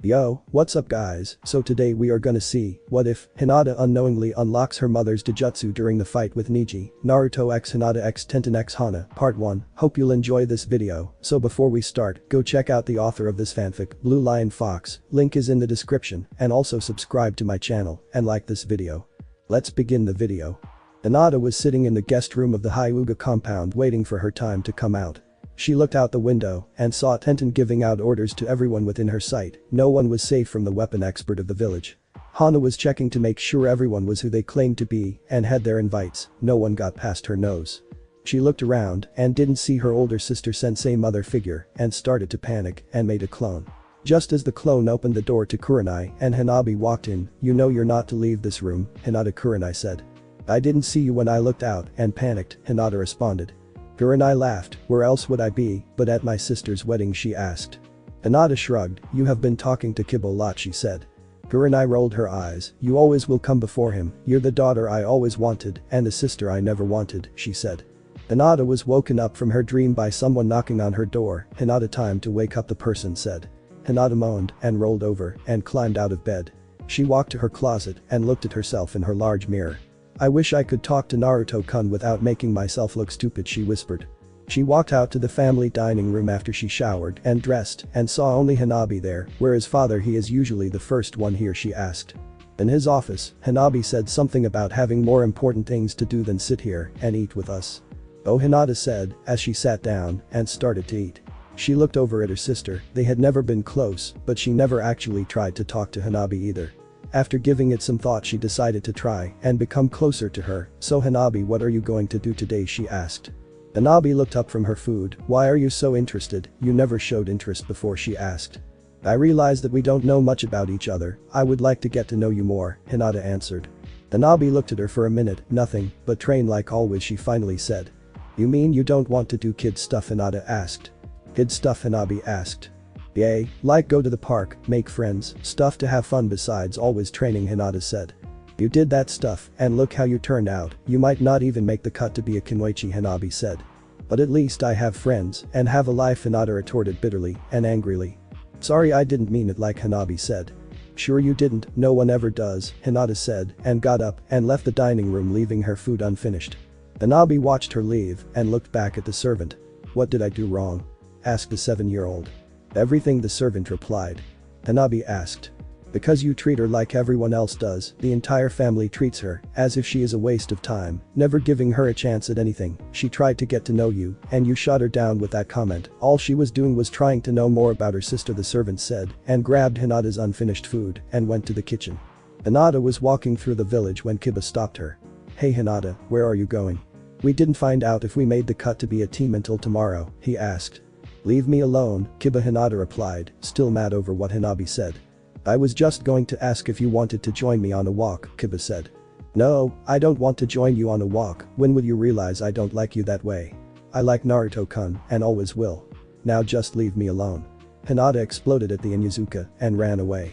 Yo, what's up guys, so today we are gonna see, what if, Hinata unknowingly unlocks her mother's Dojutsu during the fight with Niji, Naruto x Hinata x Tenten x Hana, part 1, hope you'll enjoy this video, so before we start, go check out the author of this fanfic, BlueLionFox, link is in the description, and also subscribe to my channel, and like this video. Let's begin the video. Hinata was sitting in the guest room of the Hyuga compound waiting for her time to come out. She looked out the window and saw Tenten giving out orders to everyone within her sight. No one was safe from the weapon expert of the village. Hana was checking to make sure everyone was who they claimed to be and had their invites. No one got past her nose. She looked around and didn't see her older sister sensei mother figure and started to panic and made a clone. Just as the clone opened the door to Kurenai and Hanabi walked in, "You know you're not to leave this room," Hinata Kurenai said. "I didn't see you when I looked out and panicked," Hinata responded. Kurenai laughed, "Where else would I be but at my sister's wedding?" she asked. Hinata shrugged, "You have been talking to Kiba a lot," she said. Kurenai rolled her eyes, "You always will come before him, you're the daughter I always wanted and the sister I never wanted," she said. Hinata was woken up from her dream by someone knocking on her door. "Hinata, time to wake up," the person said. Hinata moaned and rolled over and climbed out of bed. She walked to her closet and looked at herself in her large mirror. "I wish I could talk to Naruto-kun without making myself look stupid," she whispered. She walked out to the family dining room after she showered and dressed and saw only Hanabi there, where his father he is usually the first one here, she asked. In his office, Hanabi said something about having more important things to do than sit here and eat with us. "Oh," Hinata said as she sat down and started to eat. She looked over at her sister, they had never been close, but she never actually tried to talk to Hanabi either. After giving it some thought she decided to try and become closer to her. "So Hanabi, what are you going to do today?" she asked. Hanabi looked up from her food. "Why are you so interested? You never showed interest before," she asked. "I realize that we don't know much about each other. I would like to get to know you more," Hinata answered. Hanabi looked at her for a minute, "Nothing, but train like always," she finally said. "You mean you don't want to do kid stuff?" Hinata asked. "Kid stuff?" Hanabi asked. "Yay, like go to the park, make friends, stuff to have fun besides always training," Hinata said. "You did that stuff and look how you turned out, you might not even make the cut to be a Kunoichi," Hanabi said. "But at least I have friends and have a life," Hinata retorted bitterly and angrily. "Sorry, I didn't mean it," like Hanabi said. "Sure you didn't, no one ever does," Hinata said and got up and left the dining room leaving her food unfinished. Hanabi watched her leave and looked back at the servant. "What did I do wrong?" asked the 7-year-old. "Everything," the servant replied. Hanabi asked. "Because you treat her like everyone else does, the entire family treats her as if she is a waste of time, never giving her a chance at anything. She tried to get to know you and you shot her down with that comment. All she was doing was trying to know more about her sister," the servant said and grabbed Hinata's unfinished food and went to the kitchen. Hinata was walking through the village when Kiba stopped her. "Hey Hinata, where are you going?" "We didn't find out if we made the cut to be a team until tomorrow," he asked. "Leave me alone," Kiba, Hinata replied, still mad over what Hanabi said. "I was just going to ask if you wanted to join me on a walk," Kiba said. "No, I don't want to join you on a walk. When will you realize I don't like you that way? I like Naruto-kun and always will. Now just leave me alone." Hinata exploded at the Inyazuka and ran away.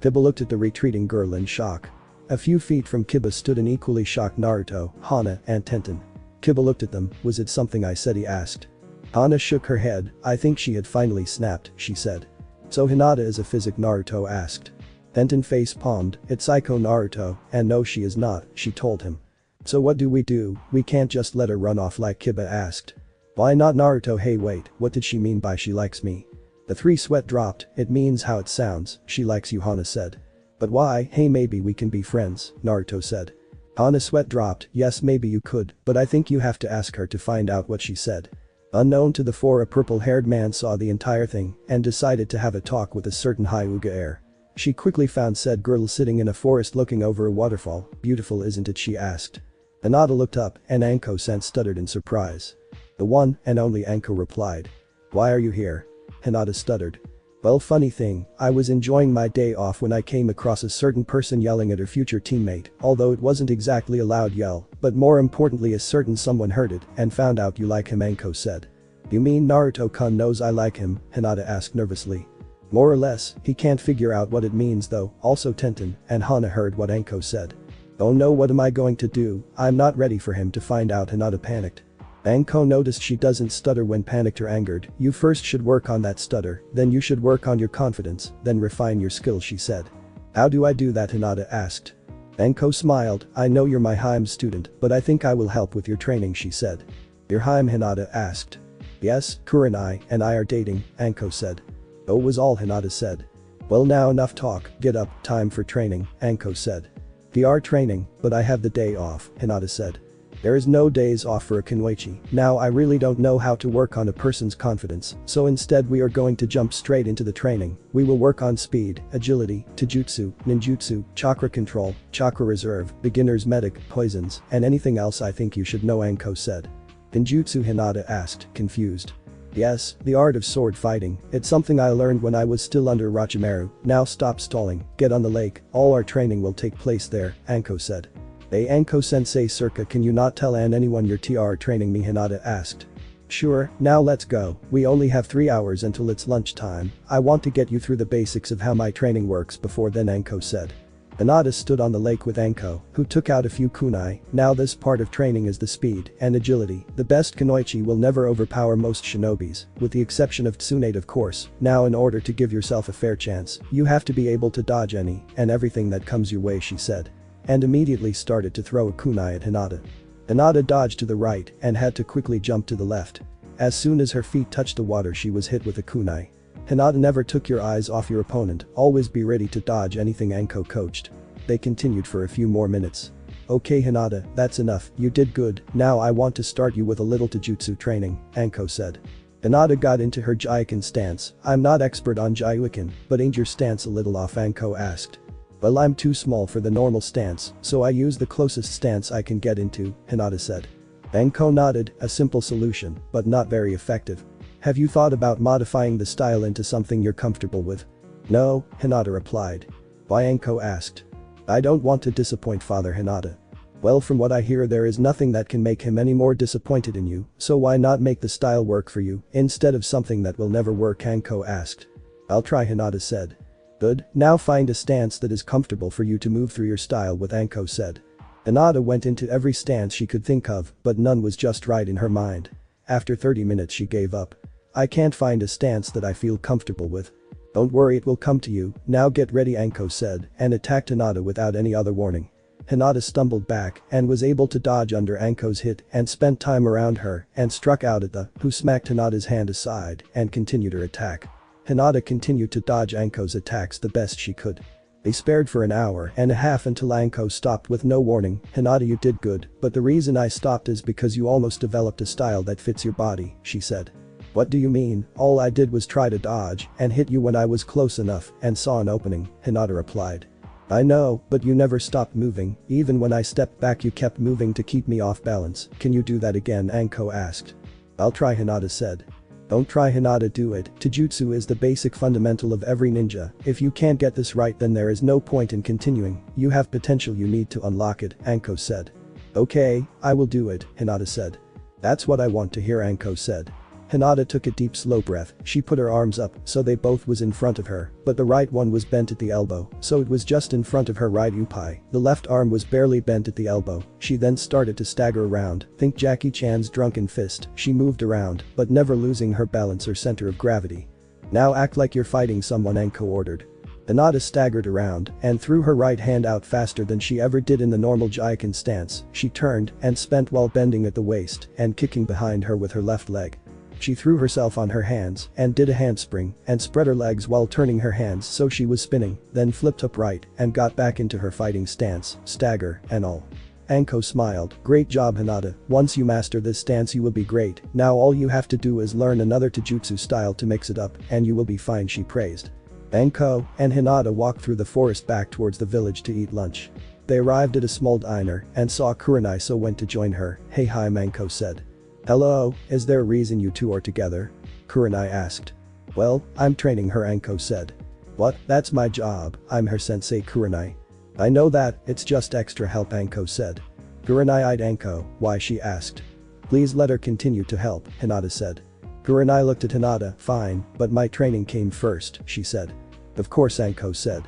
Kiba looked at the retreating girl in shock. A few feet from Kiba stood an equally shocked Naruto, Hana, and Tenten. Kiba looked at them. "Was it something I said?" he asked. Hana shook her head. "I think she had finally snapped," she said. "So Hinata is a physic?" Naruto asked. Tenten face palmed. "It's Psycho Naruto, and no she is not," she told him. "So what do? We can't just let her run off like?" Kiba asked. "Why not?" Naruto. "Hey wait, what did she mean by she likes me?" The three sweat dropped. "It means how it sounds, she likes you," Hana said. "But why?" "Hey, maybe we can be friends," Naruto said. Hana's sweat dropped. "Yes, maybe you could, but I think you have to ask her to find out what she said." Unknown to the four, a purple-haired man saw the entire thing and decided to have a talk with a certain Hyuga heir. She quickly found said girl sitting in a forest looking over a waterfall. "Beautiful, isn't it?" she asked. Hinata looked up and Anko-san stuttered in surprise. "The one and only," Anko replied. "Why are you here?" Hinata stuttered. "Well, funny thing, I was enjoying my day off when I came across a certain person yelling at her future teammate, although it wasn't exactly a loud yell, but more importantly a certain someone heard it and found out you like him," Anko said. "You mean Naruto-kun knows I like him?" Hinata asked nervously. "More or less, he can't figure out what it means though." Also Tenten and Hana heard what Anko said. "Oh no, what am I going to do? I'm not ready for him to find out," Hinata panicked. Anko noticed she doesn't stutter when panicked or angered. You first should work on that stutter, then you should work on your confidence, then refine your skills, she said. How do I do that? Hinata asked. Anko smiled. I know you're my Harem student, but I think I will help with your training, she said. Your Harem? Hinata asked. Yes, Kurenai and I are dating, Anko said. Oh, was all Hinata said. Well, now enough talk, get up, time for training, Anko said. We are training, but I have the day off, Hinata said. There is no days off for a kunoichi. Now I really don't know how to work on a person's confidence, so instead we are going to jump straight into the training. We will work on speed, agility, taijutsu, ninjutsu, chakra control, chakra reserve, beginner's medic, poisons, and anything else I think you should know, Anko said. Ninjutsu? Hinata asked, confused. Yes, the art of sword fighting. It's something I learned when I was still under Orochimaru. Now stop stalling, get on the lake, all our training will take place there, Anko said. Hey Anko-sensei Circa, can you not tell anyone your TR training me? Hinata asked. Sure, now let's go, we only have 3 hours until it's lunchtime. I want to get you through the basics of how my training works before then, Anko said. Hinata stood on the lake with Anko, who took out a few kunai. Now this part of training is the speed and agility. The best kunoichi will never overpower most shinobis, with the exception of Tsunade of course. Now in order to give yourself a fair chance, you have to be able to dodge any and everything that comes your way, she said. And immediately started to throw a kunai at Hinata. Hinata dodged to the right and had to quickly jump to the left. As soon as her feet touched the water, she was hit with a kunai. Hinata, never took your eyes off your opponent, always be ready to dodge anything, Anko coached. They continued for a few more minutes. Okay Hinata, that's enough, you did good, now I want to start you with a little taijutsu training, Anko said. Hinata got into her Jaiken stance. I'm not expert on Jaiken, but ain't your stance a little off? Anko asked. Well, I'm too small for the normal stance, so I use the closest stance I can get into, Hinata said. Anko nodded, a simple solution, but not very effective. Have you thought about modifying the style into something you're comfortable with? No, Hinata replied. Why? Anko asked. I don't want to disappoint Father Hinata. Well, from what I hear, there is nothing that can make him any more disappointed in you, so why not make the style work for you, instead of something that will never work? Anko asked. I'll try, Hinata said. Good, now find a stance that is comfortable for you to move through your style with, Anko said. Hinata went into every stance she could think of, but none was just right in her mind. After 30 minutes she gave up. I can't find a stance that I feel comfortable with. Don't worry, it will come to you, now get ready, Anko said, and attacked Hinata without any other warning. Hinata stumbled back and was able to dodge under Anko's hit and spent time around her and struck out at the, who smacked Hinata's hand aside and continued her attack. Hinata continued to dodge Anko's attacks the best she could. They spared for an hour and a half until Anko stopped with no warning. Hinata, you did good, but the reason I stopped is because you almost developed a style that fits your body, she said. What do you mean? All I did was try to dodge and hit you when I was close enough and saw an opening, Hinata replied. I know, but you never stopped moving, even when I stepped back you kept moving to keep me off balance. Can you do that again? Anko asked. I'll try, Hinata said. Don't try, Hinata, do it. Taijutsu is the basic fundamental of every ninja. If you can't get this right, then there is no point in continuing. You have potential, you need to unlock it, Anko said. Okay, I will do it, Hinata said. That's what I want to hear, Anko said. Hinata took a deep slow breath. She put her arms up so they both was in front of her, but the right one was bent at the elbow, so it was just in front of her right upai. The left arm was barely bent at the elbow. She then started to stagger around. Think Jackie Chan's drunken fist. She moved around, but never losing her balance or center of gravity. Now act like you're fighting someone, Anko ordered. Hinata staggered around and threw her right hand out faster than she ever did in the normal Jaiken stance. She turned and spent while bending at the waist and kicking behind her with her left leg. She threw herself on her hands and did a handspring and spread her legs while turning her hands so she was spinning, then flipped upright and got back into her fighting stance, stagger and all. Anko smiled. Great job, Hinata. Once you master this stance you will be great. Now all you have to do is learn another taijutsu style to mix it up and you will be fine, she praised. Anko and Hinata walked through the forest back towards the village to eat lunch. They arrived at a small diner and saw Kurenai, so went to join her. Hey, hi, Anko said. Hello, is there a reason you two are together? Kurenai asked. Well, I'm training her, Anko said. What? That's my job, I'm her sensei, Kurenai. I know that, it's just extra help, Anko said. Kurenai eyed Anko. Why? She asked. Please let her continue to help, Hinata said. Kurenai looked at Hinata. Fine, but my training came first, she said. Of course, Anko said.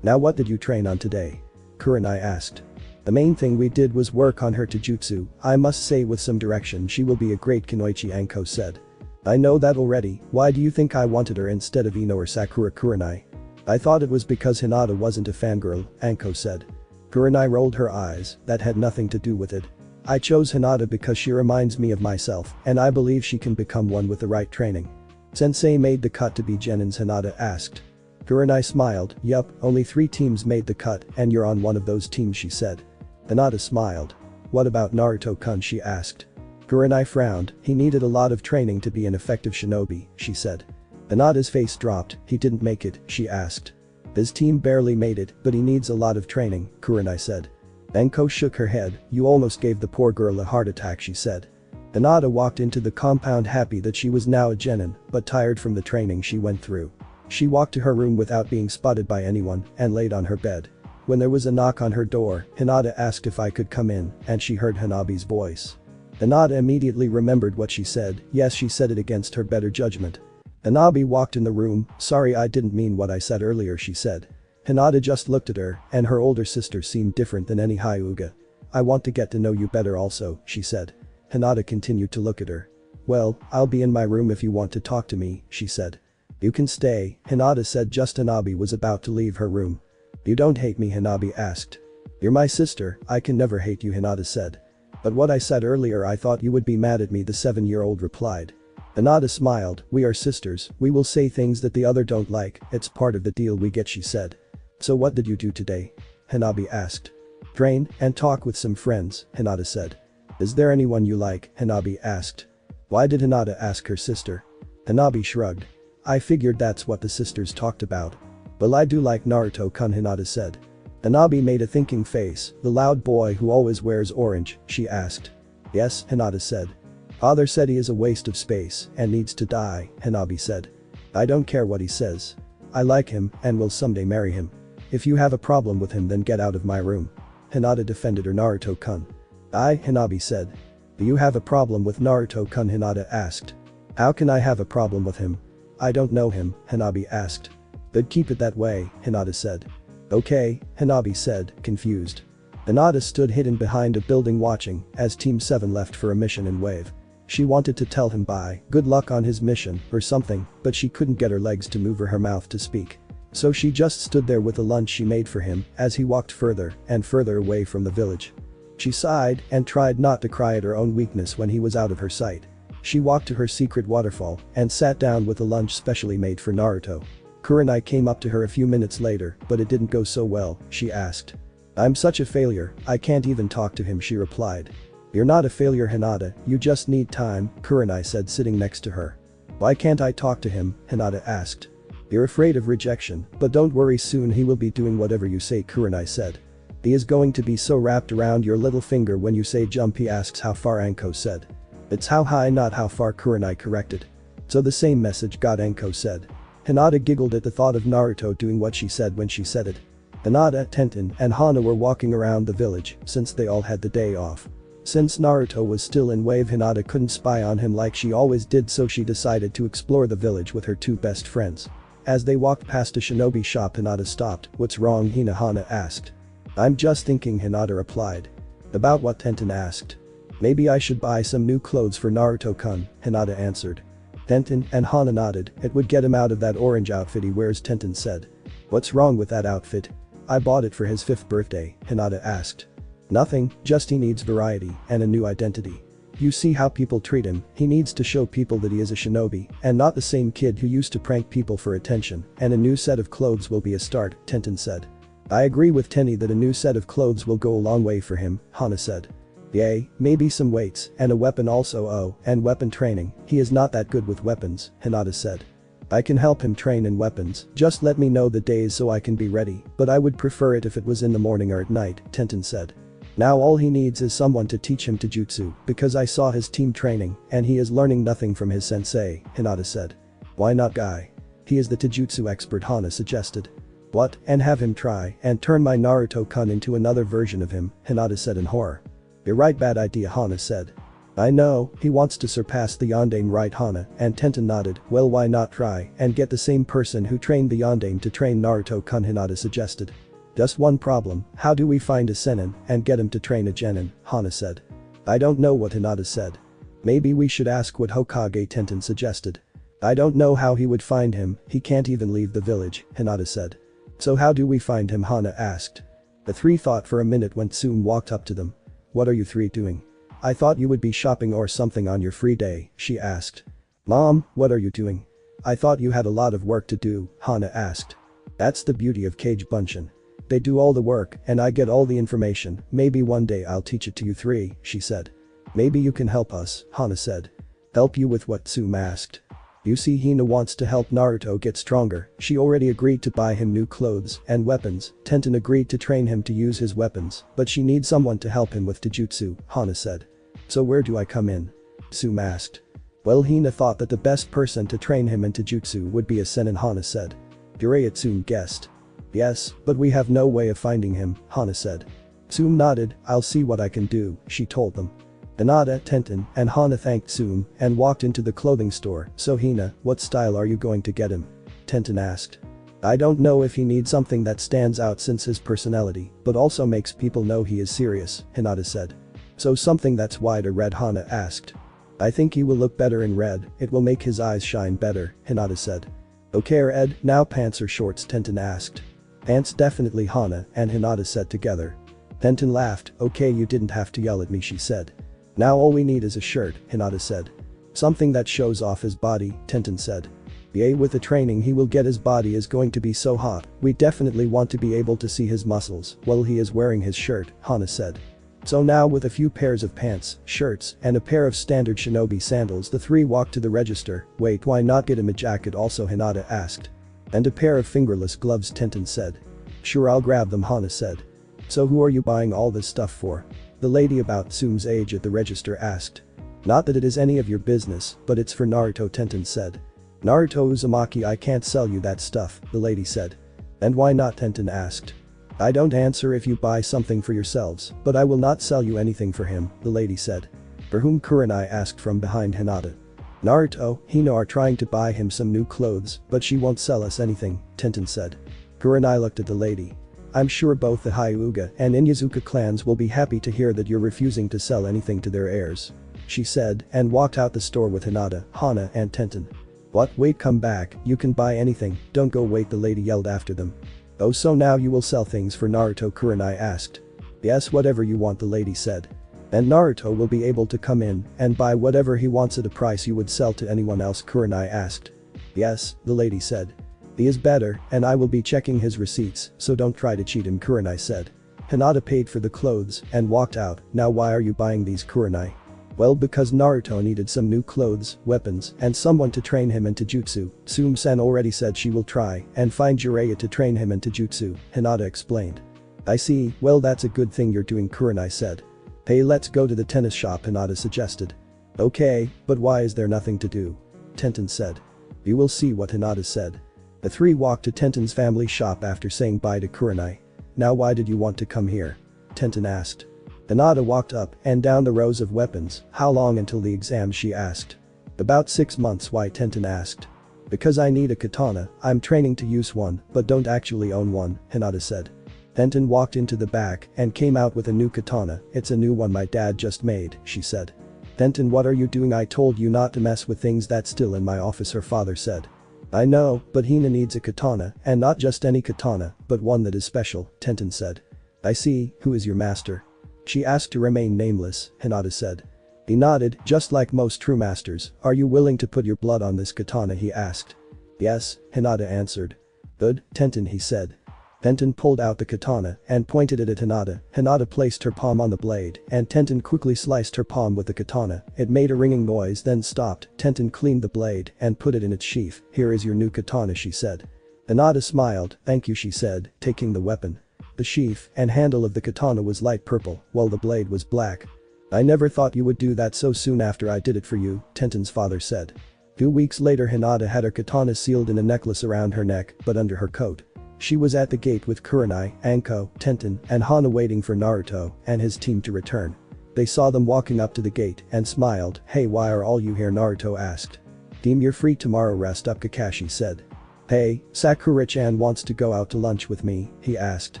Now what did you train on today? Kurenai asked. The main thing we did was work on her taijutsu. I must say with some direction she will be a great kunoichi, Anko said. I know that already. Why do you think I wanted her instead of Ino or Sakura Kurenai? I thought it was because Hinata wasn't a fangirl, Anko said. Kurenai rolled her eyes. That had nothing to do with it. I chose Hinata because she reminds me of myself and I believe she can become one with the right training. Sensei made the cut to be Genin's, Hinata asked. Kurenai smiled. Yup, only 3 teams made the cut and you're on one of those teams, she said. Hinata smiled. What about Naruto-kun, she asked. Kurenai frowned. He needed a lot of training to be an effective shinobi, she said. Hinata's face dropped. He didn't make it, she asked. His team barely made it, but he needs a lot of training, Kurenai said. Anko shook her head. You almost gave the poor girl a heart attack, she said. Hinata walked into the compound happy that she was now a genin, but tired from the training she went through. She walked to her room without being spotted by anyone and laid on her bed. When there was a knock on her door, Hinata asked if I could come in, and she heard Hanabi's voice. Hinata immediately remembered what she said. Yes, she said it against her better judgment. Hanabi walked in the room. Sorry, I didn't mean what I said earlier, she said. Hinata just looked at her, and her older sister seemed different than any Hyuga. I want to get to know you better also, she said. Hinata continued to look at her. Well, I'll be in my room if you want to talk to me, she said. You can stay, Hinata said just Hanabi was about to leave her room. You don't hate me, Hanabi asked. You're my sister, I can never hate you, Hinata said. But what I said earlier, I thought you would be mad at me, the 7-year-old replied. Hinata smiled. We are sisters, we will say things that the other don't like, it's part of the deal we get, she said. So what did you do today? Hanabi asked. Train and talk with some friends, Hinata said. Is there anyone you like? Hanabi asked. Why did Hinata ask her sister? Hanabi shrugged. I figured that's what the sisters talked about. Well, I do like Naruto-kun, Hinata said. Hanabi made a thinking face. The loud boy who always wears orange, she asked. Yes, Hinata said. Father said he is a waste of space and needs to die, Hanabi said. I don't care what he says. I like him and will someday marry him. If you have a problem with him, then get out of my room. Hinata defended her. Naruto-kun. Hanabi said. Do you have a problem with Naruto-kun? Hinata asked. How can I have a problem with him? I don't know him, Hanabi asked. But keep it that way, Hinata said. Okay, Hanabi said, confused. Hinata stood hidden behind a building watching as Team 7 left for a mission in Wave. She wanted to tell him bye, good luck on his mission, or something, but she couldn't get her legs to move or her mouth to speak. So she just stood there with the lunch she made for him as he walked further and further away from the village. She sighed and tried not to cry at her own weakness when he was out of her sight. She walked to her secret waterfall and sat down with the lunch specially made for Naruto. Kurenai came up to her a few minutes later, but it didn't go so well, she asked. I'm such a failure, I can't even talk to him, she replied. You're not a failure, Hinata, you just need time, Kurenai said sitting next to her. Why can't I talk to him? Hinata asked. You're afraid of rejection, but don't worry, soon he will be doing whatever you say, Kurenai said. He is going to be so wrapped around your little finger when you say jump, he asks how far, Anko said. It's how high, not how far, Kurenai corrected. So the same message got, Anko said. Hinata giggled at the thought of Naruto doing what she said when she said it. Hinata, Tenten, and Hana were walking around the village since they all had the day off. Since Naruto was still in Wave, Hinata couldn't spy on him like she always did, so she decided to explore the village with her 2 best friends. As they walked past a shinobi shop, Hinata stopped. What's wrong, Hana asked. I'm just thinking, Hinata replied. About what? Tenten asked. Maybe I should buy some new clothes for Naruto-kun, Hinata answered. Tenten and Hana nodded. It would get him out of that orange outfit he wears, Tenten said. What's wrong with that outfit? I bought it for his 5th birthday, Hinata asked. Nothing, just he needs variety and a new identity. You see how people treat him, he needs to show people that he is a shinobi and not the same kid who used to prank people for attention, and a new set of clothes will be a start, Tenten said. I agree with Tenny that a new set of clothes will go a long way for him, Hana said. Yay, maybe some weights and a weapon also. Oh, and weapon training, he is not that good with weapons, Hinata said. I can help him train in weapons, just let me know the days so I can be ready, but I would prefer it if it was in the morning or at night, Tenten said. Now all he needs is someone to teach him taijutsu, because I saw his team training and he is learning nothing from his sensei, Hinata said. Why not Guy? He is the taijutsu expert, Hana suggested. What, and have him try and turn my Naruto-kun into another version of him, Hinata said in horror. You're right, bad idea, Hana said. I know, he wants to surpass the Yondaime, right, Hana, and Tenten nodded. Well, why not try and get the same person who trained the Yondaime to train Naruto-kun, Hinata suggested. Just one problem, how do we find a Sennin and get him to train a Genin, Hana said. I don't know what Hinata said. Maybe we should ask what Hokage Tenten suggested. I don't know how he would find him, he can't even leave the village, Hinata said. So how do we find him, Hana asked. The three thought for a minute when Tsun walked up to them. What are you three doing? I thought you would be shopping or something on your free day, she asked. Mom, what are you doing? I thought you had a lot of work to do, Hana asked. That's the beauty of Cage Bunshin. They do all the work and I get all the information, maybe one day I'll teach it to you three, she said. Maybe you can help us, Hana said. Help you with what, Tsun asked. You see, Hina wants to help Naruto get stronger, she already agreed to buy him new clothes and weapons, Tenten agreed to train him to use his weapons, but she needs someone to help him with Taijutsu, Hana said. So where do I come in? Tsun asked. Well, Hina thought that the best person to train him in Taijutsu would be a Sennin, Hana said. Jiraiya, Tsun guessed. Yes, but we have no way of finding him, Hana said. Tsun nodded, I'll see what I can do, she told them. Hinata, Tenten, and Hana thanked Tsun and walked into the clothing store. So Hina, what style are you going to get him? Tenten asked. I don't know if he needs something that stands out since his personality, but also makes people know he is serious, Hinata said. So something that's wide or red, Hana asked. I think he will look better in red, it will make his eyes shine better, Hinata said. Okay Ed, now pants or shorts, Tenten asked. Pants definitely, Hana and Hinata said together. Tenten laughed, okay you didn't have to yell at me, she said. Now all we need is a shirt, Hinata said. Something that shows off his body, Tenten said. Yeah, with the training he will get, his body is going to be so hot, we definitely want to be able to see his muscles while he is wearing his shirt, Hana said. So now with a few pairs of pants, shirts, and a pair of standard shinobi sandals, the three walked to the register. Wait, why not get him a jacket also, Hinata asked. And a pair of fingerless gloves, Tenten said. Sure, I'll grab them, Hana said. So who are you buying all this stuff for? The lady about Tsun's age at the register asked. Not that it is any of your business, but it's for Naruto, Tenten said. Naruto Uzumaki, I can't sell you that stuff, the lady said. And why not, Tenten asked. I don't answer if you buy something for yourselves, but I will not sell you anything for him, the lady said. For whom, Kurenai asked from behind Hinata. Naruto, Hina are trying to buy him some new clothes, but she won't sell us anything, Tenten said. Kurenai looked at the lady. I'm sure both the Hyuga and Inyazuka clans will be happy to hear that you're refusing to sell anything to their heirs, she said and walked out the store with Hinata, Hana and Tenten. What, wait, come back, you can buy anything, don't go, wait, the lady yelled after them. Oh, so now you will sell things for Naruto, Kurenai asked. Yes, whatever you want, the lady said. And Naruto will be able to come in and buy whatever he wants at a price you would sell to anyone else, Kurenai asked. Yes, the lady said. He is better, and I will be checking his receipts, so don't try to cheat him, Kurenai said. Hinata paid for the clothes and walked out. Now why are you buying these, Kurenai? Well, because Naruto needed some new clothes, weapons, and someone to train him in Taijutsu. Tsum-san already said she will try and find Jiraiya to train him in Taijutsu, Hinata explained. I see, well that's a good thing you're doing, Kurenai said. Hey, let's go to the tennis shop, Hinata suggested. Okay, but why is there nothing to do? Tenten said. You will see what Hinata said. The three walked to Tenten's family shop after saying bye to Kurenai. Now why did you want to come here? Tenten asked. Hinata walked up and down the rows of weapons. How long until the exam, she asked. About 6 months, why, Tenten asked. Because I need a katana, I'm training to use one, but don't actually own one, Hinata said. Tenten walked into the back and came out with a new katana. It's a new one my dad just made, she said. Tenten, what are you doing? I told you not to mess with things that's still in my office, her father said. I know, but Hina needs a katana, and not just any katana, but one that is special, Tenten said. I see, who is your master? She asked to remain nameless, Hinata said. He nodded, just like most true masters. Are you willing to put your blood on this katana, he asked. Yes, Hinata answered. Good, Tenten, he said. Tenten pulled out the katana and pointed it at Hinata. Hinata placed her palm on the blade and Tenten quickly sliced her palm with the katana. It made a ringing noise, then stopped. Tenten cleaned the blade and put it in its sheath. Here is your new katana, she said. Hinata smiled. Thank you, she said, taking the weapon. The sheath and handle of the katana was light purple, while the blade was black. I never thought you would do that so soon after I did it for you, Tenten's father said. 2 weeks later, Hinata had her katana sealed in a necklace around her neck, but under her coat. She was at the gate with Kurenai, Anko, Tenten, and Hana waiting for Naruto and his team to return. They saw them walking up to the gate and smiled. Hey, why are all you here? Naruto asked. Team, you're free tomorrow, rest up, Kakashi said. Hey, Sakura-chan wants to go out to lunch with me, he asked.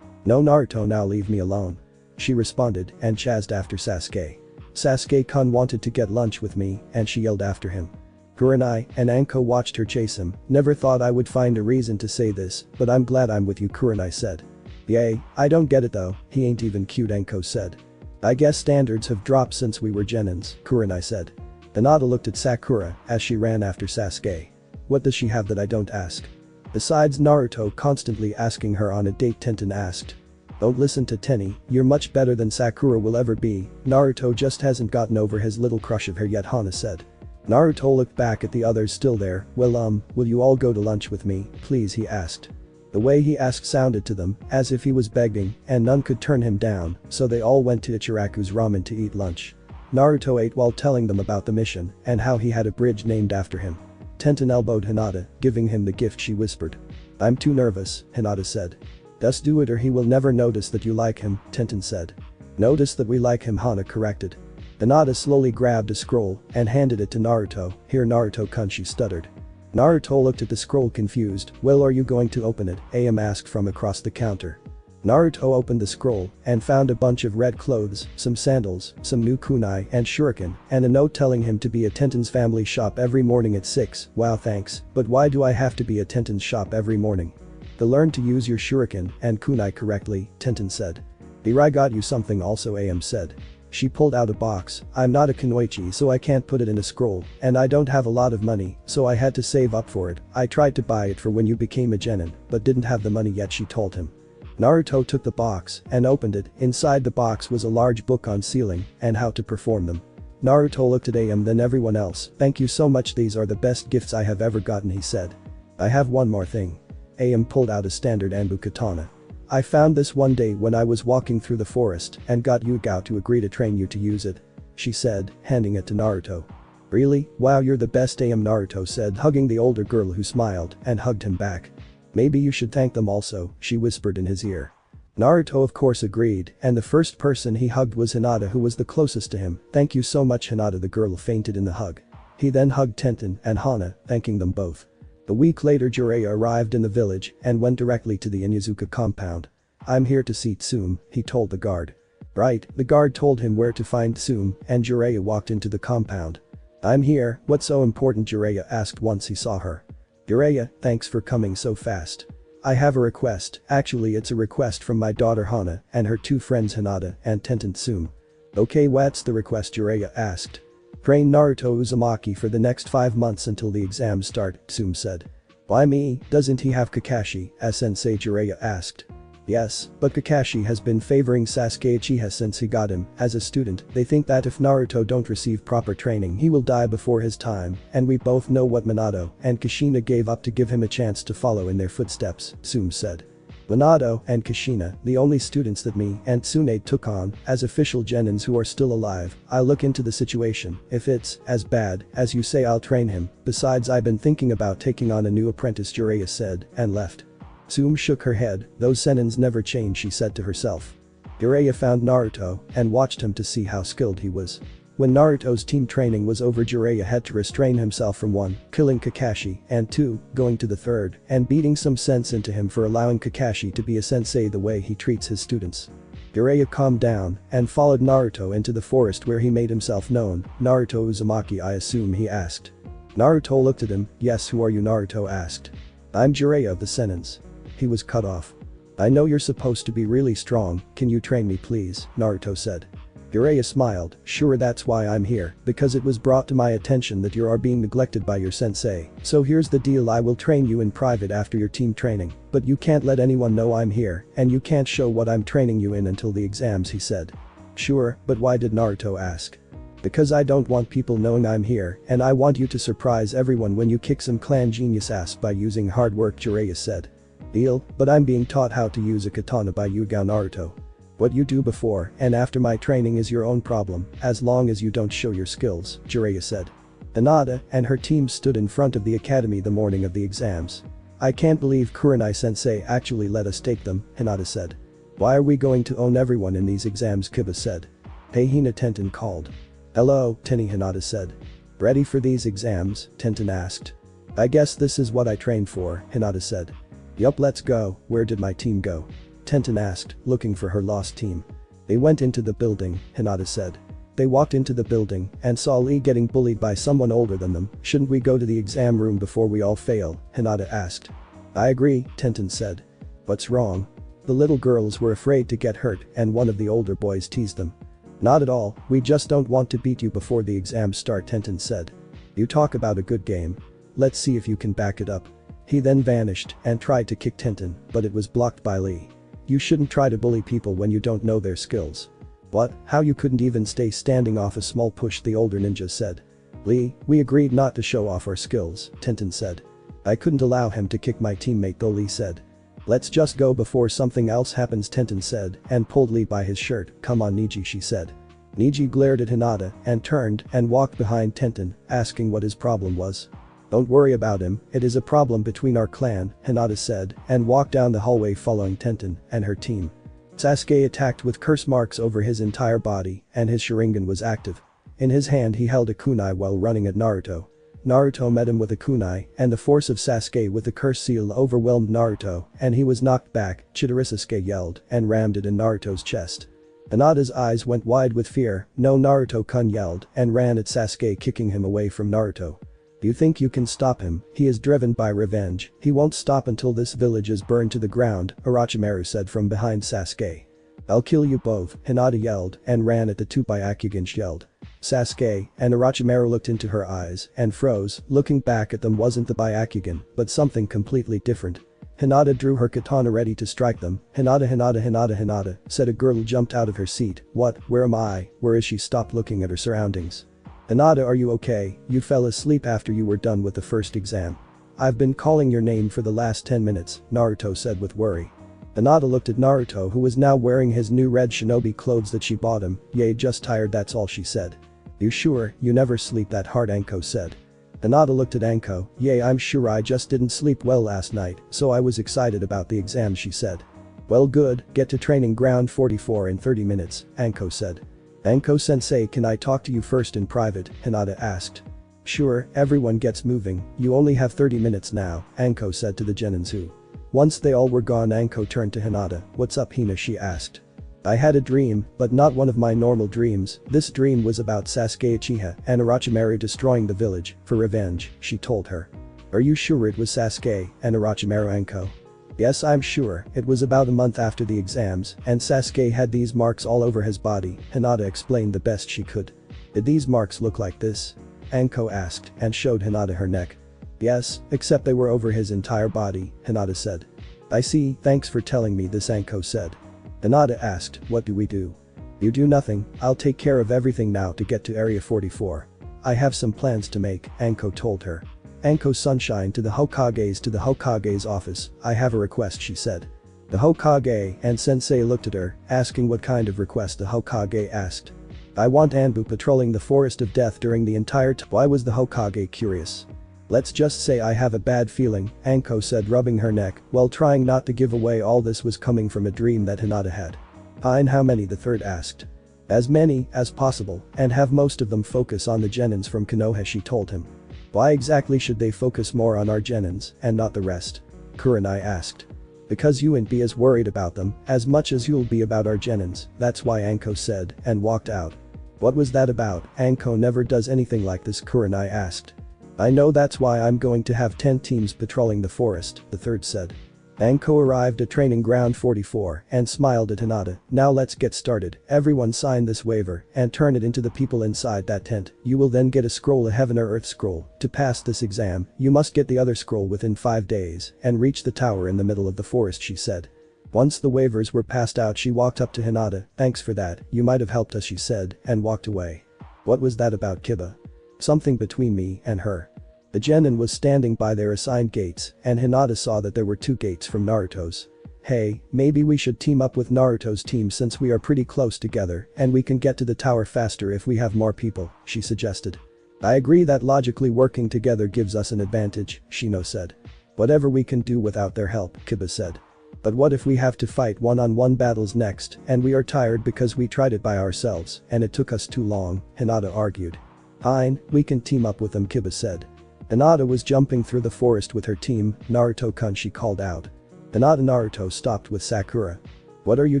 No Naruto, now leave me alone. She responded and chased after Sasuke. Sasuke-kun wanted to get lunch with me and she yelled after him. Kurenai and Anko watched her chase him. Never thought I would find a reason to say this, but I'm glad I'm with you, Kurenai said. Yay, I don't get it though, he ain't even cute, Anko said. I guess standards have dropped since we were genins, Kurenai said. Hinata looked at Sakura as she ran after Sasuke. What does she have that I don't ask? Besides Naruto constantly asking her on a date, Tenten asked. Don't listen to Tenny, you're much better than Sakura will ever be, Naruto just hasn't gotten over his little crush of her yet, Hana said. Naruto looked back at the others still there. Well will you all go to lunch with me, please, he asked. The way he asked sounded to them as if he was begging and none could turn him down, so they all went to Ichiraku's ramen to eat lunch. Naruto ate while telling them about the mission and how he had a bridge named after him. Tenten elbowed Hinata, giving him the gift. She whispered. I'm too nervous, Hinata said. Just do it or he will never notice that you like him, Tenten said. Notice that we like him, Hana corrected. Hinata slowly grabbed a scroll and handed it to Naruto. Here Naruto-kun, she stuttered. Naruto looked at the scroll confused. Well, are you going to open it? Am asked from across the counter. Naruto opened the scroll and found a bunch of red clothes, some sandals, some new kunai and shuriken, and a note telling him to be at Tenten's family shop every morning at 6. Wow, thanks, but why do I have to be at Tenten's shop every morning? To learn to use your shuriken and kunai correctly, Tenten said. Here, I got you something also, Am said. She pulled out a box. I'm not a kunoichi, so I can't put it in a scroll, and I don't have a lot of money, so I had to save up for it. I tried to buy it for when you became a genin, but didn't have the money yet, she told him. Naruto took the box and opened it. Inside the box was a large book on sealing and how to perform them. Naruto looked at Am then everyone else. Thank you so much, these are the best gifts I have ever gotten, he said. I have one more thing. Am pulled out a standard Anbu katana. I found this one day when I was walking through the forest and got Yugao to agree to train you to use it, she said, handing it to Naruto. Really? Wow, you're the best, Am, Naruto said, hugging the older girl who smiled and hugged him back. Maybe you should thank them also, she whispered in his ear. Naruto of course agreed, and the first person he hugged was Hinata, who was the closest to him. Thank you so much, Hinata. The girl fainted in the hug. He then hugged Tenten and Hana, thanking them both. A week later, Jiraiya arrived in the village and went directly to the Inuzuka compound. I'm here to see Tsume, he told the guard. Right, the guard told him where to find Tsume and Jiraiya walked into the compound. I'm here, what's so important? Jiraiya asked once he saw her. Jiraiya, thanks for coming so fast. I have a request, actually it's a request from my daughter Hana and her two friends Hinata and Tenten Tsume. Okay, what's the request? Jiraiya asked. Train Naruto Uzumaki for the next 5 months until the exams start, Tsume said. Why me, doesn't he have Kakashi, as sensei? Jiraiya asked. Yes, but Kakashi has been favoring Sasuke Uchiha since he got him as a student. They think that if Naruto don't receive proper training he will die before his time, and we both know what Minato and Kushina gave up to give him a chance to follow in their footsteps, Tsume said. Minato and Kushina, the only students that me and Tsunade took on as official genins who are still alive. I'll look into the situation. If it's as bad as you say, I'll train him. Besides, I've been thinking about taking on a new apprentice, Jiraiya said, and left. Tsume shook her head. Those senins never change, she said to herself. Jiraiya found Naruto and watched him to see how skilled he was. When Naruto's team training was over, Jiraiya had to restrain himself from 1, killing Kakashi, and 2, going to the 3rd and beating some sense into him for allowing Kakashi to be a sensei the way he treats his students. Jiraiya calmed down and followed Naruto into the forest where he made himself known. Naruto Uzumaki, I assume, he asked. Naruto looked at him. Yes, who are you? Naruto asked. I'm Jiraiya of the senins. He was cut off. I know you're supposed to be really strong, can you train me please? Naruto said. Jiraiya smiled. Sure, that's why I'm here, because it was brought to my attention that you are being neglected by your sensei. So here's the deal, I will train you in private after your team training, but you can't let anyone know I'm here, and you can't show what I'm training you in until the exams, he said. Sure, but why did Naruto ask? Because I don't want people knowing I'm here, and I want you to surprise everyone when you kick some clan genius ass by using hard work, Jiraiya said. Deal, but I'm being taught how to use a katana by Yugao. Naruto. What you do before and after my training is your own problem, as long as you don't show your skills, Jiraiya said. Hinata and her team stood in front of the academy the morning of the exams. I can't believe Kurenai-sensei actually let us take them, Hinata said. Why are we going to own everyone in these exams? Kiba said. Hey Hina, Tenten called. Hello, Tenny, Hinata said. Ready for these exams? Tenten asked. I guess this is what I trained for, Hinata said. Yup, let's go. Where did my team go? Tenten asked, looking for her lost team. They went into the building, Hinata said. They walked into the building and saw Lee getting bullied by someone older than them. Shouldn't we go to the exam room before we all fail? Hinata asked. I agree, Tenten said. What's wrong? The little girls were afraid to get hurt and one of the older boys teased them. Not at all, we just don't want to beat you before the exams start, Tenten said. You talk about a good game. Let's see if you can back it up. He then vanished and tried to kick Tenten, but it was blocked by Lee. You shouldn't try to bully people when you don't know their skills. What? How you couldn't even stay standing off a small push, the older ninja said. Lee, we agreed not to show off our skills, Tenten said. I couldn't allow him to kick my teammate though, Lee said. Let's just go before something else happens, Tenten said and pulled Lee by his shirt. Come on Niji, she said. Niji glared at Hinata and turned and walked behind Tenten, asking what his problem was. Don't worry about him, it is a problem between our clan, Hinata said and walked down the hallway following Tenten and her team. Sasuke attacked with curse marks over his entire body and his Sharingan was active. In his hand he held a kunai while running at Naruto. Naruto met him with a kunai and the force of Sasuke with the curse seal overwhelmed Naruto and he was knocked back. Chidorisuke yelled and rammed it in Naruto's chest. Hinata's eyes went wide with fear. No, Naruto-kun yelled and ran at Sasuke, kicking him away from Naruto. Do you think you can stop him? He is driven by revenge. He won't stop until this village is burned to the ground, Orochimaru said from behind Sasuke. I'll kill you both, Hinata yelled and ran at the two Byakugan yelled. Sasuke and Orochimaru looked into her eyes and froze. Looking back at them wasn't the Byakugan, but something completely different. Hinata drew her katana ready to strike them. Hinata, said a girl who jumped out of her seat. What? Where am I? Where is she? Stopped looking at her surroundings. Hinata, are you okay? You fell asleep after you were done with the first exam. I've been calling your name for the last 10 minutes, Naruto said with worry. Hinata looked at Naruto, who was now wearing his new red shinobi clothes that she bought him. Yeah, just tired, that's all, she said. You sure? You never sleep that hard, Anko said. Hinata looked at Anko. Yeah, I'm sure, I just didn't sleep well last night, so I was excited about the exam, she said. Well, good, get to training ground 44 in 30 minutes, Anko said. Anko-sensei, can I talk to you first in private? Hinata asked. Sure, everyone gets moving, you only have 30 minutes now, Anko said to the Geninsu. Once they all were gone, Anko turned to Hinata. What's up, Hina, she asked. I had a dream, but not one of my normal dreams. This dream was about Sasuke Uchiha and Orochimaru destroying the village for revenge, she told her. Are you sure it was Sasuke and Orochimaru, Anko? Yes, I'm sure. It was about a month after the exams and Sasuke had these marks all over his body, Hinata explained the best she could. Did these marks look like this? Anko asked and showed Hinata her neck. Yes, except they were over his entire body, Hinata said. I see, thanks for telling me this, Anko said. Hinata asked, what do we do? You do nothing, I'll take care of everything now to get to Area 44. I have some plans to make, Anko told her. Anko Sunshine to the Hokage's office. I have a request, she said. The Hokage and Sensei looked at her, asking what kind of request the Hokage asked. I want Anbu patrolling the Forest of Death during the entire time. Why was the Hokage curious? Let's just say I have a bad feeling, Anko said, rubbing her neck while trying not to give away all this was coming from a dream that Hinata had. Fine, how many? The third asked. As many as possible, and have most of them focus on the Genins from Konoha, she told him. Why exactly should they focus more on our Genins and not the rest? Kurenai asked. Because you won't be as worried about them as much as you'll be about our Genins, that's why, Anko said and walked out. What was that about? Anko never does anything like this, Kurenai asked. I know, that's why I'm going to have 10 teams patrolling the forest, the third said. Anko arrived at training ground 44 and smiled at Hinata. Now let's get started. Everyone sign this waiver and turn it into the people inside that tent. You will then get a scroll, a heaven or earth scroll. To pass this exam, you must get the other scroll within 5 days and reach the tower in the middle of the forest, she said. Once the waivers were passed out, she walked up to Hinata. Thanks for that, you might have helped us, she said and walked away. What was that about, Kiba? Something between me and her. The Genin was standing by their assigned gates and Hinata saw that there were 2 gates from Naruto's. Hey, maybe we should team up with Naruto's team since we are pretty close together and we can get to the tower faster if we have more people, she suggested. I agree that logically working together gives us an advantage, Shino said. Whatever we can do without their help, Kiba said. But what if we have to fight one-on-one battles next and we are tired because we tried it by ourselves and it took us too long, Hinata argued. Fine, we can team up with them, Kiba said. Hinata was jumping through the forest with her team. Naruto-kun, she called out. Hinata Naruto stopped with Sakura. What are you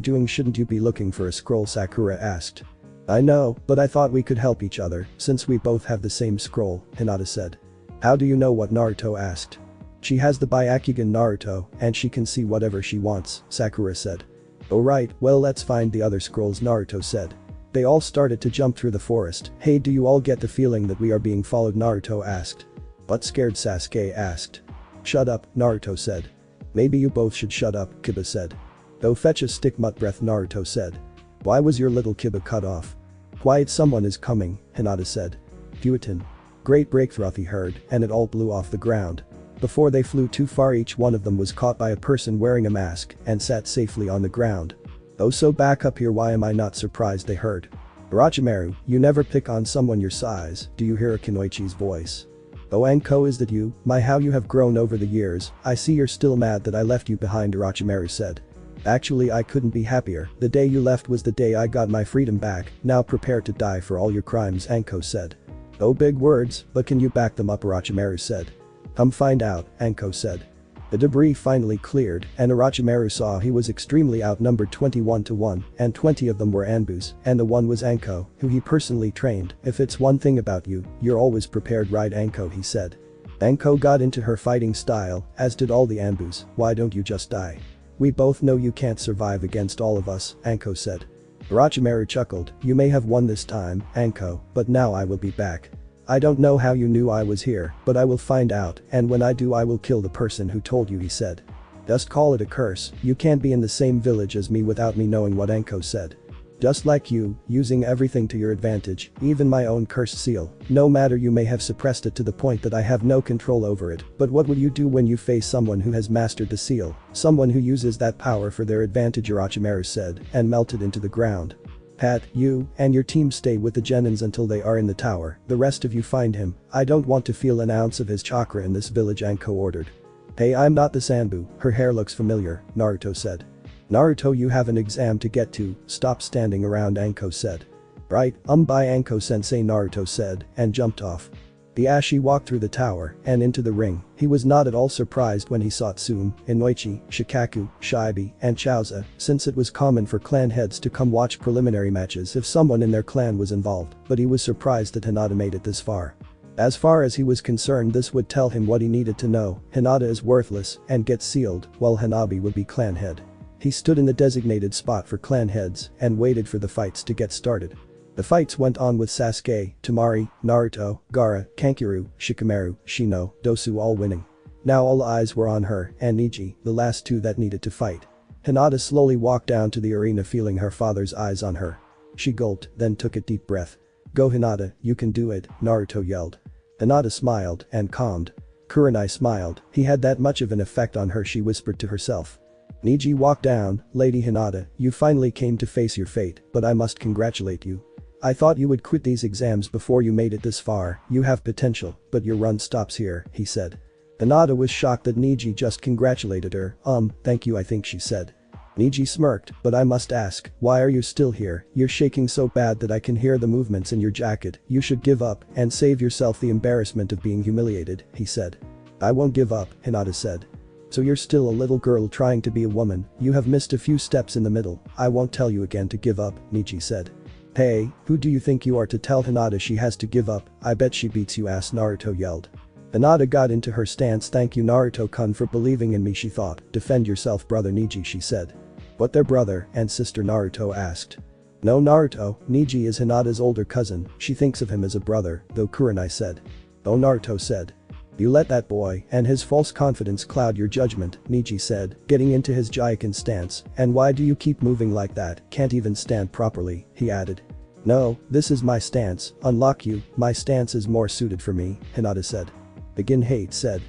doing? Shouldn't you be looking for a scroll? Sakura asked. I know, but I thought we could help each other since we both have the same scroll, Hinata said. How do you know? What Naruto asked. She has the Byakugan Naruto and she can see whatever she wants, Sakura said. Oh right, well let's find the other scrolls, Naruto said. They all started to jump through the forest. Hey, do you all get the feeling that we are being followed? Naruto asked. But scared? Sasuke asked. Shut up, Naruto said. Maybe you both should shut up, Kiba said. Go fetch a stick, Mut breath, Naruto said. Why was your little Kiba cut off? Quiet, someone is coming, Hinata said. Fuetin. Great breakthrough, he heard, and it all blew off the ground. Before they flew too far, each one of them was caught by a person wearing a mask and sat safely on the ground. Oh, so back up here, why am I not surprised? They heard. Orochimaru, you never pick on someone your size, do you hear Kunoichi's voice? Oh Anko, is that you? My, how you have grown over the years. I see you're still mad that I left you behind, Orochimaru said. Actually, I couldn't be happier. The day you left was the day I got my freedom back. Now prepare to die for all your crimes, Anko said. Oh, big words, but can you back them up? Orochimaru said. Come find out, Anko said. The debris finally cleared and Orochimaru saw he was extremely outnumbered 21-1 and 20 of them were Anbus and the one was Anko, who he personally trained. If it's one thing about you, you're always prepared, right Anko, he said. Anko got into her fighting style, as did all the Anbus. Why don't you just die? We both know you can't survive against all of us, Anko said. Orochimaru chuckled. You may have won this time, Anko, but now I will be back. I don't know how you knew I was here, but I will find out, and when I do I will kill the person who told you, he said. Just call it a curse, you can't be in the same village as me without me knowing, what Anko said. Just like you, using everything to your advantage, even my own cursed seal. No matter, you may have suppressed it to the point that I have no control over it, but what will you do when you face someone who has mastered the seal? Someone who uses that power for their advantage, Orochimaru said, and melted into the ground. Pat, you and your team stay with the Genins until they are in the tower, the rest of you find him. I don't want to feel an ounce of his chakra in this village, Anko ordered. Hey, I'm not the Sanbu, her hair looks familiar, Naruto said. Naruto, you have an exam to get to, stop standing around, Anko said. Right, bye Anko sensei, Naruto said, and jumped off. The Ashi walked through the tower and into the ring. He was not at all surprised when he saw Tsume, Inoichi, Shikaku, Shaibi, and Chauza, since it was common for clan heads to come watch preliminary matches if someone in their clan was involved, but he was surprised that Hinata made it this far. As far as he was concerned, this would tell him what he needed to know. Hinata is worthless and gets sealed, while Hanabi would be clan head. He stood in the designated spot for clan heads and waited for the fights to get started. The fights went on with Sasuke, Temari, Naruto, Gaara, Kankuro, Shikamaru, Shino, Dosu all winning. Now all eyes were on her and Neji, the last two that needed to fight. Hinata slowly walked down to the arena, feeling her father's eyes on her. She gulped, then took a deep breath. Go Hinata, you can do it, Naruto yelled. Hinata smiled and calmed. Kurenai smiled, he had that much of an effect on her, she whispered to herself. Neji walked down. Lady Hinata, you finally came to face your fate, but I must congratulate you. I thought you would quit these exams before you made it this far. You have potential, but your run stops here, he said. Hinata was shocked that Neji just congratulated her. Thank you, I think she said. Neji smirked, but I must ask, why are you still here? You're shaking so bad that I can hear the movements in your jacket. You should give up and save yourself the embarrassment of being humiliated, he said. I won't give up, Hinata said. So you're still a little girl trying to be a woman. You have missed a few steps in the middle. I won't tell you again to give up, Neji said. Hey, who do you think you are to tell Hinata she has to give up? I bet she beats you ass, Naruto yelled. Hinata got into her stance. Thank you Naruto-kun for believing in me, she thought. Defend yourself, brother Neji, she said. What, their brother and sister? Naruto asked. No Naruto, Neji is Hinata's older cousin. She thinks of him as a brother, though, Kurenai said. Oh, Naruto said. You let that boy and his false confidence cloud your judgment, Neji said, getting into his Jaiken stance. And why do you keep moving like that? Can't even stand properly, he added. No, this is my stance, unlock you, my stance is more suited for me, Hinata said. Begin hate said.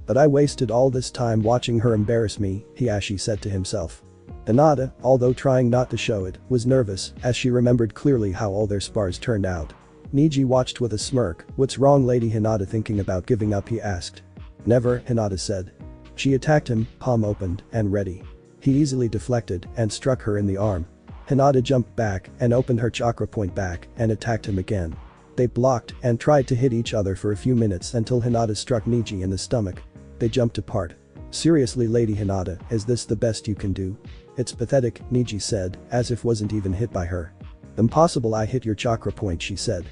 But I wasted all this time watching her embarrass me, Hiashi said to himself. Hinata, although trying not to show it, was nervous as she remembered clearly how all their spars turned out. Neji watched with a smirk. What's wrong, Lady Hinata? Thinking about giving up, he asked. Never, Hinata said. She attacked him, palm opened and ready. He easily deflected and struck her in the arm. Hinata jumped back and opened her chakra point back and attacked him again. They blocked and tried to hit each other for a few minutes until Hinata struck Neji in the stomach. They jumped apart. Seriously Lady Hinata, is this the best you can do? It's pathetic, Niji said, as if wasn't even hit by her. Impossible, I hit your chakra point, she said.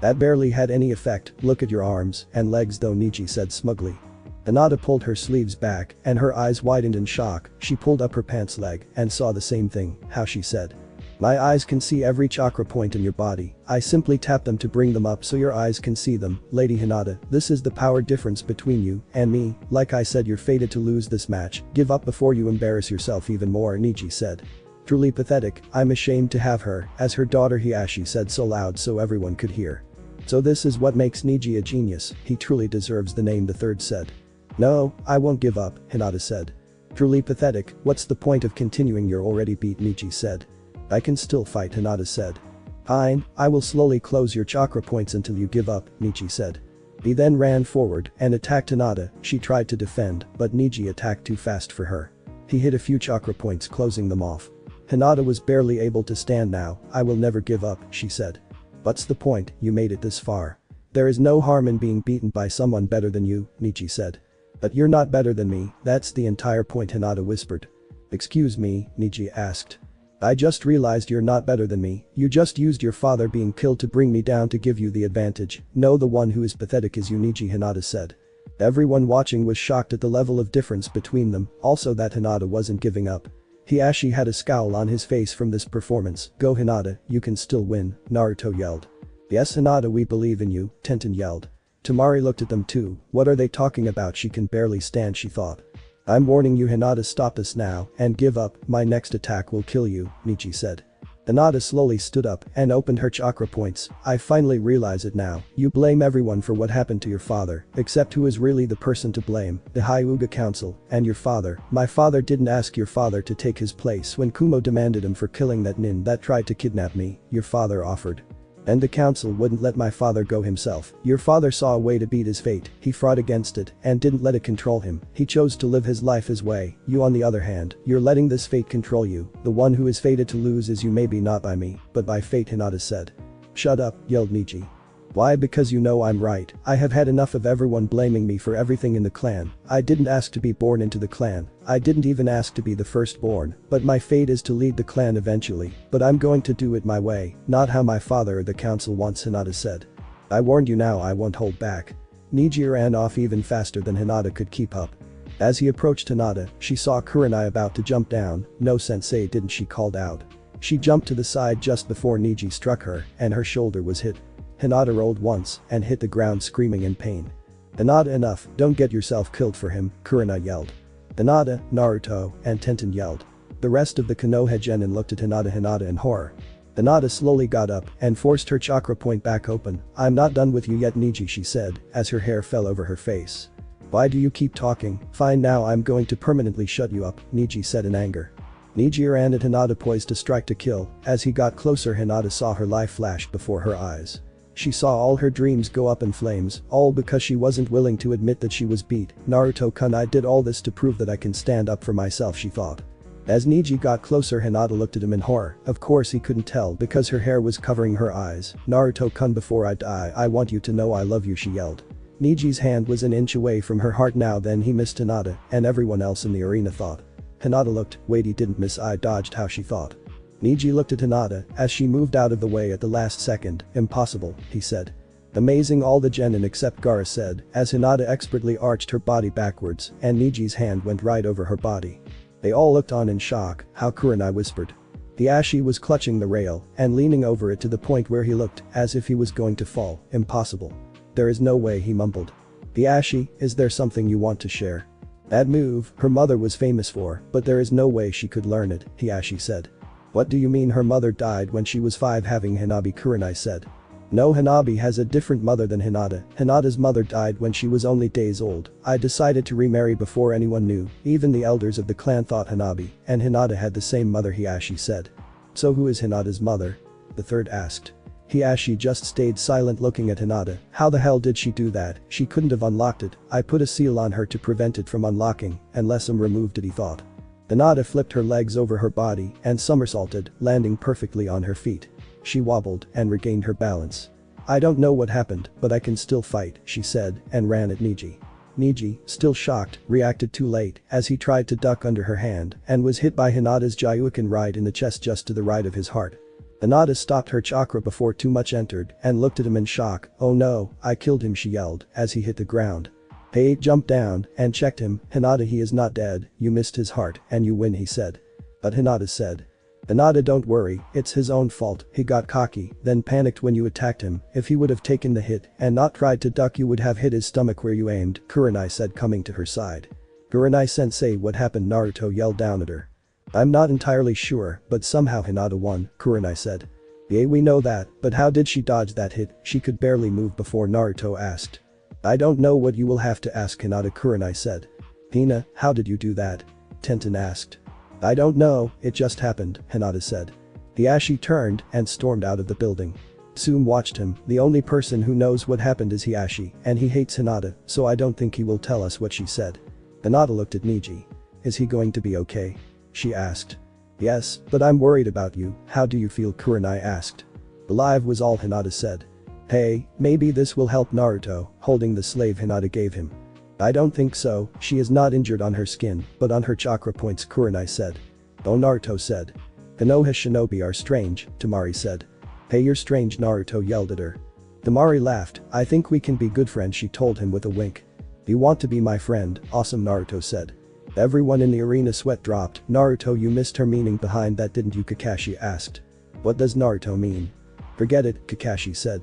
That barely had any effect, look at your arms and legs though, Niji said smugly. Hinata pulled her sleeves back and her eyes widened in shock. She pulled up her pants leg and saw the same thing. How, she said. My eyes can see every chakra point in your body. I simply tap them to bring them up so your eyes can see them. Lady Hinata, this is the power difference between you and me. Like I said, you're fated to lose this match. Give up before you embarrass yourself even more, Niji said. Truly pathetic, I'm ashamed to have her as her daughter, Hiashi said so loud so everyone could hear. So this is what makes Niji a genius, he truly deserves the name, the third said. No, I won't give up, Hinata said. Truly pathetic, what's the point of continuing, you're already beat, Niji said. I can still fight, Hinata said. Fine, I will slowly close your chakra points until you give up, Niji said. He then ran forward and attacked Hinata. She tried to defend, but Niji attacked too fast for her. He hit a few chakra points, closing them off. Hinata was barely able to stand now. I will never give up, she said. What's the point, you made it this far. There is no harm in being beaten by someone better than you, Niji said. But you're not better than me, that's the entire point, Hinata whispered. Excuse me, Niji asked. I just realized you're not better than me, you just used your father being killed to bring me down to give you the advantage. No, the one who is pathetic is you, Niji, Hinata said. Everyone watching was shocked at the level of difference between them, also that Hinata wasn't giving up. Hiashi had a scowl on his face from this performance. Go Hinata, you can still win, Naruto yelled. Yes Hinata, we believe in you, Tenten yelled. Temari looked at them too. What are they talking about? She can barely stand, she thought. I'm warning you Hinata, stop this now and give up, my next attack will kill you, Niji said. Hinata slowly stood up and opened her chakra points. I finally realize it now. You blame everyone for what happened to your father, except who is really the person to blame, the Hyuga Council, and your father. My father didn't ask your father to take his place when Kumo demanded him for killing that nin that tried to kidnap me, your father offered. And the council wouldn't let my father go himself. Your father saw a way to beat his fate, he fought against it and didn't let it control him. He chose to live his life his way. You on the other hand, you're letting this fate control you. The one who is fated to lose is you, maybe not by me, but by fate, Hinata said. Shut up, yelled Niji. Why? Because you know I'm right. I have had enough of everyone blaming me for everything in the clan. I didn't ask to be born into the clan. I didn't even ask to be the firstborn, but my fate is to lead the clan eventually. But I'm going to do it my way, not how my father or the council wants, Hinata said. I warned you, now I won't hold back. Niji ran off even faster than Hinata could keep up. As he approached Hinata, she saw Kurenai about to jump down. No sensei, didn't she, called out. She jumped to the side just before Niji struck her and her shoulder was hit. Hinata rolled once and hit the ground screaming in pain. Hinata, enough, don't get yourself killed for him, Kurenai yelled. Hinata, Naruto, and Tenten yelled. The rest of the Konoha genin looked at Hinata in horror. Hinata slowly got up and forced her chakra point back open. I'm not done with you yet, Niji, she said, as her hair fell over her face. Why do you keep talking? Fine, now I'm going to permanently shut you up, Niji said in anger. Niji ran at Hinata, poised to strike to kill. As he got closer, Hinata saw her life flash before her eyes. She saw all her dreams go up in flames, all because she wasn't willing to admit that she was beat. Naruto-kun, I did all this to prove that I can stand up for myself, she thought. As Niji got closer, Hinata looked at him in horror. Of course he couldn't tell because her hair was covering her eyes. Naruto-kun, before I die, I want you to know I love you, she yelled. Niji's hand was an inch away from her heart now. Then he missed Hinata, and everyone else in the arena thought. Hinata looked, wait, he didn't miss, I dodged, how, she thought. Niji looked at Hinata as she moved out of the way at the last second. Impossible, he said. Amazing, all the genin except Gaara said, as Hinata expertly arched her body backwards and Niji's hand went right over her body. They all looked on in shock. How, Kurenai whispered. Hiashi was clutching the rail and leaning over it to the point where he looked as if he was going to fall. Impossible. There is no way, he mumbled. Hiashi, is there something you want to share? That move, her mother was famous for, but there is no way she could learn it, Hiashi said. What do you mean her mother died when she was 5, having Hanabi, Kurenai said. No, Hanabi has a different mother than Hinata. Hinata's mother died when she was only days old. I decided to remarry before anyone knew. Even the elders of the clan thought Hanabi and Hinata had the same mother, Hiashi said. So who is Hinata's mother? The third asked. Hiashi just stayed silent, looking at Hinata. How the hell did she do that? She couldn't have unlocked it. I put a seal on her to prevent it from unlocking, unless I'm removed it, he thought. Hinata flipped her legs over her body and somersaulted, landing perfectly on her feet. She wobbled and regained her balance. I don't know what happened, but I can still fight, she said and ran at Niji. Niji, still shocked, reacted too late as he tried to duck under her hand and was hit by Hinata's Gyuukin right in the chest just to the right of his heart. Hinata stopped her chakra before too much entered and looked at him in shock. "Oh no, I killed him," she yelled as he hit the ground. Pei jumped down and checked him. "Hinata, he is not dead, you missed his heart and you win," he said. But Hinata said. "Hinata, don't worry, it's his own fault, he got cocky, then panicked when you attacked him. If he would have taken the hit and not tried to duck, you would have hit his stomach where you aimed," Kurenai said, coming to her side. "Kurenai-sensei, what happened?" Naruto yelled down at her. "I'm not entirely sure, but somehow Hinata won," Kurenai said. "Yeah, we know that, but how did she dodge that hit? She could barely move before," Naruto asked. "I don't know what you will have to ask Hinata," Kurenai said. "Hina, how did you do that?" Tenten asked. "I don't know, it just happened," Hinata said. Hiashi turned and stormed out of the building. Tsume watched him. The only person who knows what happened is Hiashi, and he hates Hinata, so I don't think he will tell us what she said. Hinata looked at Niji. "Is he going to be okay?" she asked. "Yes, but I'm worried about you, how do you feel?" Kurenai asked. "Alive," was all Hinata said. "Hey, maybe this will help Naruto," holding the slave Hinata gave him. "I don't think so, she is not injured on her skin, but on her chakra points," Kurenai said. "Oh," Naruto said. "Konoha shinobi are strange," Temari said. "Hey, you're strange," Naruto yelled at her. Temari laughed. "I think we can be good friends," she told him with a wink. "You want to be my friend, awesome," Naruto said. Everyone in the arena sweat dropped. "Naruto, you missed her meaning behind that, didn't you?" Kakashi asked. "What does Naruto mean?" "Forget it," Kakashi said.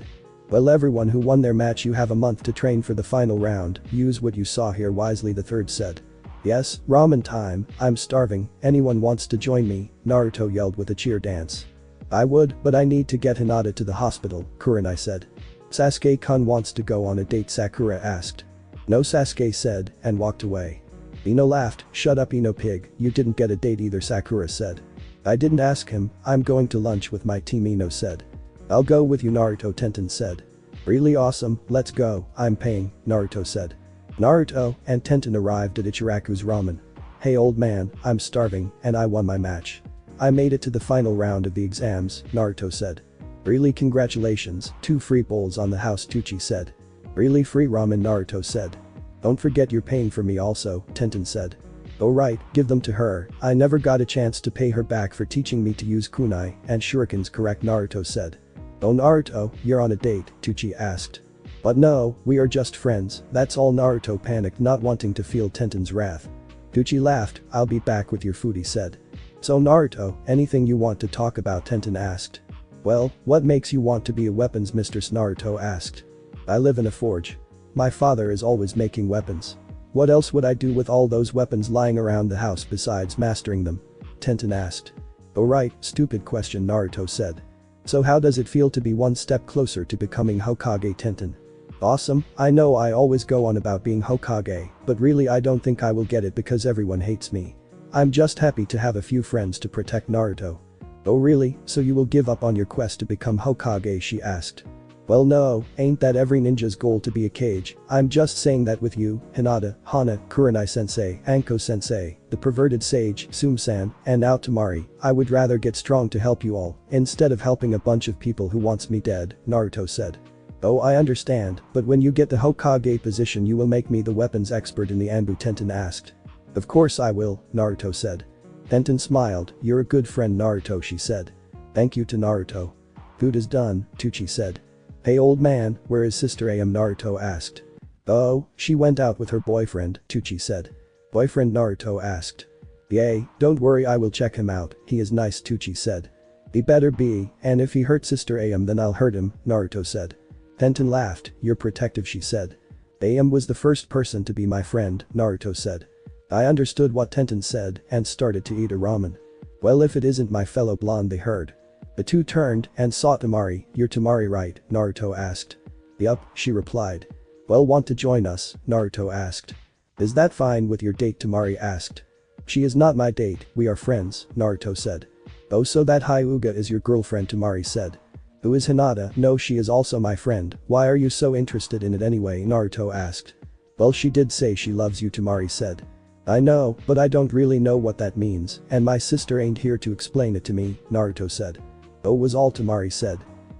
"Well, everyone who won their match, you have a month to train for the final round, use what you saw here wisely," the third said. "Yes, ramen time, I'm starving, anyone wants to join me?" Naruto yelled with a cheer dance. "I would, but I need to get Hinata to the hospital," Kurenai said. "Sasuke-kun wants to go on a date?" Sakura asked. "No," Sasuke said, and walked away. Ino laughed. "Shut up, Ino pig, you didn't get a date either," Sakura said. "I didn't ask him, I'm going to lunch with my team," Ino said. "I'll go with you," Naruto, Tenten said. "Really awesome, let's go, I'm paying," Naruto said. Naruto and Tenten arrived at Ichiraku's ramen. "Hey old man, I'm starving and I won my match. I made it to the final round of the exams," Naruto said. "Really, congratulations, 2 free bowls on the house," Tucci said. "Really, free ramen," Naruto said. "Don't forget you're paying for me also," Tenten said. "Oh right, give them to her, I never got a chance to pay her back for teaching me to use kunai and shurikens," correct, Naruto said. "Oh Naruto, you're on a date?" Tucci asked. "But no, we are just friends, that's all." Naruto panicked, not wanting to feel Tenten's wrath. Tucci laughed. "I'll be back with your food," he said. "So Naruto, anything you want to talk about?" Tenten asked. "Well, what makes you want to be a weapons mistress?" Naruto asked. "I live in a forge. My father is always making weapons. What else would I do with all those weapons lying around the house besides mastering them?" Tenten asked. "Oh right, stupid question," Naruto said. "So how does it feel to be one step closer to becoming Hokage?" Tenten. "Awesome, I know I always go on about being Hokage, but really I don't think I will get it because everyone hates me. I'm just happy to have a few friends to protect." Naruto. "Oh really, so you will give up on your quest to become Hokage?" she asked. "Well no, ain't that every ninja's goal to be a Kage? I'm just saying that with you, Hinata, Hana, Kurenai-sensei, Anko-sensei, the perverted sage, Tsume-san, and now Temari, I would rather get strong to help you all, instead of helping a bunch of people who wants me dead," Naruto said. "Oh I understand, but when you get the Hokage position you will make me the weapons expert in the Anbu?" Tenten asked. "Of course I will," Naruto said. Tenten smiled. "You're a good friend Naruto," she said. "Thank you to Naruto." "Food is done," Tucci said. "Hey old man, where is Sister Am?" Naruto asked. "Oh, she went out with her boyfriend," Tucci said. "Boyfriend?" Naruto asked. "Yay, don't worry, I will check him out, he is nice," Tucci said. "He better be, and if he hurts Sister Am then I'll hurt him," Naruto said. Tenten laughed. "You're protective," she said. "Am was the first person to be my friend," Naruto said. I understood what Tenten said and started to eat a ramen. "Well, if it isn't my fellow blonde," they heard. The two turned and saw Temari. "You're Temari, right?" Naruto asked. "Yup," she replied. "Well, want to join us?" Naruto asked. "Is that fine with your date?" Temari asked. "She is not my date, we are friends," Naruto said. "Oh, so that Hyuga is your girlfriend?" Temari said. "Who is Hinata?" "No, she is also my friend, why are you so interested in it anyway?" Naruto asked. "Well, she did say she loves you," Temari said. "I know, but I don't really know what that means, and my sister ain't here to explain it to me," Naruto said. "Oh," was all Temari said.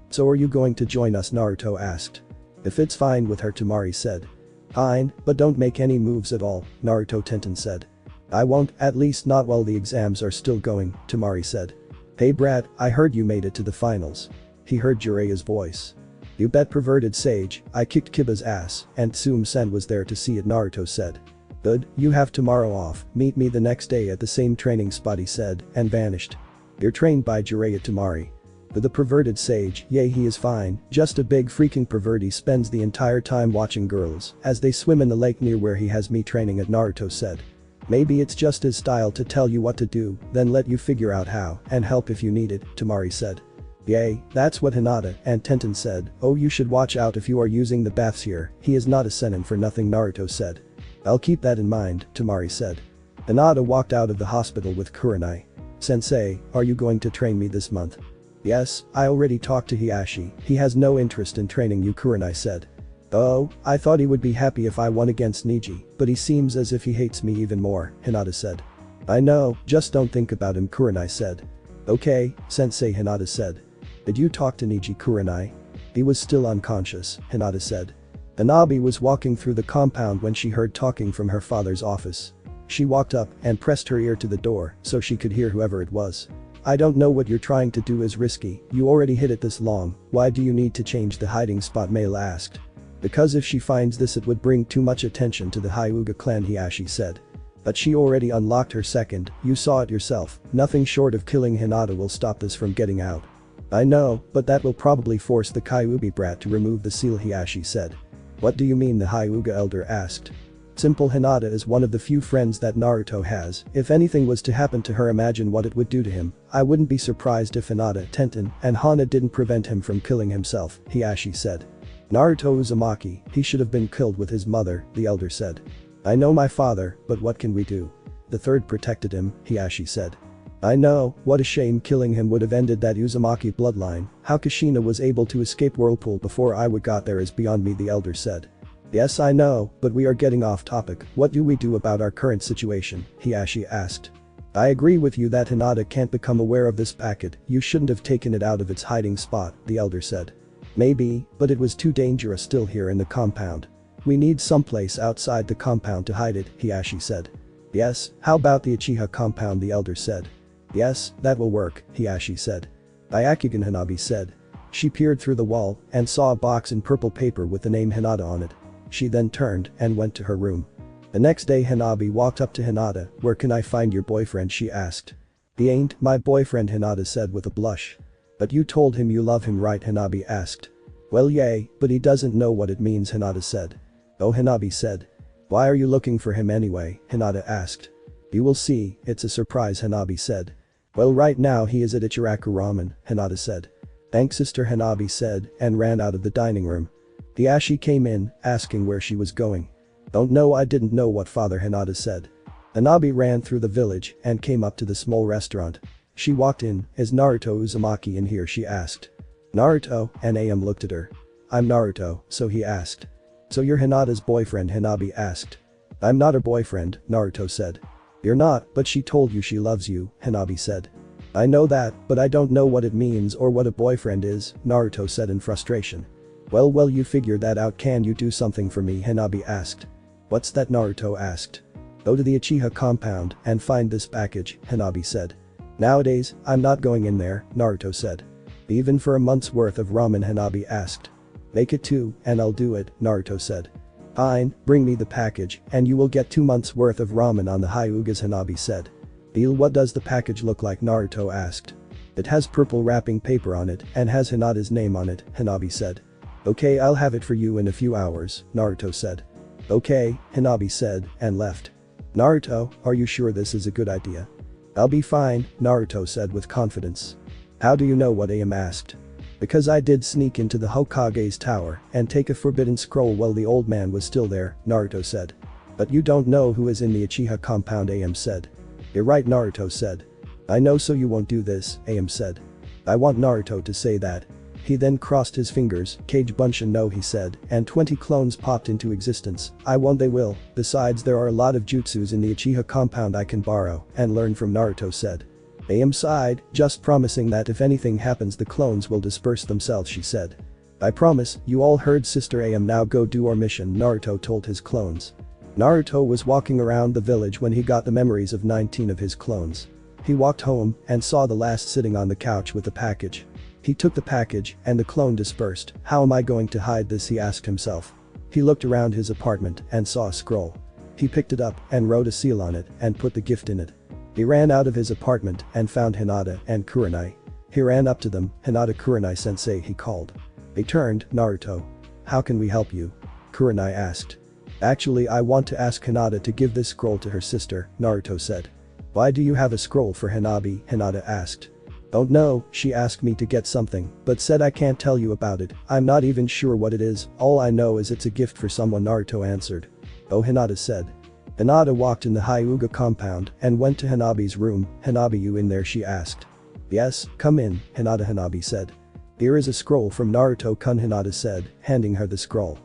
"So are you going to join us?" Naruto asked. "If it's fine with her," Temari said. Fine, but don't make any moves at all, Naruto Tenten said. I won't, at least not while the exams are still going, Temari said. Hey Brad, I heard you made it to the finals. He heard Jireya's voice. You bet perverted sage, I kicked Kiba's ass, and Tsume-sen was there to see it, Naruto said. Good, you have tomorrow off, meet me the next day at the same training spot, he said, and vanished. You're trained by Jireya Temari. But the perverted sage, yay, he is fine, just a big freaking pervert. He spends the entire time watching girls as they swim in the lake near where he has me training at, Naruto said. Maybe it's just his style to tell you what to do, then let you figure out how, and help if you need it, Temari said. Yay, that's what Hinata and Tenten said. Oh, you should watch out if you are using the baths here, he is not a senin for nothing, Naruto said. I'll keep that in mind, Temari said. Hinata walked out of the hospital with Kurenai. Sensei, are you going to train me this month? Yes, I already talked to Hiashi, he has no interest in training you, Kurenai said. Oh, I thought he would be happy if I won against Niji, but he seems as if he hates me even more, Hinata said. I know, just don't think about him, Kurenai said. Okay, Sensei, Hinata said. Did you talk to Niji, Kurenai? He was still unconscious, Hinata said. Hanabi was walking through the compound when she heard talking from her father's office. She walked up and pressed her ear to the door so she could hear whoever it was. I don't know what you're trying to do is risky, you already hid it this long, why do you need to change the hiding spot, Male asked. Because if she finds this it would bring too much attention to the Hyuga clan, Hiashi said. But she already unlocked her second, you saw it yourself, nothing short of killing Hinata will stop this from getting out. I know, but that will probably force the Kyuubi brat to remove the seal, Hiashi said. What do you mean, the Hyuga elder asked. Simple, Hinata is one of the few friends that Naruto has, if anything was to happen to her imagine what it would do to him, I wouldn't be surprised if Hinata, Tenten, and Hana didn't prevent him from killing himself, Hiashi said. Naruto Uzumaki, he should have been killed with his mother, the elder said. I know my father, but what can we do? The third protected him, Hiashi said. I know, what a shame, killing him would have ended that Uzumaki bloodline, how Kushina was able to escape Whirlpool before I got there is beyond me, the elder said. Yes, I know, but we are getting off topic, what do we do about our current situation, Hiashi asked. I agree with you that Hinata can't become aware of this packet, you shouldn't have taken it out of its hiding spot, the elder said. Maybe, but it was too dangerous still here in the compound. We need someplace outside the compound to hide it, Hiashi said. Yes, how about the Uchiha compound, the elder said. Yes, that will work, Hiashi said. Byakugan, Hanabi said. She peered through the wall and saw a box in purple paper with the name Hinata on it. She then turned and went to her room. The next day Hanabi walked up to Hinata, where can I find your boyfriend, she asked. He ain't my boyfriend, Hinata said with a blush. But you told him you love him, right, Hanabi asked. Well, yay, but he doesn't know what it means, Hinata said. Oh, Hanabi said. Why are you looking for him anyway, Hinata asked. You will see, it's a surprise, Hanabi said. Well, right now he is at Ichiraku Ramen, Hinata said. Thanks, sister, Hanabi said and ran out of the dining room. Hiashi came in, asking where she was going. Don't know, I didn't know what, father, Hinata said. Hanabi ran through the village and came up to the small restaurant. She walked in, is Naruto Uzumaki in here, she asked. Naruto, and Am looked at her. I'm Naruto, so he asked. So you're Hinata's boyfriend, Hanabi asked. I'm not her boyfriend, Naruto said. You're not, but she told you she loves you, Hanabi said. I know that, but I don't know what it means or what a boyfriend is, Naruto said in frustration. Well, you figure that out, can you do something for me, Hanabi asked. What's that, Naruto asked. Go to the Uchiha compound and find this package, Hanabi said. Nowadays, I'm not going in there, Naruto said. Even for a month's worth of ramen, Hanabi asked. Make it 2, and I'll do it, Naruto said. Fine, bring me the package, and you will get 2 months worth of ramen on the Hyugas, Hanabi said. Deal, what does the package look like, Naruto asked. It has purple wrapping paper on it and has Hinata's name on it, Hanabi said. Okay, I'll have it for you in a few hours, Naruto said. Okay, Hanabi said and left. Naruto, are you sure this is a good idea? I'll be fine, Naruto said with confidence. How do you know, what Am asked. Because I did sneak into the Hokage's tower and take a forbidden scroll while the old man was still there, Naruto said. But you don't know who is in the Uchiha compound, Am said. You're right, Naruto said. I know, so you won't do this, Am said. I want Naruto to say that. He then crossed his fingers, Cage Bunshin no, he said, and 20 clones popped into existence. I won't, they will, besides there are a lot of jutsus in the Uchiha compound I can borrow and learn from, Naruto said. Am sighed, just promising that if anything happens the clones will disperse themselves, she said. I promise, you all heard Sister Am, now go do our mission, Naruto told his clones. Naruto was walking around the village when he got the memories of 19 of his clones. He walked home and saw the last sitting on the couch with the package. He took the package and the clone dispersed. How am I going to hide this, he asked himself. He looked around his apartment and saw a scroll. He picked it up and wrote a seal on it and put the gift in it. He ran out of his apartment and found Hinata and Kurenai. He ran up to them. Hinata, Kurenai-sensei, he called. They turned. Naruto. How can we help you? Kurenai asked. Actually, I want to ask Hinata to give this scroll to her sister, Naruto said. Why do you have a scroll for Hanabi? Hinata asked. Don't know, she asked me to get something, but said I can't tell you about it. I'm not even sure what it is, all I know is it's a gift for someone, Naruto answered. Oh, Hinata said. Hinata walked in the Hyuga compound and went to Hanabi's room. Hanabi, you in there, she asked. Yes, come in, Hanabi said. Here is a scroll from Naruto-kun, Hinata said, handing her the scroll.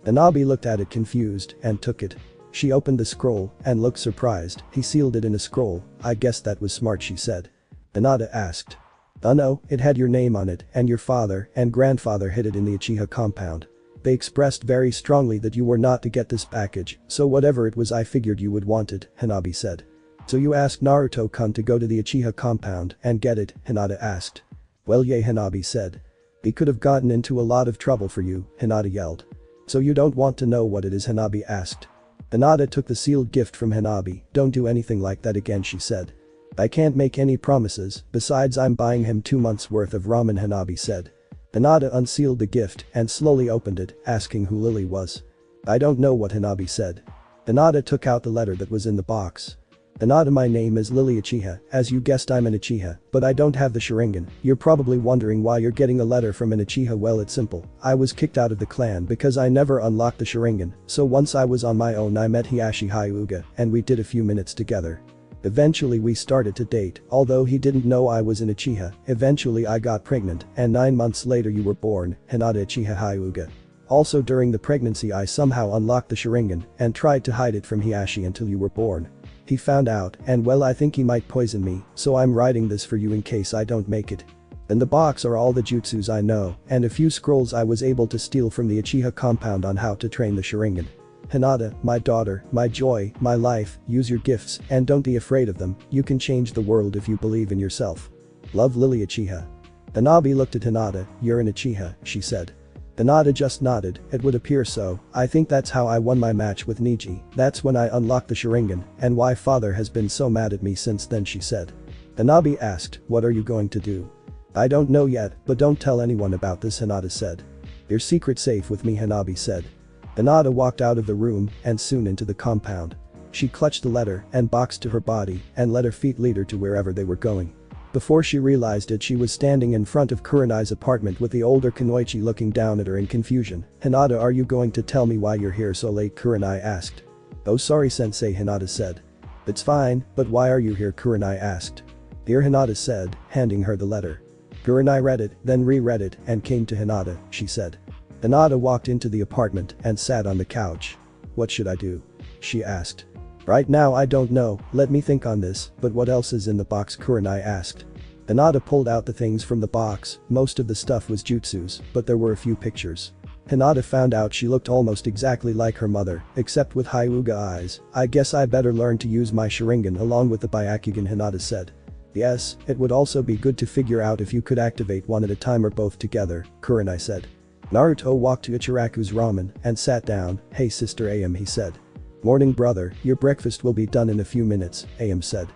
Hanabi looked at it confused and took it. She opened the scroll and looked surprised. He sealed it in a scroll. I guess that was smart, she said. Hinata asked. Oh no, it had your name on it and your father and grandfather hid it in the Uchiha compound. They expressed very strongly that you were not to get this package, so whatever it was I figured you would want it, Hanabi said. So you asked Naruto-kun to go to the Uchiha compound and get it, Hinata asked. Well yeah, Hanabi said. He could have gotten into a lot of trouble for you, Hinata yelled. So you don't want to know what it is, Hanabi asked. Hinata took the sealed gift from Hanabi. Don't do anything like that again, she said. I can't make any promises, besides I'm buying him 2 months worth of ramen, Hanabi said. Hinata unsealed the gift and slowly opened it, asking who Lily was. I don't know what, Hanabi said. Hinata took out the letter that was in the box. Hinata, my name is Lily Uchiha, as you guessed I'm an Uchiha, but I don't have the Sharingan. You're probably wondering why you're getting a letter from an Uchiha. Well, it's simple. I was kicked out of the clan because I never unlocked the Sharingan, so once I was on my own I met Hiashi Hyuga and we did a few minutes together. Eventually we started to date, although he didn't know I was an Uchiha. Eventually I got pregnant and 9 months later you were born, Hinata Uchiha Hyuga. Also during the pregnancy I somehow unlocked the Sharingan and tried to hide it from Hiashi until you were born. He found out and well I think he might poison me, so I'm writing this for you in case I don't make it. In the box are all the jutsus I know and a few scrolls I was able to steal from the Uchiha compound on how to train the Sharingan. Hinata, my daughter, my joy, my life, use your gifts and don't be afraid of them, you can change the world if you believe in yourself. Love, Lily Uchiha. Hanabi looked at Hinata. You're an Uchiha, she said. Hinata just nodded. It would appear so. I think that's how I won my match with Niji. That's when I unlocked the Sharingan and why father has been so mad at me since then, she said. Hanabi asked, what are you going to do? I don't know yet, but don't tell anyone about this, Hinata said. Your secret safe with me, Hanabi said. Hinata walked out of the room and soon into the compound. She clutched the letter and box to her body and let her feet lead her to wherever they were going. Before she realized it, she was standing in front of Kurenai's apartment with the older Kunoichi looking down at her in confusion. Hinata, are you going to tell me why you're here so late? Kurenai asked. Oh sorry sensei, Hinata said. It's fine, but why are you here? Kurenai asked. Dear, Hinata said, handing her the letter. Kurenai read it, then reread it and came to Hinata, she said. Hinata walked into the apartment and sat on the couch. What should I do? She asked. Right now I don't know, let me think on this, but what else is in the box? Kurenai asked. Hinata pulled out the things from the box. Most of the stuff was jutsus, but there were a few pictures. Hinata found out she looked almost exactly like her mother, except with Hyuga eyes. I guess I better learn to use my Sharingan along with the Byakugan, Hinata said. Yes, it would also be good to figure out if you could activate one at a time or both together, Kurenai said. Naruto walked to Ichiraku's ramen and sat down. Hey Sister Am, he said. Morning brother, your breakfast will be done in a few minutes, Am said.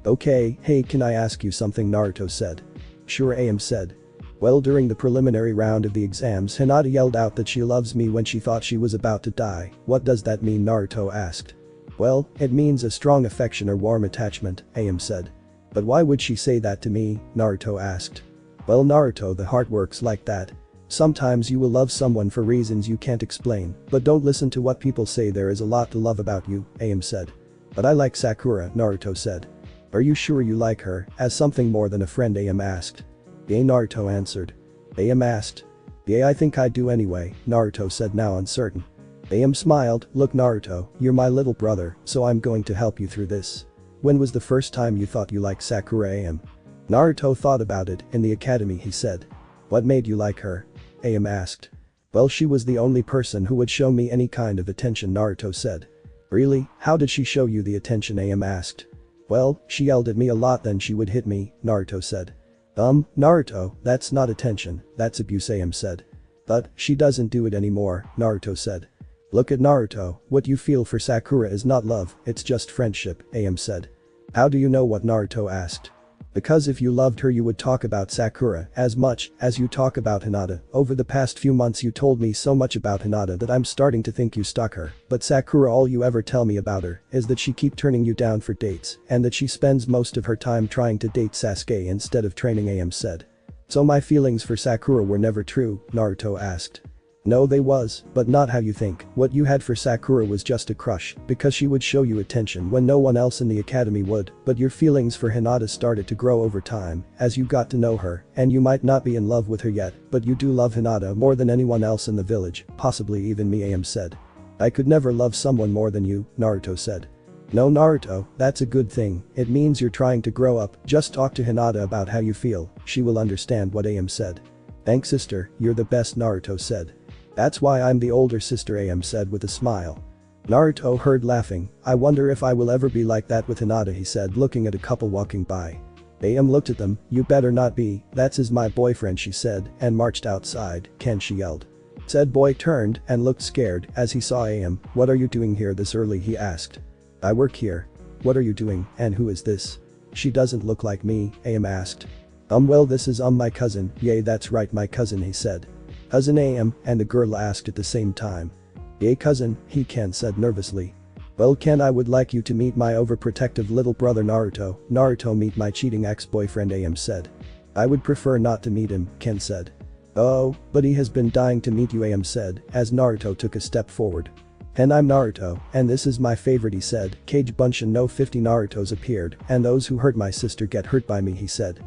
Okay, hey, can I ask you something? Naruto said. Sure, Am said. Well, during the preliminary round of the exams, Hinata yelled out that she loves me when she thought she was about to die. What does that mean? Naruto asked. Well, it means a strong affection or warm attachment, Am said. But why would she say that to me? Naruto asked. Well Naruto, the heart works like that. Sometimes you will love someone for reasons you can't explain, but don't listen to what people say. There is a lot to love about you, Am said. But I like Sakura, Naruto said. Are you sure you like her, as something more than a friend? Am asked. Yeah, Naruto answered. Am asked. Yeah, I think I do anyway, Naruto said, now uncertain. Am smiled. Look Naruto, you're my little brother, so I'm going to help you through this. When was the first time you thought you liked Sakura? Am? Naruto thought about it in the academy, he said. What made you like her? Am asked. Well, she was the only person who would show me any kind of attention, Naruto said. Really? How did she show you the attention? Am asked. Well, she yelled at me a lot, then she would hit me, Naruto said. Naruto, that's not attention, that's abuse, Am said. But, she doesn't do it anymore, Naruto said. Look at Naruto, what you feel for Sakura is not love, it's just friendship, Am said. How do you know? What Naruto asked. Because if you loved her you would talk about Sakura as much as you talk about Hinata. Over the past few months you told me so much about Hinata that I'm starting to think you stalk her. But Sakura, all you ever tell me about her is that she keep turning you down for dates and that she spends most of her time trying to date Sasuke instead of training, Am said. So my feelings for Sakura were never true, Naruto asked. No, they was, but not how you think. What you had for Sakura was just a crush, because she would show you attention when no one else in the academy would, but your feelings for Hinata started to grow over time, as you got to know her, and you might not be in love with her yet, but you do love Hinata more than anyone else in the village, possibly even me, Am said. I could never love someone more than you, Naruto said. No, Naruto, that's a good thing, it means you're trying to grow up, just talk to Hinata about how you feel, she will understand what Am said. Thanks sister, you're the best, Naruto said. That's why I'm the older sister, Am said with a smile. Naruto heard laughing. I wonder if I will ever be like that with Hinata, he said, looking at a couple walking by. Am looked at them. You better not be, that's my boyfriend, she said, and marched outside. Ken, she yelled. Said boy turned and looked scared as he saw Am. What are you doing here this early, he asked. I work here. What are you doing, and who is this? She doesn't look like me, Am asked. Well, this is my cousin. Yay, that's right, my cousin, he said. Cousin Am, and the girl asked at the same time. Yay cousin, Ken said nervously. Well Ken, I would like you to meet my overprotective little brother Naruto. Naruto, meet my cheating ex-boyfriend, Am said. I would prefer not to meet him, Ken said. Oh, but he has been dying to meet you, Am said, as Naruto took a step forward. And I'm Naruto, and this is my favorite, he said. Cage bunch and no 50 Narutos appeared, and those who hurt my sister get hurt by me, he said.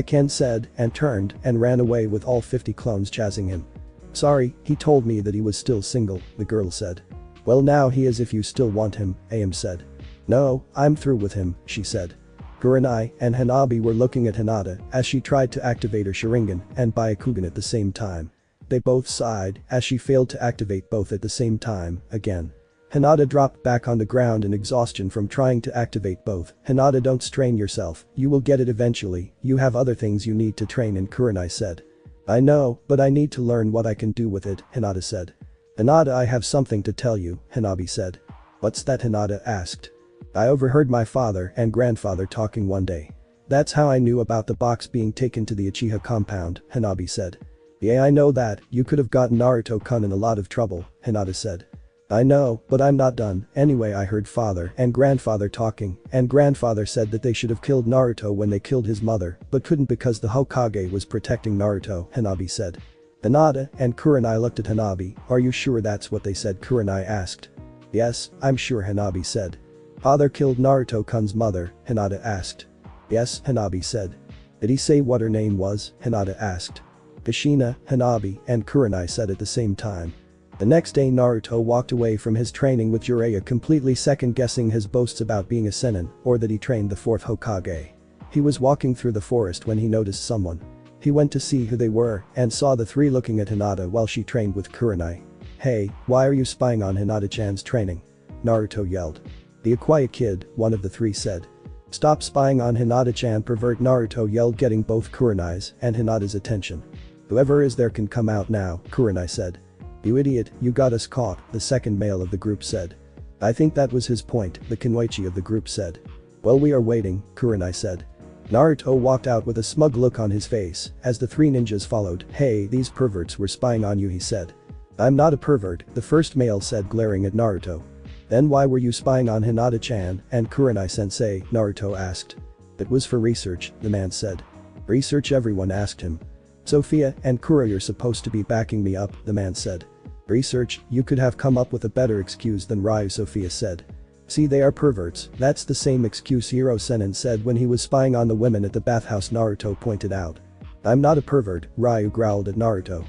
Ken said, and turned and ran away with all 50 clones chasing him. Sorry, he told me that he was still single, the girl said. Well, now he is if you still want him, Am said. No, I'm through with him, she said. Kurenai and Hanabi were looking at Hinata as she tried to activate her Sharingan and Byakugan at the same time. They both sighed as she failed to activate both at the same time, again. Hinata dropped back on the ground in exhaustion from trying to activate both. Hinata, don't strain yourself, you will get it eventually, you have other things you need to train in, Kurenai said. I know, but I need to learn what I can do with it, Hinata said. Hinata, I have something to tell you, Hanabi said. What's that, Hinata asked. I overheard my father and grandfather talking one day. That's how I knew about the box being taken to the Uchiha compound, Hanabi said. Yeah, I know that, you could have gotten Naruto-kun in a lot of trouble, Hinata said. I know, but I'm not done. Anyway, I heard father and grandfather talking, and grandfather said that they should have killed Naruto when they killed his mother, but couldn't because the Hokage was protecting Naruto, Hanabi said. Hinata and Kurenai looked at Hanabi. Are you sure that's what they said, Kurenai asked. Yes, I'm sure, Hanabi said. Father killed Naruto-kun's mother, Hinata asked. Yes, Hanabi said. Did he say what her name was, Hinata asked. Kushina, Hanabi, and Kurenai said at the same time. The next day Naruto walked away from his training with Jiraiya, completely second-guessing his boasts about being a Sennin, or that he trained the 4th Hokage. He was walking through the forest when he noticed someone. He went to see who they were, and saw the three looking at Hinata while she trained with Kurenai. Hey, why are you spying on Hinata-chan's training? Naruto yelled. The quiet kid, one of the three said. Stop spying on Hinata-chan, pervert, Naruto yelled, getting both Kurenai's and Hinata's attention. Whoever is there can come out now, Kurenai said. You idiot, you got us caught, the second male of the group said. I think that was his point, the Kenwaichi of the group said. Well, we are waiting, Kurenai said. Naruto walked out with a smug look on his face as the three ninjas followed. Hey, these perverts were spying on you, he said. I'm not a pervert, the first male said, glaring at Naruto. Then why were you spying on Hinata-chan and Kurenai-sensei, Naruto asked. It was for research, the man said. Research, everyone asked him. Sophia and Kuro, you're supposed to be backing me up, the man said. Research, you could have come up with a better excuse than Ryu, Sophia said. See, they are perverts, that's the same excuse Hiro Sennin said when he was spying on the women at the bathhouse, Naruto pointed out. I'm not a pervert, Ryu growled at Naruto.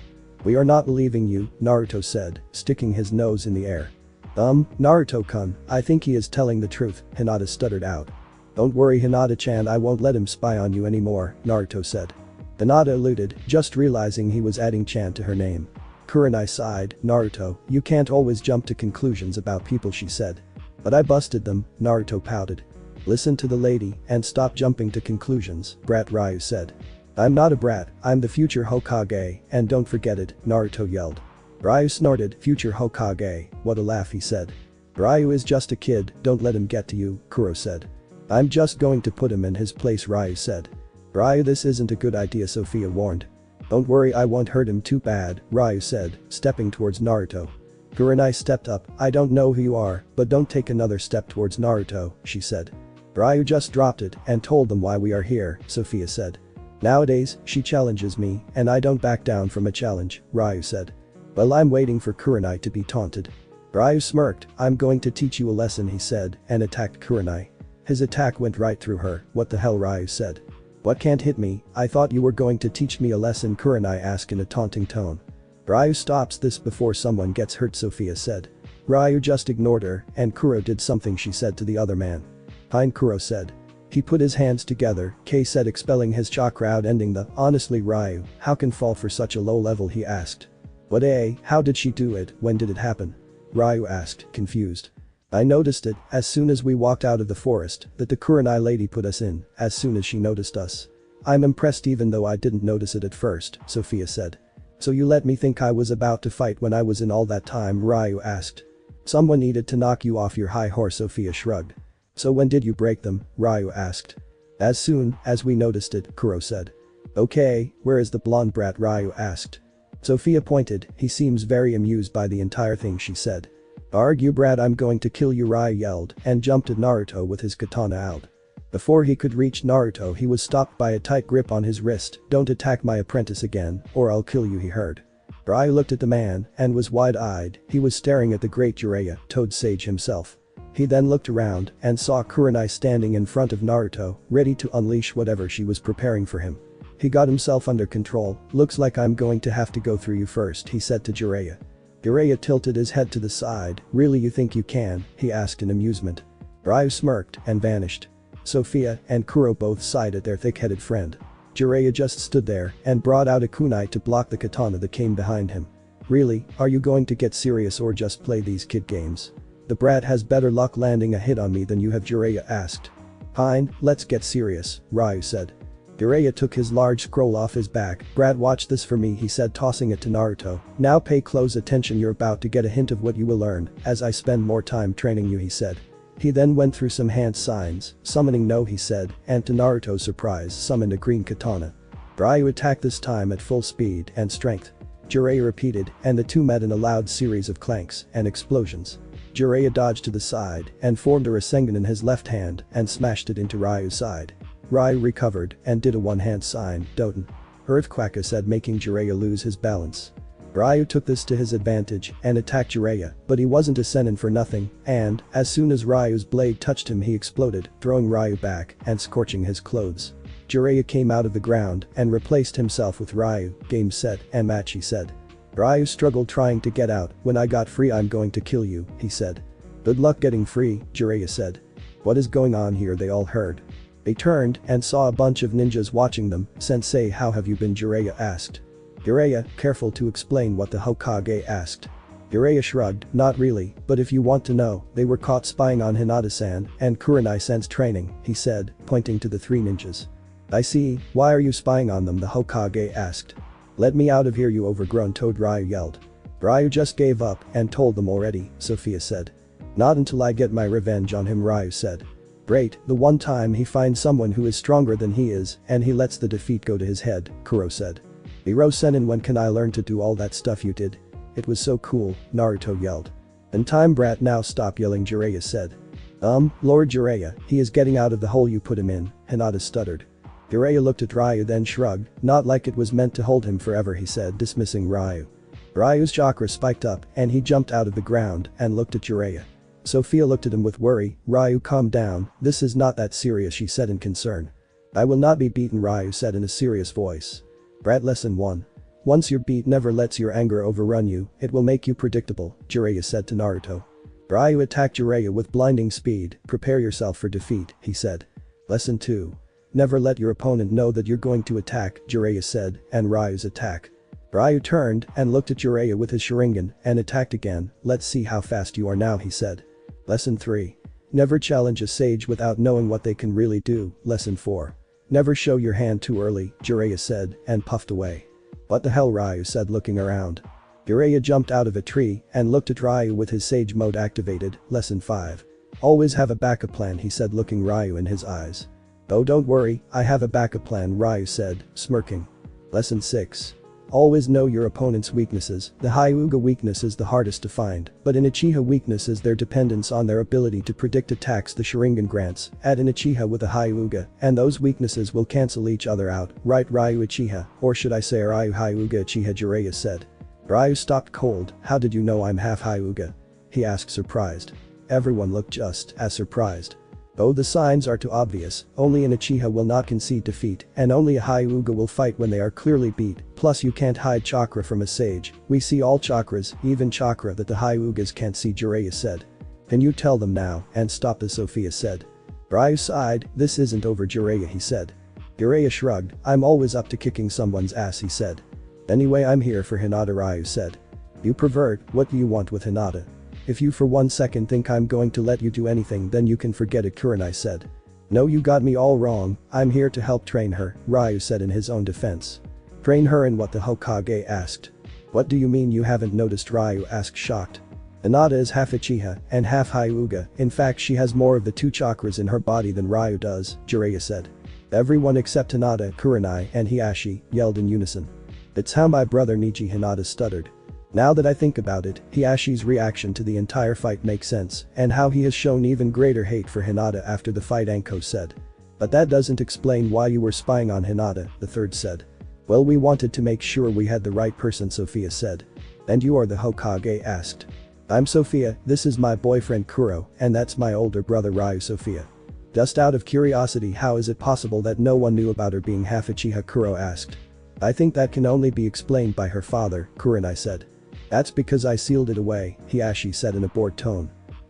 We are not believing you, Naruto said, sticking his nose in the air. Naruto-kun, I think he is telling the truth, Hinata stuttered out. Don't worry, Hinata-chan, I won't let him spy on you anymore, Naruto said. Hinata eluded, just realizing he was adding chan to her name. Kurenai sighed. Naruto, you can't always jump to conclusions about people, she said. But I busted them, Naruto pouted. Listen to the lady and stop jumping to conclusions, brat Ryu said. I'm not a brat, I'm the future Hokage, and don't forget it, Naruto yelled. Ryu snorted. Future Hokage, what a laugh, he said. Ryu is just a kid, don't let him get to you, Kuro said. I'm just going to put him in his place, Ryu said. Ryu, this isn't a good idea, Sophia warned. Don't worry, I won't hurt him too bad, Ryu said, stepping towards Naruto. Kurenai stepped up. I don't know who you are, but don't take another step towards Naruto, she said. Ryu just dropped it and told them why we are here, Sophia said. Nowadays, she challenges me, and I don't back down from a challenge, Ryu said. Well, I'm waiting for Kurenai to be taunted. Ryu smirked. I'm going to teach you a lesson, he said, and attacked Kurenai. His attack went right through her. What the hell, Ryu said. What, can't hit me? I thought you were going to teach me a lesson, Kurenai asked in a taunting tone. Ryu stops this before someone gets hurt, Sophia said. Ryu just ignored her, and Kuro did something she said to the other man. Fine, Kuro said. He put his hands together, K said, expelling his chakra out, ending the, honestly Ryu, how can fall for such a low level, he asked. What, how did she do it, when did it happen? Ryu asked, confused. I noticed it, as soon as we walked out of the forest, that the Kurenai lady put us in, as soon as she noticed us. I'm impressed even though I didn't notice it at first, Sophia said. So you let me think I was about to fight when I was in all that time, Ryu asked. Someone needed to knock you off your high horse, Sophia shrugged. So when did you break them, Ryu asked. As soon as we noticed it, Kuro said. Okay, where is the blonde brat, Ryu asked. Sophia pointed. He seems very amused by the entire thing, she said. Argue, brat, I'm going to kill you, Ryu yelled and jumped at Naruto with his katana out. Before he could reach Naruto, he was stopped by a tight grip on his wrist. Don't attack my apprentice again, or I'll kill you, he heard. Ryu looked at the man and was wide-eyed. He was staring at the great Jiraiya, Toad Sage himself. He then looked around and saw Kurenai standing in front of Naruto, ready to unleash whatever she was preparing for him. He got himself under control. Looks like I'm going to have to go through you first, he said to Jiraiya. Jiraiya tilted his head to the side. Really, you think you can? He asked in amusement. Ryu smirked and vanished. Sophia and Kuro both sighed at their thick-headed friend. Jiraiya just stood there and brought out a kunai to block the katana that came behind him. Really, are you going to get serious or just play these kid games? The brat has better luck landing a hit on me than you have, Jiraiya asked. Fine, let's get serious, Ryu said. Jiraiya took his large scroll off his back. Brat, watch this for me, he said, tossing it to Naruto. Now pay close attention, you're about to get a hint of what you will learn as I spend more time training you, he said. He then went through some hand signs, summoning no, he said, and to Naruto's surprise summoned a green katana. Ryu attacked this time at full speed and strength. Jiraiya repeated, and the two met in a loud series of clanks and explosions. Jiraiya dodged to the side and formed a Rasengan in his left hand and smashed it into Ryu's side. Ryu recovered and did a one-hand sign, Doten. Earthquake, said, making Jiraiya lose his balance. Ryu took this to his advantage and attacked Jiraiya, but he wasn't a Sennin for nothing, and, as soon as Ryu's blade touched him, he exploded, throwing Ryu back and scorching his clothes. Jiraiya came out of the ground and replaced himself with Ryu. Game, set, and match, he said. Ryu struggled trying to get out. When I got free, I'm going to kill you, he said. Good luck getting free, Jiraiya said. What is going on here, they all heard. They turned and saw a bunch of ninjas watching them. Sensei, how have you been, Jiraiya asked. Jiraiya, careful to explain what the Hokage asked. Jiraiya shrugged, not really, but if you want to know, they were caught spying on Hinata-san and Kurenai-san's training, he said, pointing to the three ninjas. I see, why are you spying on them, the Hokage asked. Let me out of here, you overgrown toad, Ryu yelled. Ryu just gave up and told them already, Sophia said. Not until I get my revenge on him, Ryu said. Great, the one time he finds someone who is stronger than he is and he lets the defeat go to his head, Kuro said. Hiro Sennin, when can I learn to do all that stuff you did? It was so cool, Naruto yelled. In time, brat, now stop yelling, Jiraiya said. Lord Jiraiya, he is getting out of the hole you put him in, Hinata stuttered. Jiraiya looked at Ryu then shrugged, not like it was meant to hold him forever, he said, dismissing Ryu. Ryu's chakra spiked up and he jumped out of the ground and looked at Jiraiya. Sophia looked at him with worry. Ryu, calm down, this is not that serious, she said in concern. I will not be beaten, Ryu said in a serious voice. Brat, lesson 1. Once you're beat, never lets your anger overrun you, it will make you predictable, Jiraiya said to Naruto. Ryu attacked Jiraiya with blinding speed. Prepare yourself for defeat, he said. Lesson 2. Never let your opponent know that you're going to attack, Jiraiya said, and Ryu's attack. Ryu turned and looked at Jiraiya with his Sharingan and attacked again. Let's see how fast you are now, he said. Lesson 3. Never challenge a sage without knowing what they can really do. Lesson 4. Never show your hand too early, Jiraiya said and puffed away. What the hell, Ryu said looking around. Jiraiya jumped out of a tree and looked at Ryu with his sage mode activated. Lesson 5. Always have a backup plan, he said looking Ryu in his eyes. Oh, don't worry, I have a backup plan, Ryu said, smirking. Lesson 6. Always know your opponent's weaknesses. The Hyuga weakness is the hardest to find, but an Uchiha weakness is their dependence on their ability to predict attacks the Sharingan grants. Add an Uchiha with a Hyuga, and those weaknesses will cancel each other out, right? Ryu Uchiha, or should I say Ryu Hyuga Uchiha, Jiraiya said. Ryu stopped cold. How did you know I'm half Hyuga? He asked surprised. Everyone looked just as surprised. Oh, the signs are too obvious. Only an Uchiha will not concede defeat, and only a Hyuga will fight when they are clearly beat. Plus you can't hide chakra from a sage. We see all chakras, even chakra that the Hyugas can't see, Jiraiya said. Can you tell them now and stop this, Sophia said. Ryu sighed. This isn't over, Jiraiya, he said. Jiraiya shrugged. I'm always up to kicking someone's ass, he said. Anyway, I'm here for Hinata, Ryu said. You pervert, what do you want with Hinata? If you for 1 second think I'm going to let you do anything, then you can forget it, Kurenai said. No, you got me all wrong. I'm here to help train her, Ryu said in his own defense. Train her in what, the Hokage asked. What do you mean you haven't noticed, Ryu asked shocked. Hinata is half Uchiha and half Hyuga. In fact, she has more of the two chakras in her body than Ryu does, Jiraiya said. Everyone except Hinata, Kurenai, and Hiashi yelled in unison. It's how my brother Niji, Hinata stuttered. Now that I think about it, Hiashi's reaction to the entire fight makes sense, and how he has shown even greater hate for Hinata after the fight, Anko said. But that doesn't explain why you were spying on Hinata, the third said. Well, we wanted to make sure we had the right person, Sophia said. And you are the Hokage asked. I'm Sophia, this is my boyfriend Kuro, and that's my older brother Ryu, Sophia. Just out of curiosity, how is it possible that no one knew about her being half Uchiha, Kuro asked. I think that can only be explained by her father, Kurenai said. That's because I sealed it away, Hiashi said in a bored tone.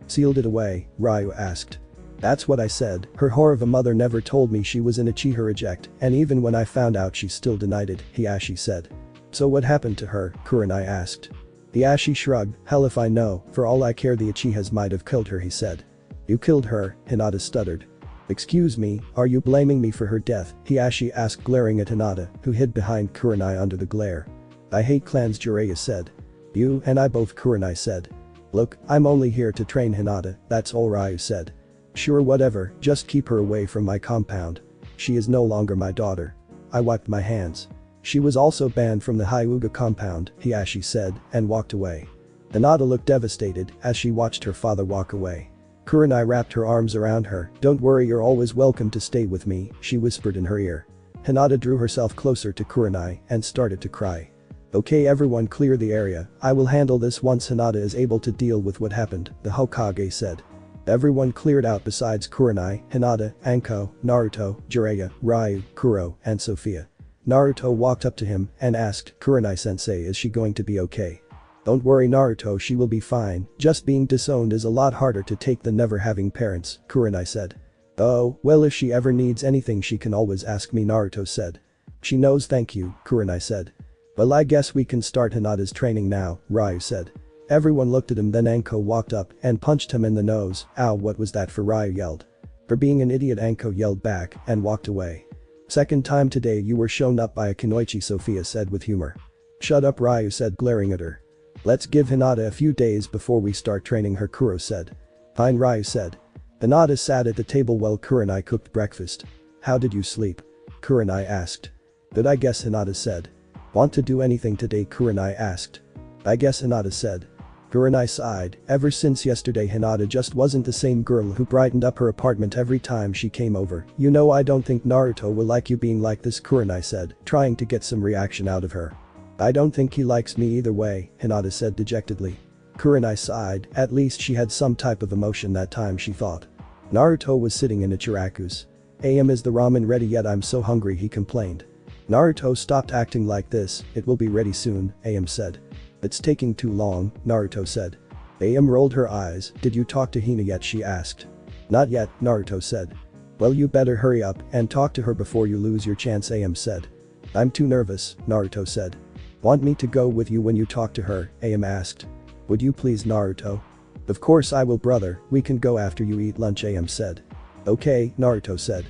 Sealed it away, Ryu asked. That's what I said. Her whore of a mother never told me she was an Uchiha reject, and even when I found out she still denied it, Hiashi said. So what happened to her, Kurenai asked. Hiashi shrugged. Hell if I know, for all I care the Uchihas might have killed her, he said. You killed her, Hinata stuttered. Excuse me, are you blaming me for her death, Hiashi asked glaring at Hinata, who hid behind Kurenai under the glare. I hate clans, Jiraiya said. You and I both, Kurenai said. Look, I'm only here to train Hinata, that's all, Ryu said. Sure, whatever, just keep her away from my compound. She is no longer my daughter. I wiped my hands. She was also banned from the Hyuga compound, Hiashi said, and walked away. Hinata looked devastated as she watched her father walk away. Kurenai wrapped her arms around her. Don't worry, you're always welcome to stay with me, she whispered in her ear. Hinata drew herself closer to Kurenai and started to cry. Okay, everyone, clear the area. I will handle this once Hinata is able to deal with what happened, the Hokage said. Everyone cleared out besides Kurenai, Hinata, Anko, Naruto, Jiraiya, Ryu, Kuro, and Sophia. Naruto walked up to him and asked, Kurenai-sensei, is she going to be okay? Don't worry, Naruto, she will be fine. Just being disowned is a lot harder to take than never having parents, Kurenai said. Oh, well, if she ever needs anything she can always ask me, Naruto said. She knows, thank you, Kurenai said. Well, I guess we can start Hinata's training now, Ryu said. Everyone looked at him, then Anko walked up and punched him in the nose. Ow, what was that, for Ryu yelled. For being an idiot, Anko yelled back and walked away. Second time today you were shown up by a Kunoichi, Sophia said with humor. Shut up, Ryu said glaring at her. Let's give Hinata a few days before we start training her, Kuro said. Fine, Ryu said. Hinata sat at the table while Kurenai cooked breakfast. How did you sleep? Kurenai asked. Good, I guess, Hinata said. Want to do anything today, Kurenai asked. I guess, Hinata said. Kurenai sighed. Ever since yesterday, Hinata just wasn't the same girl who brightened up her apartment every time she came over. You know, I don't think Naruto will like you being like this, Kurenai said, trying to get some reaction out of her. I don't think he likes me either way, Hinata said dejectedly. Kurenai sighed. At least she had some type of emotion that time, she thought. Naruto was sitting in a chirakus. Is the ramen ready yet? I'm so hungry, he complained. Naruto stopped acting like this, it will be ready soon, said. It's taking too long, Naruto said. Rolled her eyes. Did you talk to Hina yet, she asked. Not yet, Naruto said. Well, you better hurry up and talk to her before you lose your chance, said. I'm too nervous, Naruto said. Want me to go with you when you talk to her? Am asked. Would you please, Naruto? Of course I will, brother, we can go after you eat lunch, Am said. Okay, Naruto said.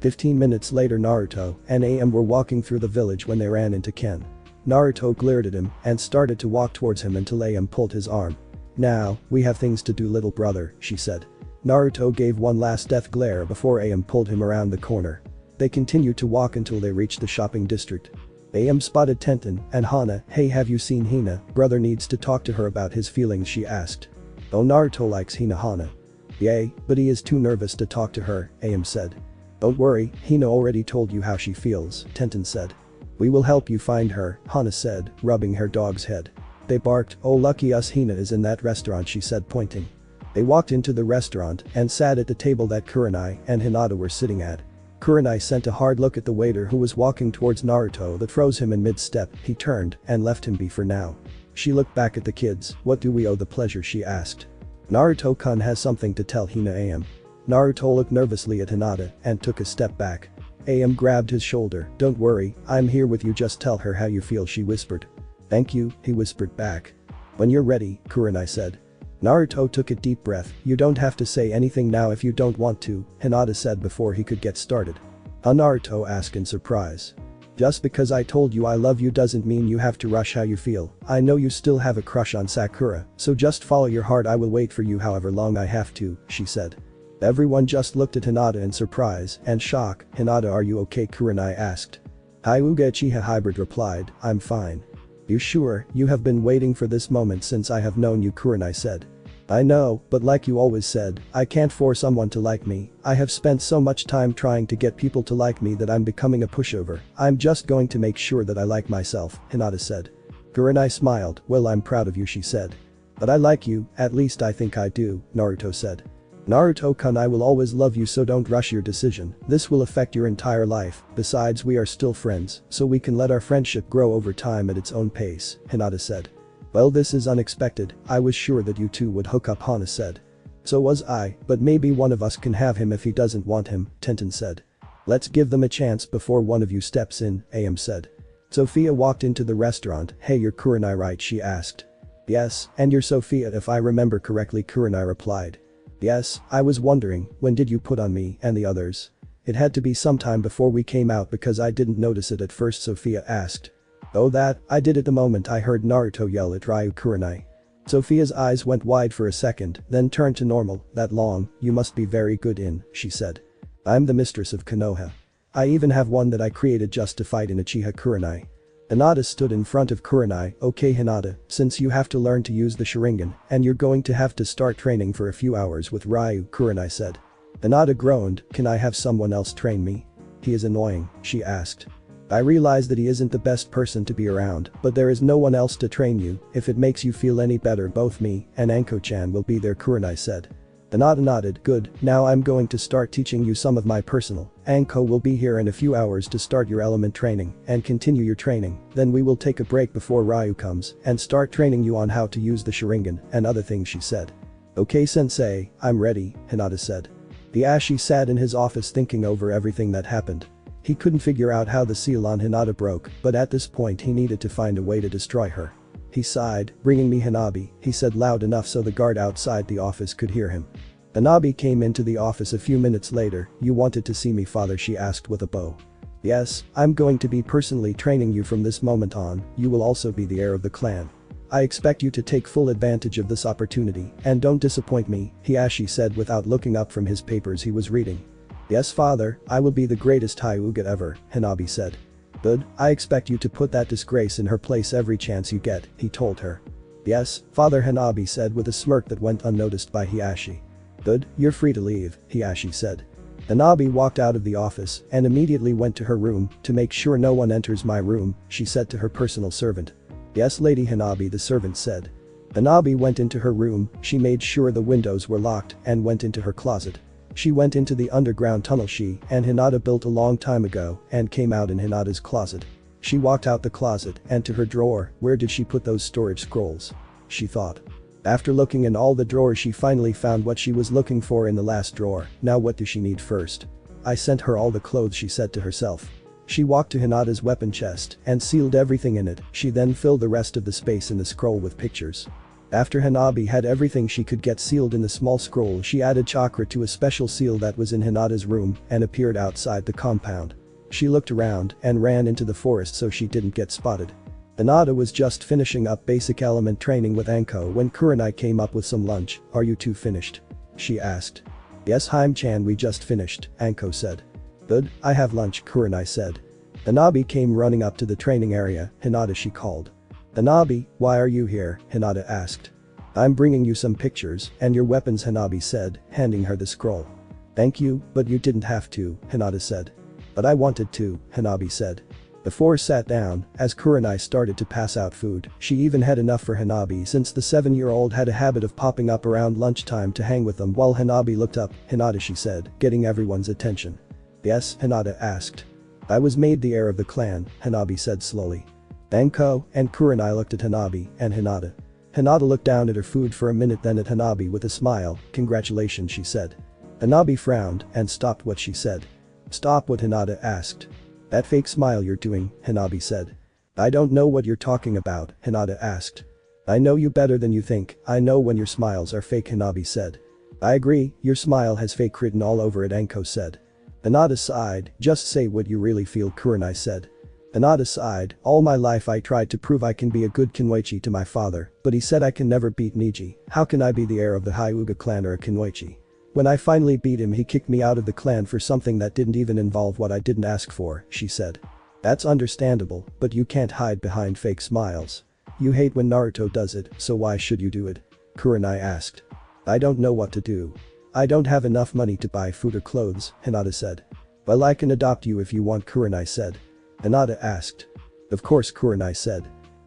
15 minutes later, Naruto and Am were walking through the village when they ran into Ken. Naruto glared at him and started to walk towards him until Am pulled his arm. Now, we have things to do, little brother, she said. Naruto gave one last death glare before Am pulled him around the corner. They continued to walk until they reached the shopping district. Am spotted Tenten and Hana. Hey, have you seen Hina? Brother needs to talk to her about his feelings, she asked. Oh, Naruto likes Hana. Yay, but he is too nervous to talk to her, Am said. Don't worry, Hina already told you how she feels, Tenten said. We will help you find her, Hana said, rubbing her dog's head. They barked, oh lucky us, Hina is in that restaurant, she said, pointing. They walked into the restaurant and sat at the table that Kurenai and Hinata were sitting at. Kurenai sent a hard look at the waiter who was walking towards Naruto that froze him in mid-step. He turned and left him be for now. She looked back at the kids. What do we owe the pleasure, she asked. Naruto-kun has something to tell Hina. Am. Naruto looked nervously at Hinata and took a step back. Am grabbed his shoulder. Don't worry, I'm here with you, just tell her how you feel, she whispered. Thank you, he whispered back. When you're ready, Kurenai said. Naruto took a deep breath. You don't have to say anything now if you don't want to, Hinata said before he could get started. Naruto asked in surprise. Just because I told you I love you doesn't mean you have to rush how you feel. I know you still have a crush on Sakura, so just follow your heart. I will wait for you however long I have to, she said. Everyone just looked at Hinata in surprise and shock. Hinata, are you okay? Kurenai asked. Hyuga Uchiha Hybrid replied, I'm fine. You sure? You have been waiting for this moment since I have known you, Kurenai said. I know, but like you always said, I can't force someone to like me. I have spent so much time trying to get people to like me that I'm becoming a pushover. I'm just going to make sure that I like myself, Hinata said. Kurenai smiled. Well, I'm proud of you, she said. But I like you, at least I think I do, Naruto said. Naruto-kun, I will always love you, so don't rush your decision. This will affect your entire life. Besides, we are still friends, so we can let our friendship grow over time at its own pace, Hinata said. Well, this is unexpected. I was sure that you two would hook up, Hana said. So was I, but maybe one of us can have him if he doesn't want him, Tenten said. Let's give them a chance before one of you steps in, Am said. Sophia walked into the restaurant. Hey, you're Kurenai, right? She asked. Yes, and you're Sophia if I remember correctly, Kurenai replied. Yes, I was wondering, when did you put on me and the others? It had to be sometime before we came out because I didn't notice it at first, Sophia asked. Oh, that, I did it the moment I heard Naruto yell at Ryu Kurenai. Sophia's eyes went wide for a second, then turned to normal. That long, you must be very good in, she said. I'm the mistress of Konoha. I even have one that I created just to fight in Uchiha Kurenai. Hinata stood in front of Kurenai. Okay, Hinata, since you have to learn to use the Sharingan, and you're going to have to start training for a few hours with Ryu, Kurenai said. Hinata groaned. Can I have someone else train me? He is annoying, she asked. I realize that he isn't the best person to be around, but there is no one else to train you. If it makes you feel any better, both me and Anko-chan will be there, Kurenai said. Hinata nodded. Good, now I'm going to start teaching you some of my personal. Anko will be here in a few hours to start your element training and continue your training. Then we will take a break before Ryu comes and start training you on how to use the Sharingan and other things, she said. Okay, sensei, I'm ready, Hinata said. The Ashi sat in his office thinking over everything that happened. He couldn't figure out how the seal on Hinata broke, but at this point he needed to find a way to destroy her. He sighed. Bringing me Hanabi, he said loud enough so the guard outside the office could hear him. Hanabi came into the office a few minutes later. You wanted to see me, father, she asked with a bow. Yes, I'm going to be personally training you from this moment on. You will also be the heir of the clan. I expect you to take full advantage of this opportunity and don't disappoint me, Hiashi said without looking up from his papers he was reading. Yes, father, I will be the greatest Hyuga ever, Hanabi said. Good, I expect you to put that disgrace in her place every chance you get, he told her. Yes, father, Hanabi said with a smirk that went unnoticed by Hiashi. Good, you're free to leave, Hiashi said. Hanabi walked out of the office and immediately went to her room. To make sure no one enters my room, she said to her personal servant. Yes, Lady Hanabi, the servant said. Hanabi went into her room. She made sure the windows were locked and went into her closet. She went into the underground tunnel she and Hinata built a long time ago and came out in Hinata's closet. She walked out the closet and to her drawer. Where did she put those storage scrolls? She thought. After looking in all the drawers she finally found what she was looking for in the last drawer. Now what does she need first? I sent her all the clothes, she said to herself. She walked to Hinata's weapon chest and sealed everything in it. She then filled the rest of the space in the scroll with pictures. After Hanabi had everything she could get sealed in the small scroll, she added chakra to a special seal that was in Hinata's room and appeared outside the compound. She looked around and ran into the forest so she didn't get spotted. Hinata was just finishing up basic element training with Anko when Kurenai came up with some lunch. "Are you two finished?" she asked. "Yes, Haim-chan, we just finished," Anko said. "Good, I have lunch," Kurenai said. Hanabi came running up to the training area. "Hinata," she called. "Hanabi, why are you here?" Hinata asked. "I'm bringing you some pictures and your weapons," Hanabi said, handing her the scroll. "Thank you, but you didn't have to," Hinata said. "But I wanted to," Hanabi said. The four sat down as Kurenai started to pass out food. She even had enough for Hanabi since the 7-year-old had a habit of popping up around lunchtime to hang with them while Hanabi looked up. "Hinata," she said, getting everyone's attention. "Yes?" Hinata asked. "I was made the heir of the clan," Hanabi said slowly. Anko and Kurenai looked at Hanabi and Hinata. Hinata looked down at her food for a minute, then at Hanabi with a smile. "Congratulations," she said. Hanabi frowned and stopped what she said. "Stop what?" Hinata asked. "That fake smile you're doing," Hanabi said. "I don't know what you're talking about," Hinata asked. "I know you better than you think. I know when your smiles are fake," Hanabi said. "I agree, your smile has fake written all over it," Anko said. Hinata sighed. "Just say what you really feel," Kurenai said. Hinata sighed. "All my life I tried to prove I can be a good Kinwaichi to my father, but he said I can never beat Niji. How can I be the heir of the Hyuga clan or a Kinwaichi? When I finally beat him, he kicked me out of the clan for something that didn't even involve what I didn't ask for," she said. "That's understandable, but you can't hide behind fake smiles. You hate when Naruto does it, so why should you do it?" Kurenai asked. "I don't know what to do. I don't have enough money to buy food or clothes," Hinata said. "Well, I can adopt you if you want," Kurenai said. Hinata asked. "Of course," Kurenai said.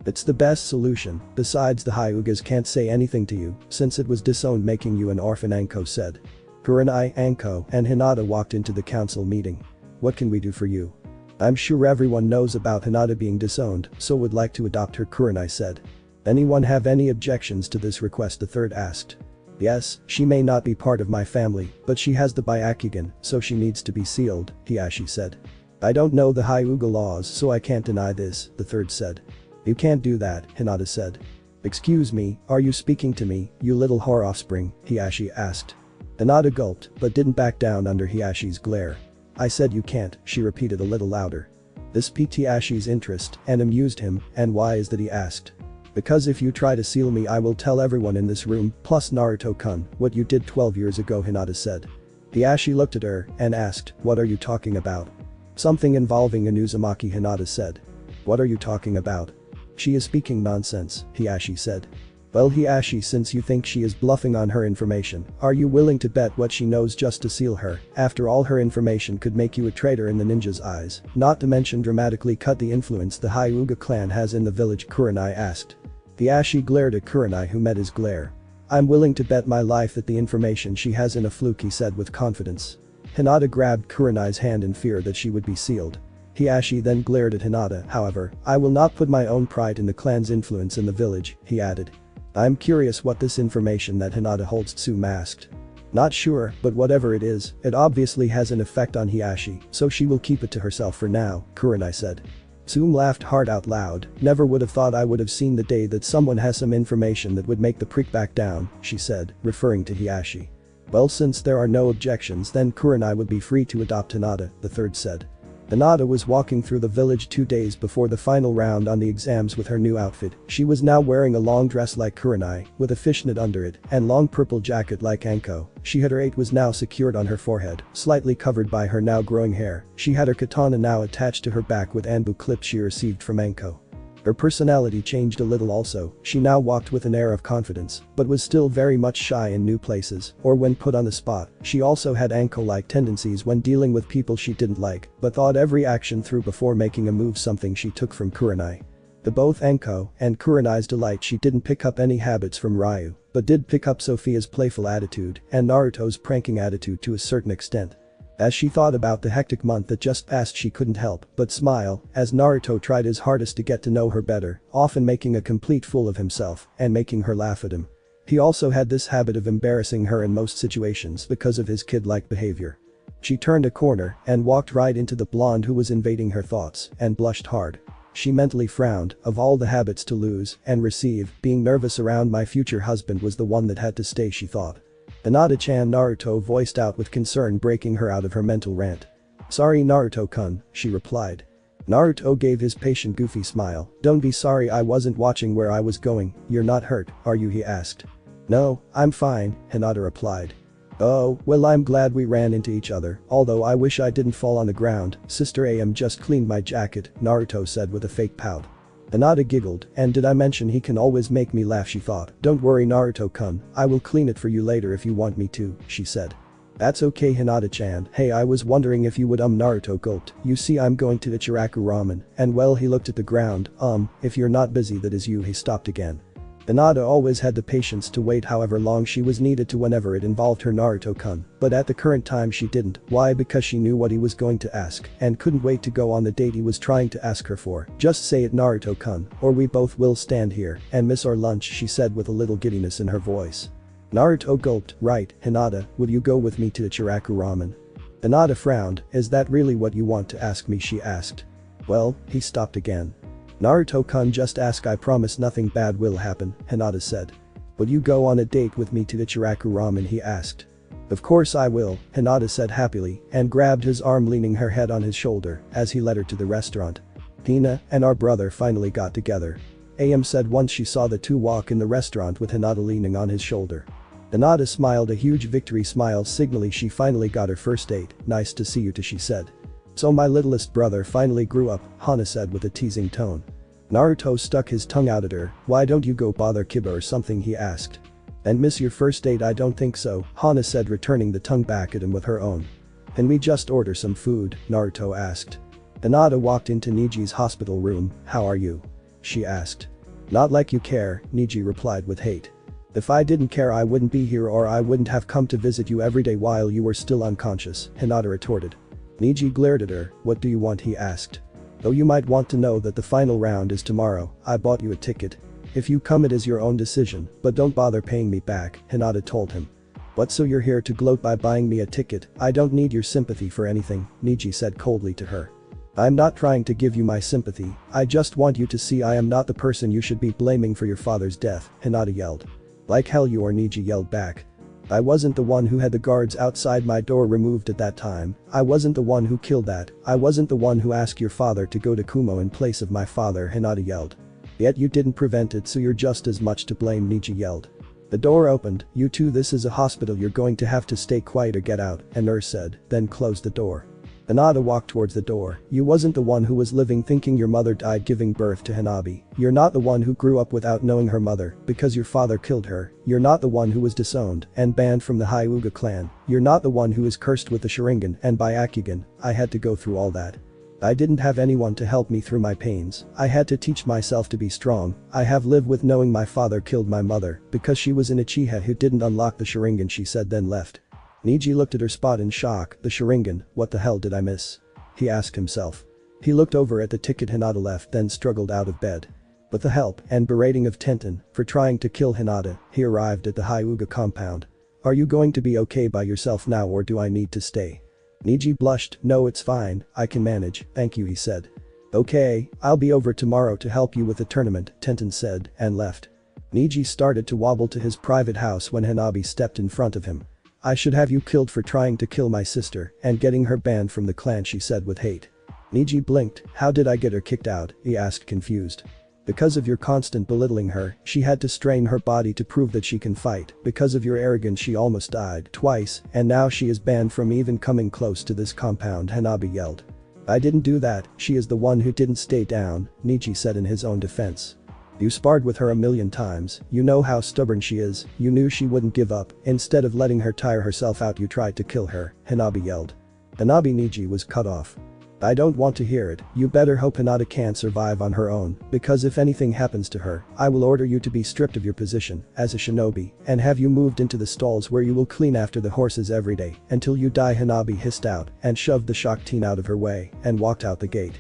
"It's the best solution, besides the Hyugas can't say anything to you since it was disowned making you an orphan," Anko said. Kurenai, Anko, and Hinata walked into the council meeting. "What can we do for you?" "I'm sure everyone knows about Hinata being disowned, so would like to adopt her," Kurenai said. "Anyone have any objections to this request?" the third asked. "Yes, she may not be part of my family, but she has the Byakugan, so she needs to be sealed," Hiashi said. "I don't know the Hyuga laws, so I can't deny this," the third said. "You can't do that," Hinata said. "Excuse me, are you speaking to me, you little whore offspring?" Hiashi asked. Hinata gulped, but didn't back down under Hiashi's glare. "I said you can't," she repeated a little louder. This piqued Hiashi's interest and amused him, and why is that, he asked. "Because if you try to seal me I will tell everyone in this room, plus Naruto-kun, what you did 12 years ago," Hinata said. Hiashi looked at her and asked, "What are you talking about?" "Something involving Inuzumaki," Hinata said. "What are you talking about?" "She is speaking nonsense," Hiashi said. "Well, Hiashi, since you think she is bluffing on her information, are you willing to bet what she knows just to seal her? After all, her information could make you a traitor in the ninja's eyes, not to mention dramatically cut the influence the Hyuga clan has in the village," Kurenai asked. Hiashi glared at Kurenai, who met his glare. "I'm willing to bet my life that the information she has in a fluke," he said with confidence. Hinata grabbed Kurenai's hand in fear that she would be sealed. Hiashi then glared at Hinata. "However, I will not put my own pride in the clan's influence in the village," he added. "I'm curious what this information that Hinata holds Tsu masked." "Not sure, but whatever it is, it obviously has an effect on Hiashi, so she will keep it to herself for now," Kurenai said. Tsu laughed hard out loud. "Never would have thought I would have seen the day that someone has some information that would make the prick back down," she said, referring to Hiashi. "Well, since there are no objections, then Kurenai would be free to adopt Hinata," the third said. Hinata was walking through the village 2 days before the final round on the exams with her new outfit. She was now wearing a long dress like Kurenai, with a fishnet under it, and long purple jacket like Anko. Her 8 was now secured on her forehead, slightly covered by her now growing hair. She had her katana now attached to her back with anbu clips she received from Anko. Her personality changed a little also. She now walked with an air of confidence, but was still very much shy in new places, or when put on the spot. She also had Anko-like tendencies when dealing with people she didn't like, but thought every action through before making a move, something she took from Kurenai. To both Anko and Kurenai's delight, she didn't pick up any habits from Ryu, but did pick up Sophia's playful attitude and Naruto's pranking attitude to a certain extent. As she thought about the hectic month that just passed, she couldn't help but smile as Naruto tried his hardest to get to know her better, often making a complete fool of himself and making her laugh at him. He also had this habit of embarrassing her in most situations because of his kid-like behavior. She turned a corner and walked right into the blonde who was invading her thoughts and blushed hard. She mentally frowned, of all the habits to lose and receive, being nervous around my future husband was the one that had to stay, she thought. Hinata-chan, Naruto voiced out with concern, breaking her out of her mental rant. Sorry Naruto-kun, she replied. Naruto gave his patient goofy smile. Don't be sorry, I wasn't watching where I was going. You're not hurt, are you, he asked. No, I'm fine, Hinata replied. Oh, well, I'm glad we ran into each other, although I wish I didn't fall on the ground. Sister Am just cleaned my jacket, Naruto said with a fake pout. Hinata giggled, and did I mention he can always make me laugh, she thought. Don't worry Naruto-kun, I will clean it for you later if you want me to, she said. That's okay Hinata-chan, hey, I was wondering if you would Naruto gulped. You see, I'm going to Ichiraku Ramen, and well, he looked at the ground. If you're not busy, that is you, he stopped again. Hinata always had the patience to wait however long she was needed to whenever it involved her Naruto-kun, but at the current time she didn't. Why? Because she knew what he was going to ask and couldn't wait to go on the date he was trying to ask her for. Just say it Naruto-kun, or we both will stand here and miss our lunch, she said with a little giddiness in her voice. Naruto gulped. Right, Hinata, will you go with me to Ichiraku Ramen? Hinata frowned. Is that really what you want to ask me, she asked. Well, he stopped again. Naruto-kun, just ask, I promise nothing bad will happen, Hinata said. Will you go on a date with me to Ichiraku Ramen, he asked. Of course I will, Hinata said happily and grabbed his arm, leaning her head on his shoulder as he led her to the restaurant. Hina and our brother finally got together, Am said once she saw the two walk in the restaurant with Hinata leaning on his shoulder. Hinata smiled a huge victory smile, signaling she finally got her first date. Nice to see you too, she said. So my littlest brother finally grew up, Hana said with a teasing tone. Naruto stuck his tongue out at her. Why don't you go bother Kiba or something, he asked. And miss your first date? I don't think so, Hana said, returning the tongue back at him with her own. Can we just order some food? Naruto asked. Hinata walked into Niji's hospital room. How are you? She asked. Not like you care, Niji replied with hate. If I didn't care I wouldn't be here, or I wouldn't have come to visit you every day while you were still unconscious, Hinata retorted. Niji glared at her. What do you want, he asked. Though you might want to know that the final round is tomorrow. I bought you a ticket. If you come, it is your own decision, but don't bother paying me back, Hinata told him. What, so you're here to gloat by buying me a ticket? I don't need your sympathy for anything, Niji said coldly to her. I'm not trying to give you my sympathy, I just want you to see I am not the person you should be blaming for your father's death, Hinata yelled. Like hell you are, Niji yelled back. I wasn't the one who had the guards outside my door removed at that time. I wasn't the one who killed that. I wasn't the one who asked your father to go to Kumo in place of my father, Hinata yelled. Yet you didn't prevent it, so you're just as much to blame, Niji yelled. The door opened. You two, this is a hospital, you're going to have to stay quiet or get out, a nurse said, then closed the door. Hinata walked towards the door. You wasn't the one who was living thinking your mother died giving birth to Hanabi. You're not the one who grew up without knowing her mother because your father killed her. You're not the one who was disowned and banned from the Hyuga clan. You're not the one who is cursed with the Sharingan and by Akugin. I had to go through all that. I didn't have anyone to help me through my pains. I had to teach myself to be strong. I have lived with knowing my father killed my mother because she was an Uchiha who didn't unlock the Sharingan, she said, then left. Niji looked at her spot in shock. The Sharingan, what the hell did I miss? He asked himself. He looked over at the ticket Hinata left, then struggled out of bed. With the help and berating of Tenten for trying to kill Hinata, he arrived at the Hyuga compound. Are you going to be okay by yourself now, or do I need to stay? Niji blushed. No, it's fine, I can manage, thank you, he said. Okay, I'll be over tomorrow to help you with the tournament, Tenten said, and left. Niji started to wobble to his private house when Hanabi stepped in front of him. I should have you killed for trying to kill my sister and getting her banned from the clan, she said with hate. Niji blinked. How did I get her kicked out? He asked, confused. Because of your constant belittling her, she had to strain her body to prove that she can fight. Because of your arrogance she almost died twice, and now she is banned from even coming close to this compound, Hanabi yelled. I didn't do that, she is the one who didn't stay down, Niji said in his own defense. You sparred with her a million times, you know how stubborn she is, you knew she wouldn't give up, instead of letting her tire herself out you tried to kill her, Hanabi yelled. Hanabi Niji was cut off. I don't want to hear it, you better hope Hinata can't survive on her own, because if anything happens to her, I will order you to be stripped of your position as a shinobi and have you moved into the stalls where you will clean after the horses every day until you die, Hanabi hissed out and shoved the shocked teen out of her way and walked out the gate.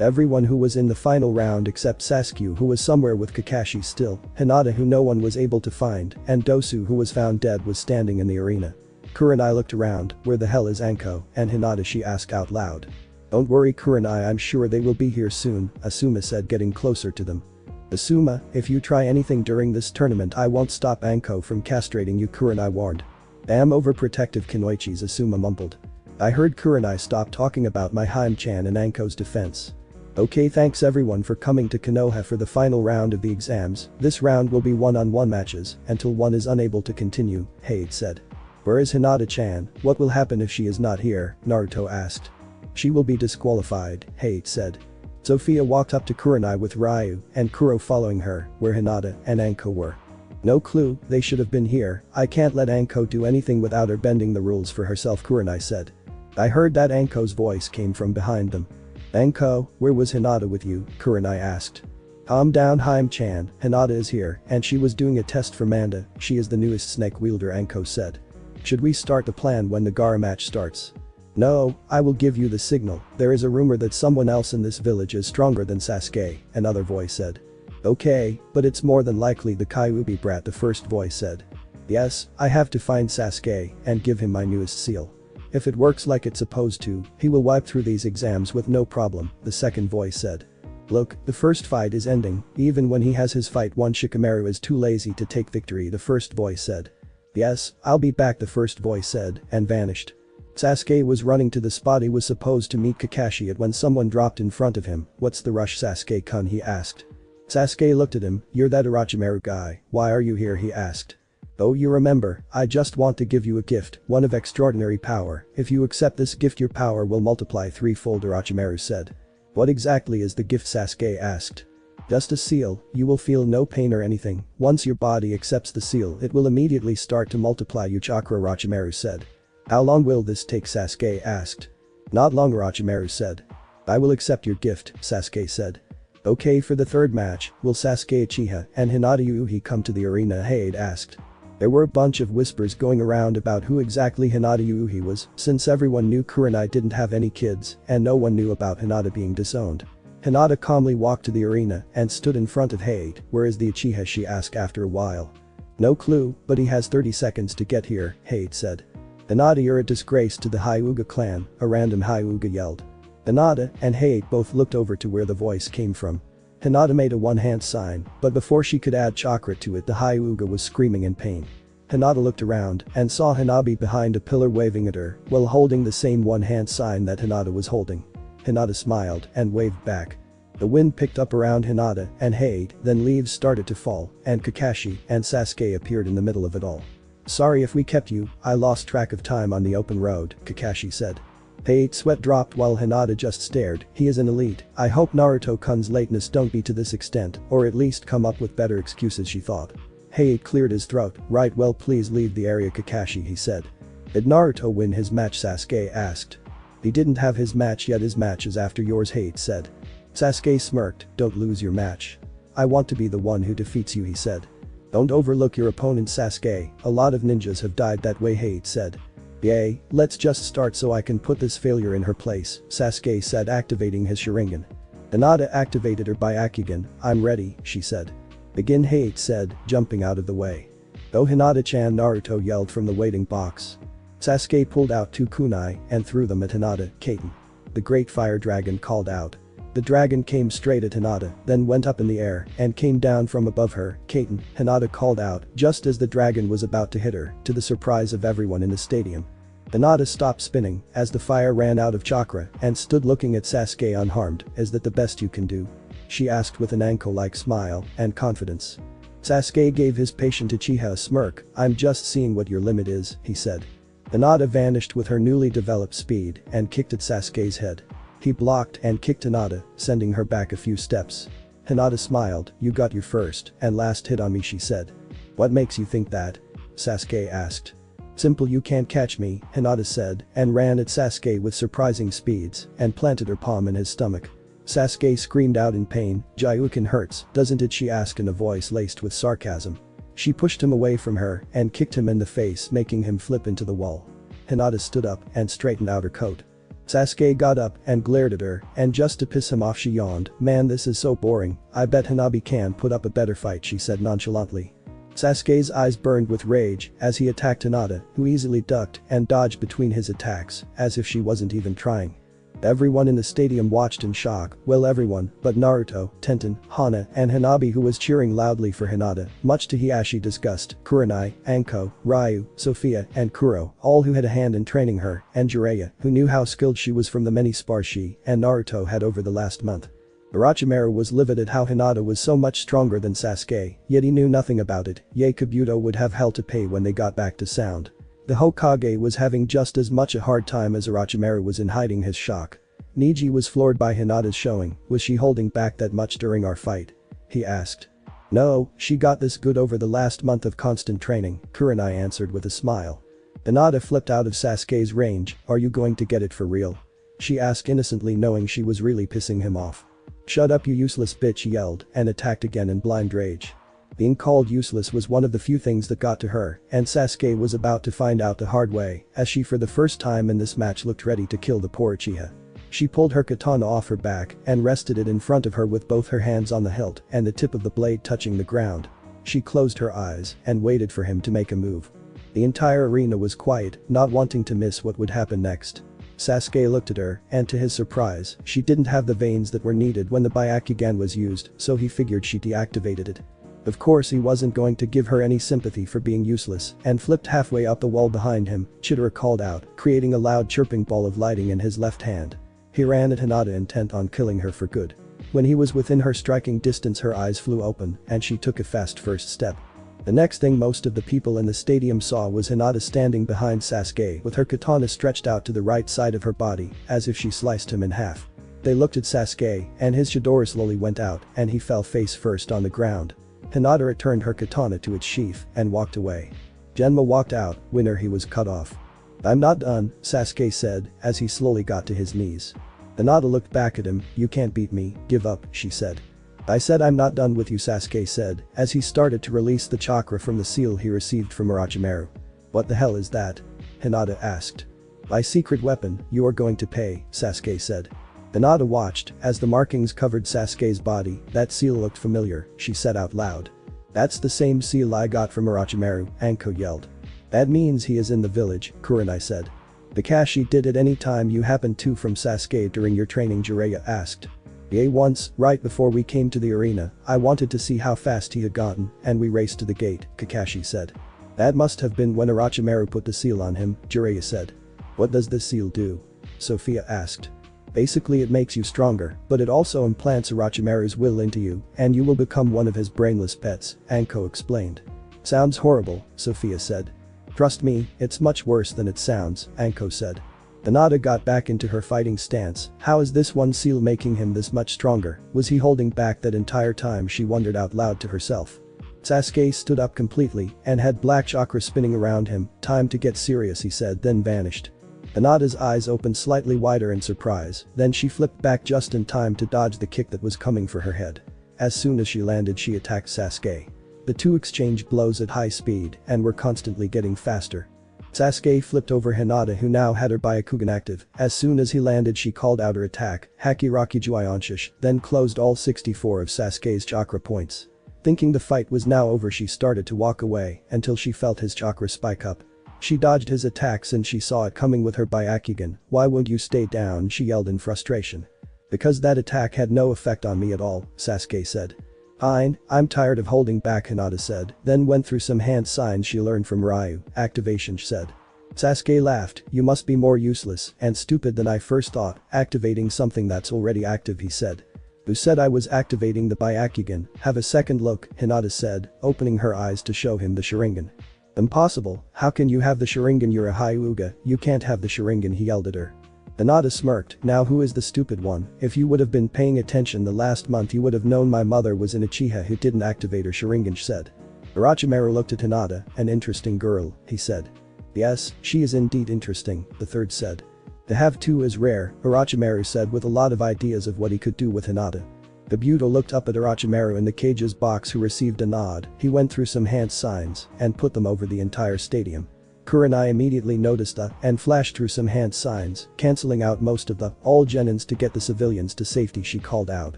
Everyone who was in the final round except Sasuke, who was somewhere with Kakashi still, Hinata who no one was able to find, and Dosu who was found dead was standing in the arena. Kurenai looked around, where the hell is Anko and Hinata, she asked out loud. Don't worry Kurenai, I'm sure they will be here soon, Asuma said, getting closer to them. Asuma, if you try anything during this tournament I won't stop Anko from castrating you, Kurenai warned. Damn overprotective Kunoichis, Asuma mumbled. I heard Kurenai stop talking about my Harem-chan in Anko's defense. Okay, thanks everyone for coming to Konoha for the final round of the exams. This round will be one-on-one matches until one is unable to continue, Hade said. Where is Hinata-chan? What will happen if she is not here? Naruto asked. She will be disqualified, Hade said. Sophia walked up to Kurenai with Ryu and Kuro following her, where Hinata and Anko were. No clue, they should have been here. I can't let Anko do anything without her bending the rules for herself, Kurenai said. I heard that Anko's voice came from behind them. Anko, where was Hinata with you? Kurenai asked. Calm down Harem-chan, Hinata is here and she was doing a test for Manda, she is the newest snake wielder, Anko said. Should we start the plan when the Gara match starts? No, I will give you the signal. There is a rumor that someone else in this village is stronger than Sasuke, another voice said. Okay, but it's more than likely the Kyuubi brat, the first voice said. Yes, I have to find Sasuke and give him my newest seal. If it works like it's supposed to, he will wipe through these exams with no problem, the second voice said. Look, the first fight is ending, even when he has his fight won, Shikamaru is too lazy to take victory, the first voice said. Yes, I'll be back, the first voice said, and vanished. Sasuke was running to the spot he was supposed to meet Kakashi at when someone dropped in front of him. What's the rush, Sasuke-kun, he asked. Sasuke looked at him. You're that Orochimaru guy, why are you here, he asked. Oh, you remember, I just want to give you a gift, one of extraordinary power. If you accept this gift your power will multiply threefold, Orochimaru said. What exactly is the gift, Sasuke asked. Just a seal, you will feel no pain or anything. Once your body accepts the seal it will immediately start to multiply you chakra, Orochimaru said. How long will this take, Sasuke asked. Not long, Orochimaru said. I will accept your gift, Sasuke said. Okay, for the third match, will Sasuke Uchiha and Hinata Yuuhi come to the arena, Hade asked. There were a bunch of whispers going around about who exactly Hinata Yuuhi was, since everyone knew Kurenai didn't have any kids and no one knew about Hinata being disowned. Hinata calmly walked to the arena and stood in front of Hade. Where is the Uchiha, she asked after a while. No clue, but he has 30 seconds to get here, Hade said. Hinata, you're a disgrace to the Hyuga clan, a random Hyuga yelled. Hinata and Hade both looked over to where the voice came from. Hinata made a one-hand sign, but before she could add chakra to it the Hyuga was screaming in pain. Hinata looked around and saw Hanabi behind a pillar waving at her while holding the same one-hand sign that Hinata was holding. Hinata smiled and waved back. The wind picked up around Hinata and Hade, then leaves started to fall and Kakashi and Sasuke appeared in the middle of it all. Sorry if we kept you, I lost track of time on the open road, Kakashi said. Hade's sweat dropped while Hinata just stared. He is an elite. I hope Naruto-kun's lateness don't be to this extent, or at least come up with better excuses, she thought. Hade cleared his throat. Right, well please leave the area, Kakashi, he said. Did Naruto win his match, Sasuke asked. He didn't have his match yet, his match is after yours, Hade said. Sasuke smirked. Don't lose your match. I want to be the one who defeats you, he said. Don't overlook your opponent, Sasuke, a lot of ninjas have died that way, Hade said. Yay, let's just start so I can put this failure in her place, Sasuke said, activating his Sharingan. Hinata activated her Byakugan. I'm ready, she said. Begin, Hade said, jumping out of the way. Oh, Hinata-chan, Naruto yelled from the waiting box. Sasuke pulled out 2 kunai and threw them at Hinata. Kaiten. The great fire dragon called out. The dragon came straight at Hinata, then went up in the air and came down from above her. Kaiten, Hinata called out just as the dragon was about to hit her, to the surprise of everyone in the stadium. Hinata stopped spinning as the fire ran out of chakra and stood looking at Sasuke unharmed. Is that the best you can do? She asked with an Anko-like smile and confidence. Sasuke gave his patient Uchiha a smirk. I'm just seeing what your limit is, he said. Hinata vanished with her newly developed speed and kicked at Sasuke's head. He blocked and kicked Hinata, sending her back a few steps. Hinata smiled. You got your first and last hit on me, she said. What makes you think that? Sasuke asked. Simple, you can't catch me, Hinata said and ran at Sasuke with surprising speeds and planted her palm in his stomach. Sasuke screamed out in pain. Jayukin hurts, doesn't it, she asked in a voice laced with sarcasm. She pushed him away from her and kicked him in the face, making him flip into the wall. Hinata stood up and straightened out her coat. Sasuke got up and glared at her, and just to piss him off she yawned. Man, this is so boring. I bet Hanabi can put up a better fight, she said nonchalantly. Sasuke's eyes burned with rage as he attacked Hinata, who easily ducked and dodged between his attacks, as if she wasn't even trying. Everyone in the stadium watched in shock, well everyone but Naruto, Tenten, Hana, and Hanabi, who was cheering loudly for Hinata, much to Hiyashi's disgust. Kurenai, Anko, Ryu, Sophia, and Kuro, all who had a hand in training her, and Jiraiya, who knew how skilled she was from the many spars she and Naruto had over the last month. Orochimaru was livid at how Hinata was so much stronger than Sasuke, yet he knew nothing about it. Kabuto would have hell to pay when they got back to sound. The Hokage was having just as much a hard time as Orochimaru was in hiding his shock. Neji was floored by Hinata's showing. Was she holding back that much during our fight? He asked. No, she got this good over the last month of constant training, Kurenai answered with a smile. Hinata flipped out of Sasuke's range. Are you going to get it for real? She asked innocently, knowing she was really pissing him off. Shut up, you useless bitch, he yelled and attacked again in blind rage. Being called useless was one of the few things that got to her, and Sasuke was about to find out the hard way, as she for the first time in this match looked ready to kill the poor Uchiha. She pulled her katana off her back and rested it in front of her with both her hands on the hilt and the tip of the blade touching the ground. She closed her eyes and waited for him to make a move. The entire arena was quiet, not wanting to miss what would happen next. Sasuke looked at her, and to his surprise, she didn't have the veins that were needed when the Byakugan was used, so he figured she deactivated it. Of course he wasn't going to give her any sympathy for being useless, and flipped halfway up the wall behind him. Chidori called out, creating a loud chirping ball of lighting in his left hand. He ran at Hinata, intent on killing her for good. When he was within her striking distance, her eyes flew open and she took a fast first step. The next thing most of the people in the stadium saw was Hinata standing behind Sasuke with her katana stretched out to the right side of her body, as if she sliced him in half. They looked at Sasuke, and his chidori slowly went out and he fell face first on the ground. Hinata returned her katana to its sheath and walked away. Genma walked out, winner he was cut off. I'm not done, Sasuke said as he slowly got to his knees. Hinata looked back at him. You can't beat me, give up, she said. I said I'm not done with you, Sasuke said as he started to release the chakra from the seal he received from Orochimaru. What the hell is that? Hinata asked. My secret weapon, you are going to pay, Sasuke said. Hinata watched as the markings covered Sasuke's body. That seal looked familiar, she said out loud. That's the same seal I got from Orochimaru, Anko yelled. That means he is in the village, Kurenai said. Kakashi did it any time you happened to from Sasuke during your training, Jiraiya asked. Yeah, once, right before we came to the arena, I wanted to see how fast he had gotten, and we raced to the gate, Kakashi said. That must have been when Orochimaru put the seal on him, Jiraiya said. What does this seal do? Sophia asked. Basically it makes you stronger, but it also implants Orochimaru's will into you, and you will become one of his brainless pets, Anko explained. Sounds horrible, Sophia said. Trust me, it's much worse than it sounds, Anko said. Hinata got back into her fighting stance. How is this one seal making him this much stronger? Was he holding back that entire time? She wondered out loud to herself. Sasuke stood up completely and had black chakra spinning around him. Time to get serious, he said, then vanished. Hinata's eyes opened slightly wider in surprise, then she flipped back just in time to dodge the kick that was coming for her head. As soon as she landed, she attacked Sasuke. The two exchanged blows at high speed and were constantly getting faster. Sasuke flipped over Hinata, who now had her Byakugan active. As soon as he landed, she called out her attack, Haki Raki Juionshish, then closed all 64 of Sasuke's chakra points. Thinking the fight was now over, she started to walk away until she felt his chakra spike up. She dodged his attacks and she saw it coming with her Byakugan. Why won't you stay down? She yelled in frustration. Because that attack had no effect on me at all, Sasuke said. Fine, I'm tired of holding back, Hinata said, then went through some hand signs she learned from Ryu. Activation, she said. Sasuke laughed. You must be more useless and stupid than I first thought, activating something that's already active, he said. Who said I was activating the Byakugan? Have a second look, Hinata said, opening her eyes to show him the Sharingan. Impossible, how can you have the Sharingan? You're a Hyuga, you can't have the Sharingan, he yelled at her. Hinata smirked. Now who is the stupid one? If you would have been paying attention the last month, you would have known my mother was an Uchiha who didn't activate her Sharingan, she said. Orochimaru looked at Hinata. An interesting girl, he said. Yes, she is indeed interesting, the third said. To have two is rare, Orochimaru said with a lot of ideas of what he could do with Hinata. Kabuto looked up at Orochimaru in the cage's box, who received a nod. He went through some hand signs and put them over the entire stadium. Kurenai immediately noticed and flashed through some hand signs, cancelling out most of all Genins to get the civilians to safety, she called out.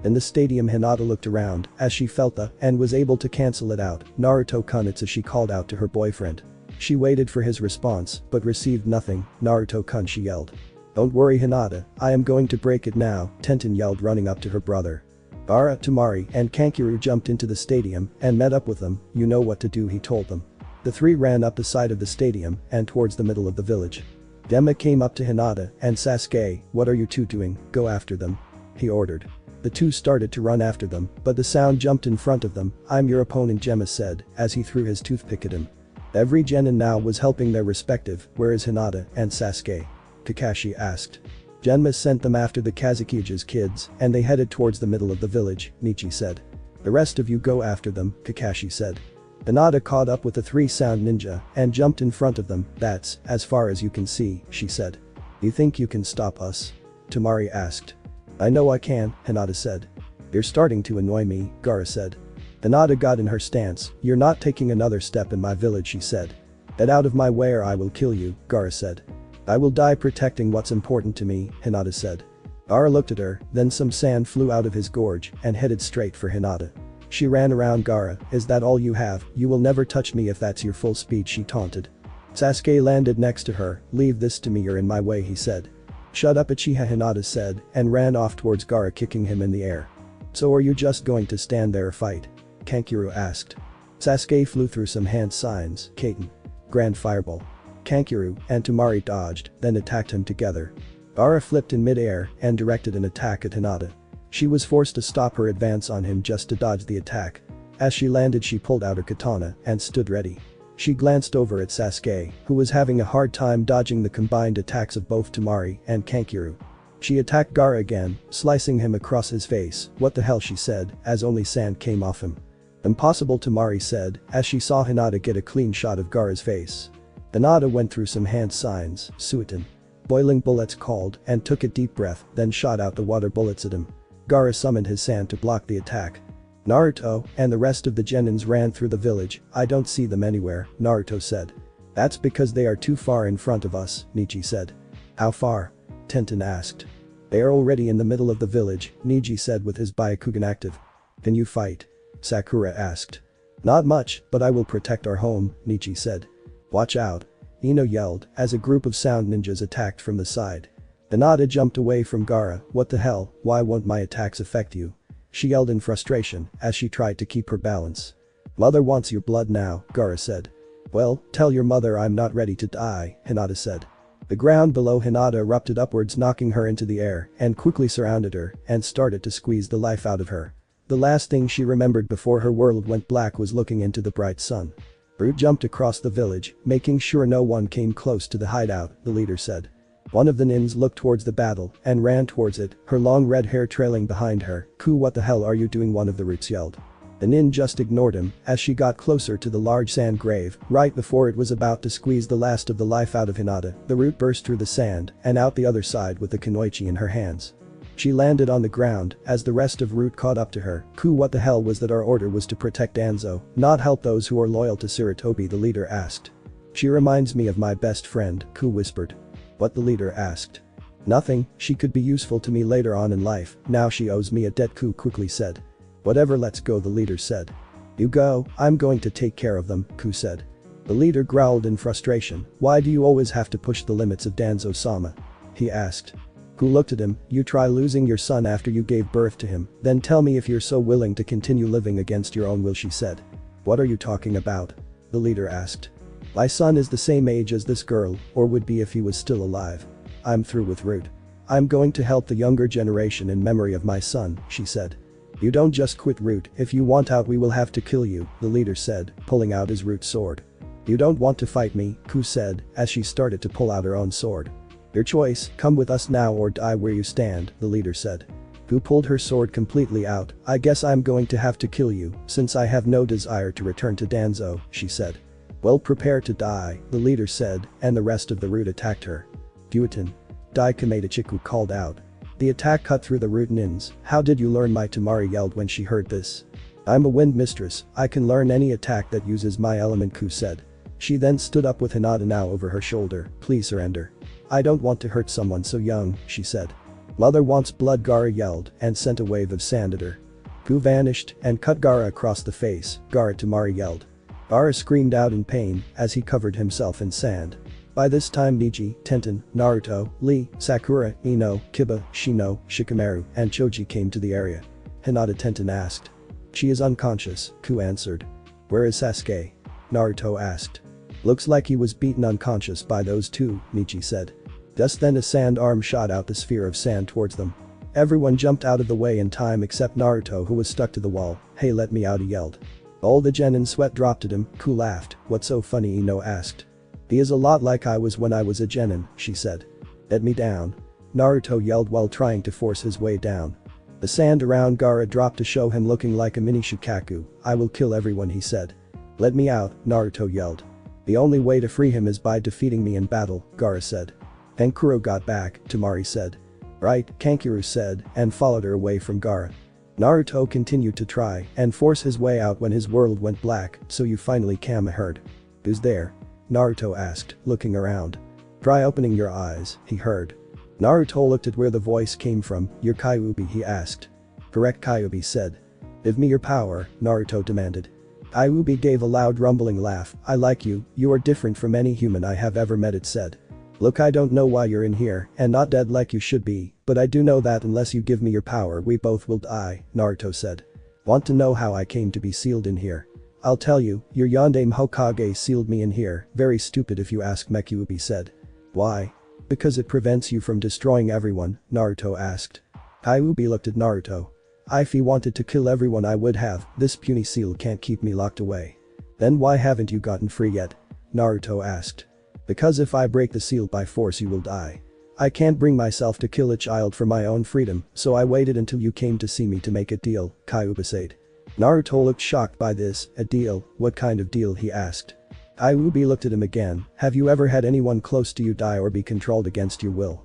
In the stadium, Hinata looked around as she felt and was able to cancel it out. Naruto-kun, it's as she called out to her boyfriend. She waited for his response but received nothing. Naruto-kun, she yelled. Don't worry Hinata, I am going to break it now, Tenten yelled, running up to her brother. Gaara, Temari, and Kankuro jumped into the stadium and met up with them. You know what to do, he told them. The three ran up the side of the stadium and towards the middle of the village. Gemma came up to Hinata and Sasuke. What are you two doing? Go after them, he ordered. The two started to run after them, but the sound jumped in front of them. I'm your opponent, Gemma said as he threw his toothpick at him. Every genin now was helping their respective. Where is Hinata and Sasuke? Kakashi asked. Genma sent them after the Kazukija's kids and they headed towards the middle of the village, Nichi said. The rest of you go after them, Kakashi said. Hinata caught up with the three sound ninja and jumped in front of them. That's as far as you can see, she said. You think you can stop us? Temari asked. I know I can, Hinata said. You're starting to annoy me, Gaara said. Hinata got in her stance. You're not taking another step in my village, she said. Get out of my way or I will kill you, Gaara said. I will die protecting what's important to me, Hinata said. Gaara looked at her, then some sand flew out of his gorge and headed straight for Hinata. She ran around Gaara. Is that all you have? You will never touch me if that's your full speed, she taunted. Sasuke landed next to her. Leave this to me, you're in my way, he said. Shut up, Uchiha, Hinata said and ran off towards Gaara, kicking him in the air. So are you just going to stand there or fight? Kankuro asked. Sasuke flew through some hand signs. Kaiten. Grand Fireball. Kankuro and Temari dodged, then attacked him together. Gaara flipped in mid-air and directed an attack at Hinata. She was forced to stop her advance on him just to dodge the attack. As she landed, she pulled out her katana and stood ready. She glanced over at Sasuke, who was having a hard time dodging the combined attacks of both Temari and Kankuro. She attacked Gaara again, slicing him across his face. What the hell, she said as only sand came off him. Impossible, Temari said as she saw Hinata get a clean shot of Gaara's face. Hinata went through some hand signs. Suiton. Boiling bullets called and took a deep breath, then shot out the water bullets at him. Gaara summoned his sand to block the attack. Naruto and the rest of the genins ran through the village. I don't see them anywhere, Naruto said. That's because they are too far in front of us, Nichi said. How far? Tenten asked. They are already in the middle of the village, Niji said with his Byakugan active. Can you fight? Sakura asked. Not much, but I will protect our home, Nichi said. Watch out. Ino yelled as a group of sound ninjas attacked from the side. Hinata jumped away from Gaara. What the hell, why won't my attacks affect you? She yelled in frustration as she tried to keep her balance. Mother wants your blood now, Gaara said. Well, tell your mother I'm not ready to die, Hinata said. The ground below Hinata erupted upwards, knocking her into the air and quickly surrounded her and started to squeeze the life out of her. The last thing she remembered before her world went black was looking into the bright sun. Brute jumped across the village, making sure no one came close to the hideout, the leader said. One of the nins looked towards the battle and ran towards it, her long red hair trailing behind her. Ku, what the hell are you doing? One of the roots yelled. The nin just ignored him as she got closer to the large sand grave. Right before it was about to squeeze the last of the life out of Hinata, the root burst through the sand and out the other side with the kunoichi in her hands. She landed on the ground as the rest of Root caught up to her. Ku, what the hell was that? Our order was to protect Danzo, not help those who are loyal to Sarutobi, the leader asked. She reminds me of my best friend, Ku whispered. What, the leader asked. Nothing, she could be useful to me later on in life, now she owes me a debt, Ku quickly said. Whatever, let's go, the leader said. You go, I'm going to take care of them, Ku said. The leader growled in frustration. Why do you always have to push the limits of Danzo-sama? He asked. Ku looked at him. You try losing your son after you gave birth to him, then tell me if you're so willing to continue living against your own will, she said. What are you talking about? The leader asked. My son is the same age as this girl, or would be if he was still alive. I'm through with Root. I'm going to help the younger generation in memory of my son, she said. You don't just quit, Root. If you want out we will have to kill you, the leader said, pulling out his Root sword. You don't want to fight me, Ku said as she started to pull out her own sword. Your choice, come with us now or die where you stand, the leader said. Ku pulled her sword completely out. I guess I'm going to have to kill you, since I have no desire to return to Danzo, she said. Well, prepare to die, the leader said, and the rest of the Root attacked her. Duiton. Dai Kameda-chiku called out. The attack cut through the Root nins. How did you learn? My Temari yelled when she heard this. I'm a wind mistress, I can learn any attack that uses my element, Ku said. She then stood up with Hinata now over her shoulder. Please surrender. I don't want to hurt someone so young, she said. Mother wants blood, Gaara yelled and sent a wave of sand at her. Gu vanished and cut Gaara across the face, Gaara Tamari yelled. Gaara screamed out in pain as he covered himself in sand. By this time Niji, Tenten, Naruto, Lee, Sakura, Ino, Kiba, Shino, Shikamaru, and Choji came to the area. Hinata Tenten asked. She is unconscious, Ku answered. Where is Sasuke? Naruto asked. Looks like he was beaten unconscious by those two, Niji said. Just then a sand arm shot out the sphere of sand towards them. Everyone jumped out of the way in time except Naruto, who was stuck to the wall. Hey, let me out, he yelled. All the genin sweat dropped at him. Ku laughed. What's so funny? Ino asked. He is a lot like I was when I was a genin, she said. Let me down. Naruto yelled while trying to force his way down. The sand around Gaara dropped to show him looking like a mini Shukaku. I will kill everyone, he said. Let me out, Naruto yelled. The only way to free him is by defeating me in battle, Gaara said. Kankuro got back, Tamari said. Right, Kankuro said, and followed her away from Gaara. Naruto continued to try and force his way out when his world went black. So you finally came, I heard. Who's there? Naruto asked, looking around. Try opening your eyes, he heard. Naruto looked at where the voice came from. You're Kyuubi, he asked. Correct, Kyuubi said. Give me your power, Naruto demanded. Kyuubi gave a loud rumbling laugh. I like you, you are different from any human I have ever met, it said. Look, I don't know why you're in here and not dead like you should be, but I do know that unless you give me your power we both will die, Naruto said. Want to know how I came to be sealed in here? I'll tell you, your Yondaime Hokage sealed me in here. Very stupid if you ask, Kyuubi said. Why? Because it prevents you from destroying everyone, Naruto asked. Kyuubi looked at Naruto. If he wanted to kill everyone I would have, this puny seal can't keep me locked away. Then why haven't you gotten free yet? Naruto asked. Because if I break the seal by force you will die. I can't bring myself to kill a child for my own freedom, so I waited until you came to see me to make a deal, Kyuubi said. Naruto looked shocked by this. A deal? What kind of deal, he asked. Kyuubi looked at him again. Have you ever had anyone close to you die or be controlled against your will?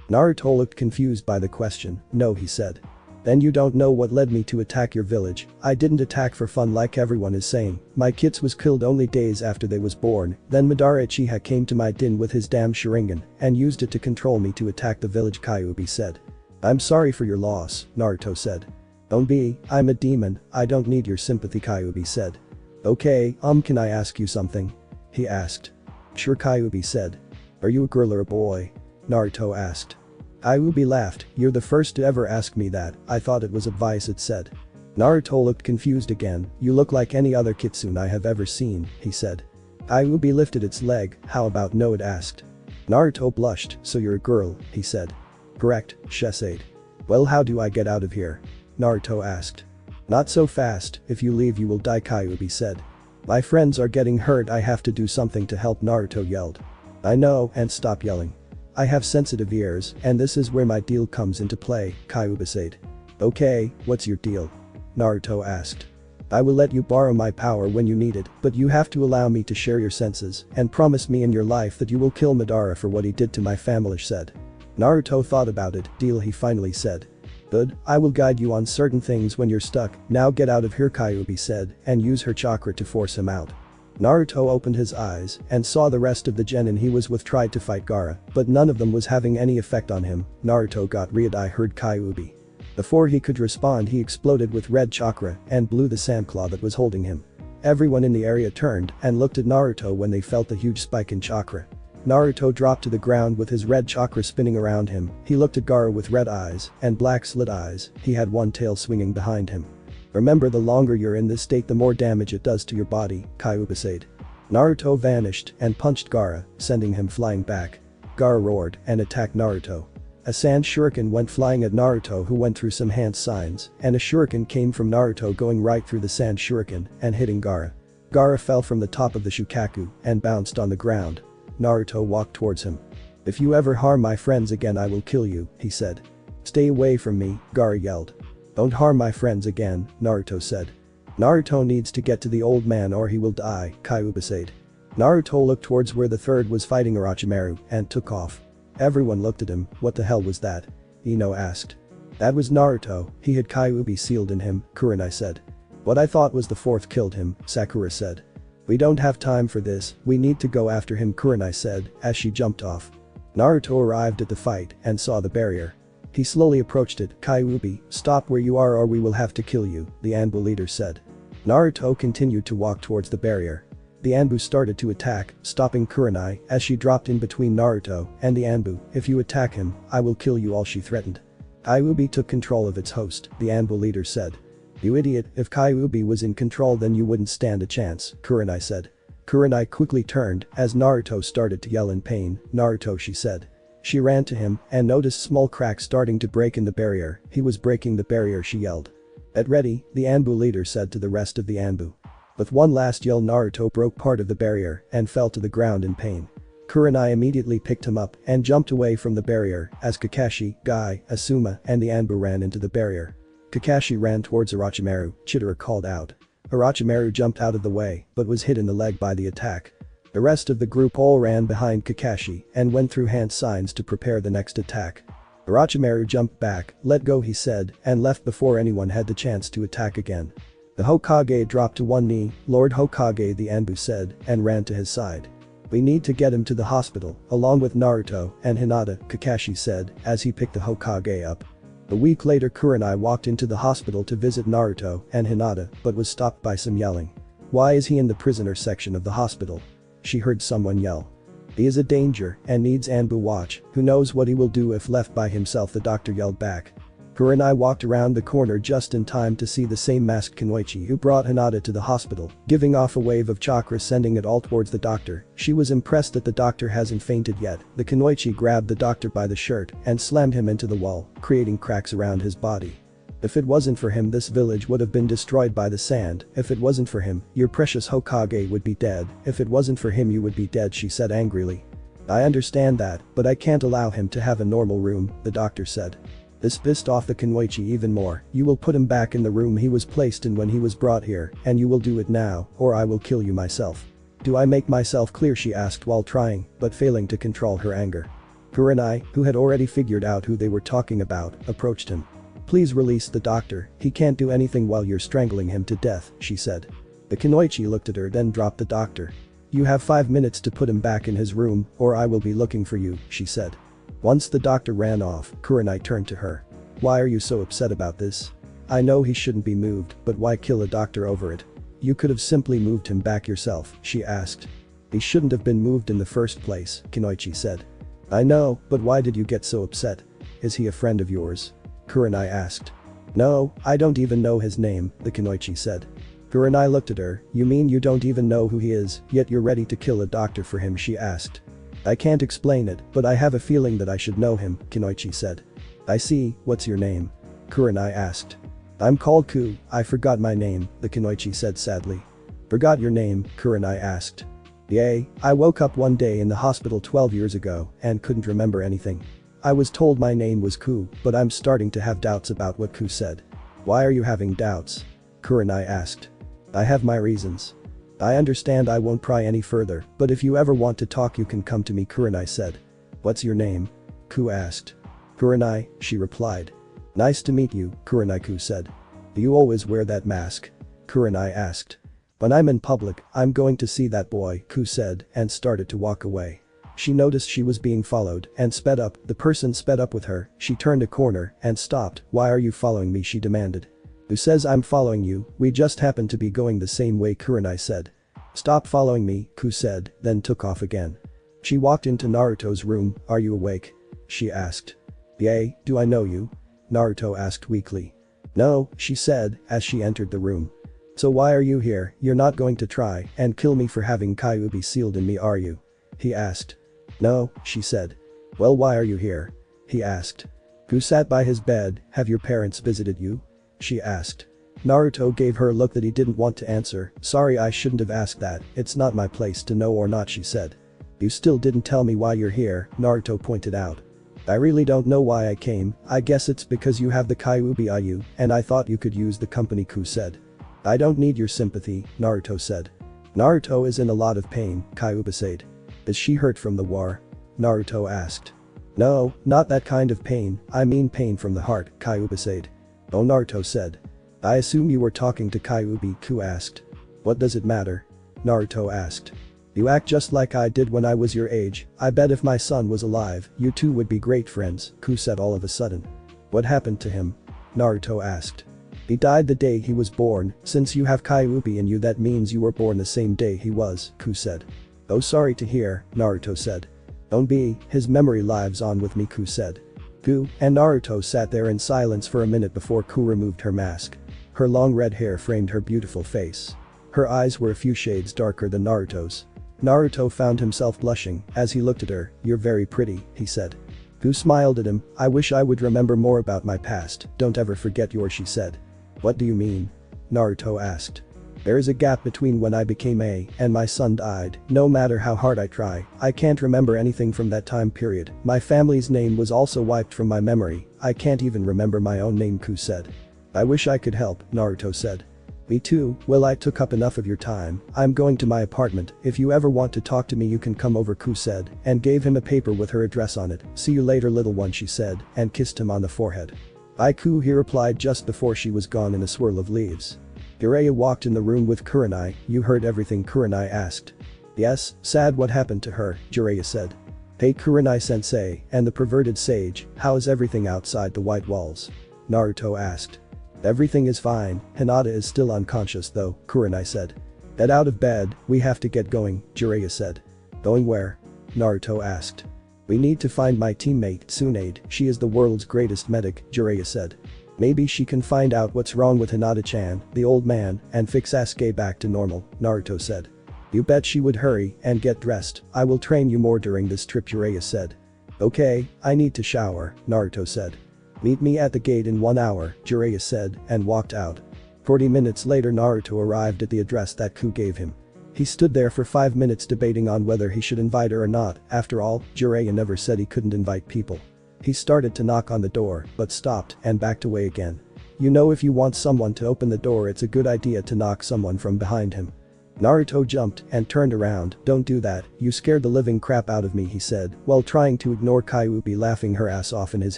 Naruto looked confused by the question. No, he said. Then you don't know what led me to attack your village. I didn't attack for fun like everyone is saying. My kids was killed only days after they was born. Then Madara Uchiha came to my den with his damn Sharingan and used it to control me to attack the village, Kyuubi said. I'm sorry for your loss, Naruto said. Don't be, I'm a demon, I don't need your sympathy, Kyuubi said. Okay, can I ask you something? He asked. Sure, Kyuubi said. Are you a girl or a boy? Naruto asked. Kyuubi laughed. You're the first to ever ask me that. I thought it was advice, it said. Naruto looked confused again. You look like any other kitsune I have ever seen, he said. Kyuubi lifted its leg. How about no, it asked. Naruto blushed. So you're a girl, he said. Correct, Shiseido. Well, how do I get out of here? Naruto asked. Not so fast, if you leave you will die, Kyuubi said. My friends are getting hurt, I have to do something to help, Naruto yelled. I know, and stop yelling. I have sensitive ears, and this is where my deal comes into play, Kyuubi said. Okay, what's your deal? Naruto asked. I will let you borrow my power when you need it, but you have to allow me to share your senses and promise me in your life that you will kill Madara for what he did to my family, said. Naruto thought about it. Deal, he finally said. Good, I will guide you on certain things when you're stuck. Now get out of here, Kyuubi said, and use her chakra to force him out. Naruto opened his eyes and saw the rest of the genin he was with tried to fight Gaara, but none of them was having any effect on him. Naruto got red. I heard Kyuubi. Before he could respond, he exploded with red chakra and blew the sandclaw that was holding him. Everyone in the area turned and looked at Naruto when they felt the huge spike in chakra. Naruto dropped to the ground with his red chakra spinning around him. He looked at Gaara with red eyes and black slit eyes. He had one tail swinging behind him. Remember, the longer you're in this state the more damage it does to your body, Kyuubi said. Naruto vanished and punched Gaara, sending him flying back. Gaara roared and attacked Naruto. A sand shuriken went flying at Naruto, who went through some hand signs, and a shuriken came from Naruto going right through the sand shuriken and hitting Gaara. Gaara fell from the top of the Shukaku and bounced on the ground. Naruto walked towards him. If you ever harm my friends again I will kill you, he said. Stay away from me, Gaara yelled. Don't harm my friends again, Naruto said. Naruto needs to get to the old man or he will die, Kyuubi said. Naruto looked towards where the third was fighting Orochimaru and took off. Everyone looked at him. What the hell was that? Ino asked. That was Naruto, he had Kyuubi sealed in him, Kurenai said. What I thought was the fourth killed him, Sakura said. We don't have time for this, we need to go after him, Kurenai said as she jumped off. Naruto arrived at the fight and saw the barrier. He slowly approached it. Kyuubi, stop where you are or we will have to kill you, the Anbu leader said. Naruto continued to walk towards the barrier. The Anbu started to attack, stopping Kurenai as she dropped in between Naruto and the Anbu. If you attack him, I will kill you all, she threatened. Kyuubi took control of its host, the Anbu leader said. You idiot, if Kyuubi was in control then you wouldn't stand a chance, Kurenai said. Kurenai quickly turned as Naruto started to yell in pain. Naruto, she said. She ran to him and noticed small cracks starting to break in the barrier. He was breaking the barrier, she yelled. Get ready, the Anbu leader said to the rest of the Anbu. With one last yell, Naruto broke part of the barrier and fell to the ground in pain. Kurenai immediately picked him up and jumped away from the barrier as Kakashi, Guy, Asuma and the Anbu ran into the barrier. Kakashi ran towards Orochimaru, Chidori called out. Orochimaru jumped out of the way but was hit in the leg by the attack. The rest of the group all ran behind Kakashi and went through hand signs to prepare the next attack. Orochimaru jumped back, let go he said, and left before anyone had the chance to attack again. The Hokage dropped to one knee, Lord Hokage, the Anbu said, and ran to his side. We need to get him to the hospital, along with Naruto and Hinata, Kakashi said, as he picked the Hokage up. A week later Kurenai walked into the hospital to visit Naruto and Hinata but was stopped by some yelling. Why is he in the prisoner section of the hospital? She heard someone yell. He is a danger and needs Anbu watch, who knows what he will do if left by himself, the doctor yelled back. Kurenai walked around the corner just in time to see the same masked Kunoichi who brought Hinata to the hospital, giving off a wave of chakra sending it all towards the doctor. She was impressed that the doctor hasn't fainted yet. The Kunoichi grabbed the doctor by the shirt and slammed him into the wall, creating cracks around his body. If it wasn't for him this village would have been destroyed by the sand. If it wasn't for him, your precious Hokage would be dead. If it wasn't for him you would be dead, she said angrily. I understand that, but I can't allow him to have a normal room, the doctor said. This pissed off the Kunoichi even more. You will put him back in the room he was placed in when he was brought here, and you will do it now, or I will kill you myself. Do I make myself clear, she asked while trying, but failing to control her anger. Kurenai, who had already figured out who they were talking about, approached him. Please release the doctor, he can't do anything while you're strangling him to death, she said. The Kunoichi looked at her then dropped the doctor. You have 5 minutes to put him back in his room, or I will be looking for you, she said. Once the doctor ran off, Kurenai turned to her. Why are you so upset about this? I know he shouldn't be moved, but why kill a doctor over it? You could have simply moved him back yourself, she asked. He shouldn't have been moved in the first place, Kunoichi said. I know, but why did you get so upset? Is he a friend of yours? Kurenai asked. No, I don't even know his name, the Kunoichi said. Kurenai looked at her. You mean you don't even know who he is, yet you're ready to kill a doctor for him, she asked. I can't explain it, but I have a feeling that I should know him, Kunoichi said. I see, what's your name? Kurenai asked. I'm called Ku, I forgot my name, the Kunoichi said sadly. Forgot your name, Kurenai asked. Yay, I woke up one day in the hospital 12 years ago and couldn't remember anything. I was told my name was Ku, but I'm starting to have doubts about what Ku said. Why are you having doubts? Kurenai asked. I have my reasons. I understand I won't pry any further, but if you ever want to talk you can come to me, Kurenai said. What's your name? Ku asked. Kurenai, she replied. Nice to meet you, Kurenai-ku said. Do you always wear that mask? Kurenai asked. When I'm in public, I'm going to see that boy, Ku said and started to walk away. She noticed she was being followed and sped up. The person sped up with her. She turned a corner and stopped. Why are you following me? She demanded. Who says I'm following you? We just happen to be going the same way, Kurenai said. Stop following me, Ku said, then took off again. She walked into Naruto's room. Are you awake? She asked. Yay, do I know you? Naruto asked weakly. No, she said as she entered the room. So why are you here? You're not going to try and kill me for having Kyuubi sealed in me, are you? He asked. No, she said. Well, why are you here? He asked. Ku sat by his bed. Have your parents visited you? She asked. Naruto gave her a look that he didn't want to answer. Sorry, I shouldn't have asked that, it's not my place to know or not, she said. You still didn't tell me why you're here, Naruto pointed out. I really don't know why I came, I guess it's because you have the Kyuubi IU, and I thought you could use the company, Ku said. I don't need your sympathy, Naruto said. Naruto is in a lot of pain, Kyuubi said. Is she hurt from the war? Naruto asked. No, not that kind of pain, I mean pain from the heart, Kyuubi said. Oh, Naruto said. I assume you were talking to Kyuubi, Ku asked. What does it matter? Naruto asked. You act just like I did when I was your age. I bet if my son was alive, you two would be great friends, Ku said all of a sudden. What happened to him? Naruto asked. He died the day he was born, since you have Kyuubi in you that means you were born the same day he was, Ku said. Oh, sorry to hear, Naruto said. Don't be, his memory lives on with me, Ku said. Ku and Naruto sat there in silence for a minute before Ku removed her mask. Her long red hair framed her beautiful face. Her eyes were a few shades darker than Naruto's. Naruto found himself blushing as he looked at her. You're very pretty, he said. Ku smiled at him. I wish I would remember more about my past, don't ever forget yours, she said. What do you mean? Naruto asked. There is a gap between when I became A and my son died. No matter how hard I try, I can't remember anything from that time period. My family's name was also wiped from my memory. I can't even remember my own name, Ku said. I wish I could help, Naruto said. Me too. Well, I took up enough of your time. I'm going to my apartment. If you ever want to talk to me you can come over, Ku said, and gave him a paper with her address on it. See you later, little one, she said, and kissed him on the forehead. Bye, Ku, he replied just before she was gone in a swirl of leaves. Jiraiya walked in the room with Kurenai. You heard everything, Kurenai asked. Yes, sad what happened to her, Jiraiya said. Hey Kurenai-sensei, and the perverted sage, how's everything outside the white walls? Naruto asked. Everything is fine, Hinata is still unconscious though, Kurenai said. Get out of bed, we have to get going, Jiraiya said. Going where? Naruto asked. We need to find my teammate, Tsunade, she is the world's greatest medic, Jiraiya said. Maybe she can find out what's wrong with Hinata-chan, the old man, and fix Sasuke back to normal, Naruto said. You bet she would. Hurry and get dressed, I will train you more during this trip, Jiraiya said. Okay, I need to shower, Naruto said. Meet me at the gate in 1 hour, Jiraiya said, and walked out. 40 minutes later Naruto arrived at the address that Ku gave him. He stood there for 5 minutes debating on whether he should invite her or not. After all, Jiraiya never said he couldn't invite people. He started to knock on the door, but stopped and backed away again. You know, if you want someone to open the door it's a good idea to knock someone from behind him. Naruto jumped and turned around. Don't do that, you scared the living crap out of me, he said, while trying to ignore Kyuubi laughing her ass off in his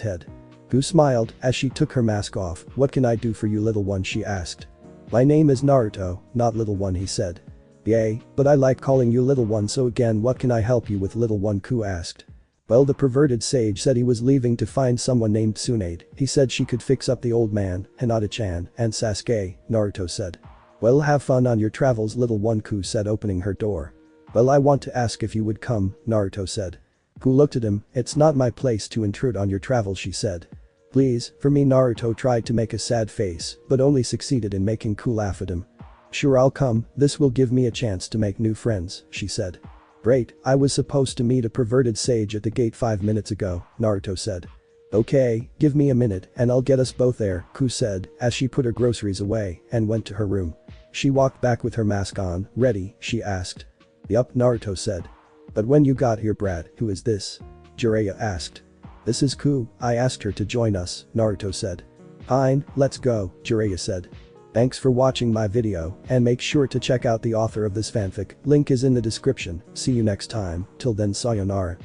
head. Ku smiled as she took her mask off. What can I do for you, little one, she asked. My name is Naruto, not little one, he said. Yay, but I like calling you little one, so again what can I help you with, little one, Ku asked. Well, the perverted sage said he was leaving to find someone named Tsunade. He said she could fix up the old man, Hinata-chan, and Sasuke, Naruto said. Well, have fun on your travels, little one, Ku said, opening her door. Well, I want to ask if you would come, Naruto said. Ku looked at him. It's not my place to intrude on your travels, she said. Please, for me, Naruto tried to make a sad face, but only succeeded in making Ku laugh at him. Sure, I'll come, this will give me a chance to make new friends, she said. Great, I was supposed to meet a perverted sage at the gate 5 minutes ago, Naruto said. Okay, give me a minute and I'll get us both there, Ku said as she put her groceries away and went to her room. She walked back with her mask on. Ready? She asked. Yup, Naruto said. But when you got here, Brad, who is this? Jiraiya asked. This is Ku, I asked her to join us, Naruto said. Fine, let's go, Jiraiya said. Thanks for watching my video, and make sure to check out the author of this fanfic, link is in the description. See you next time, till then sayonara.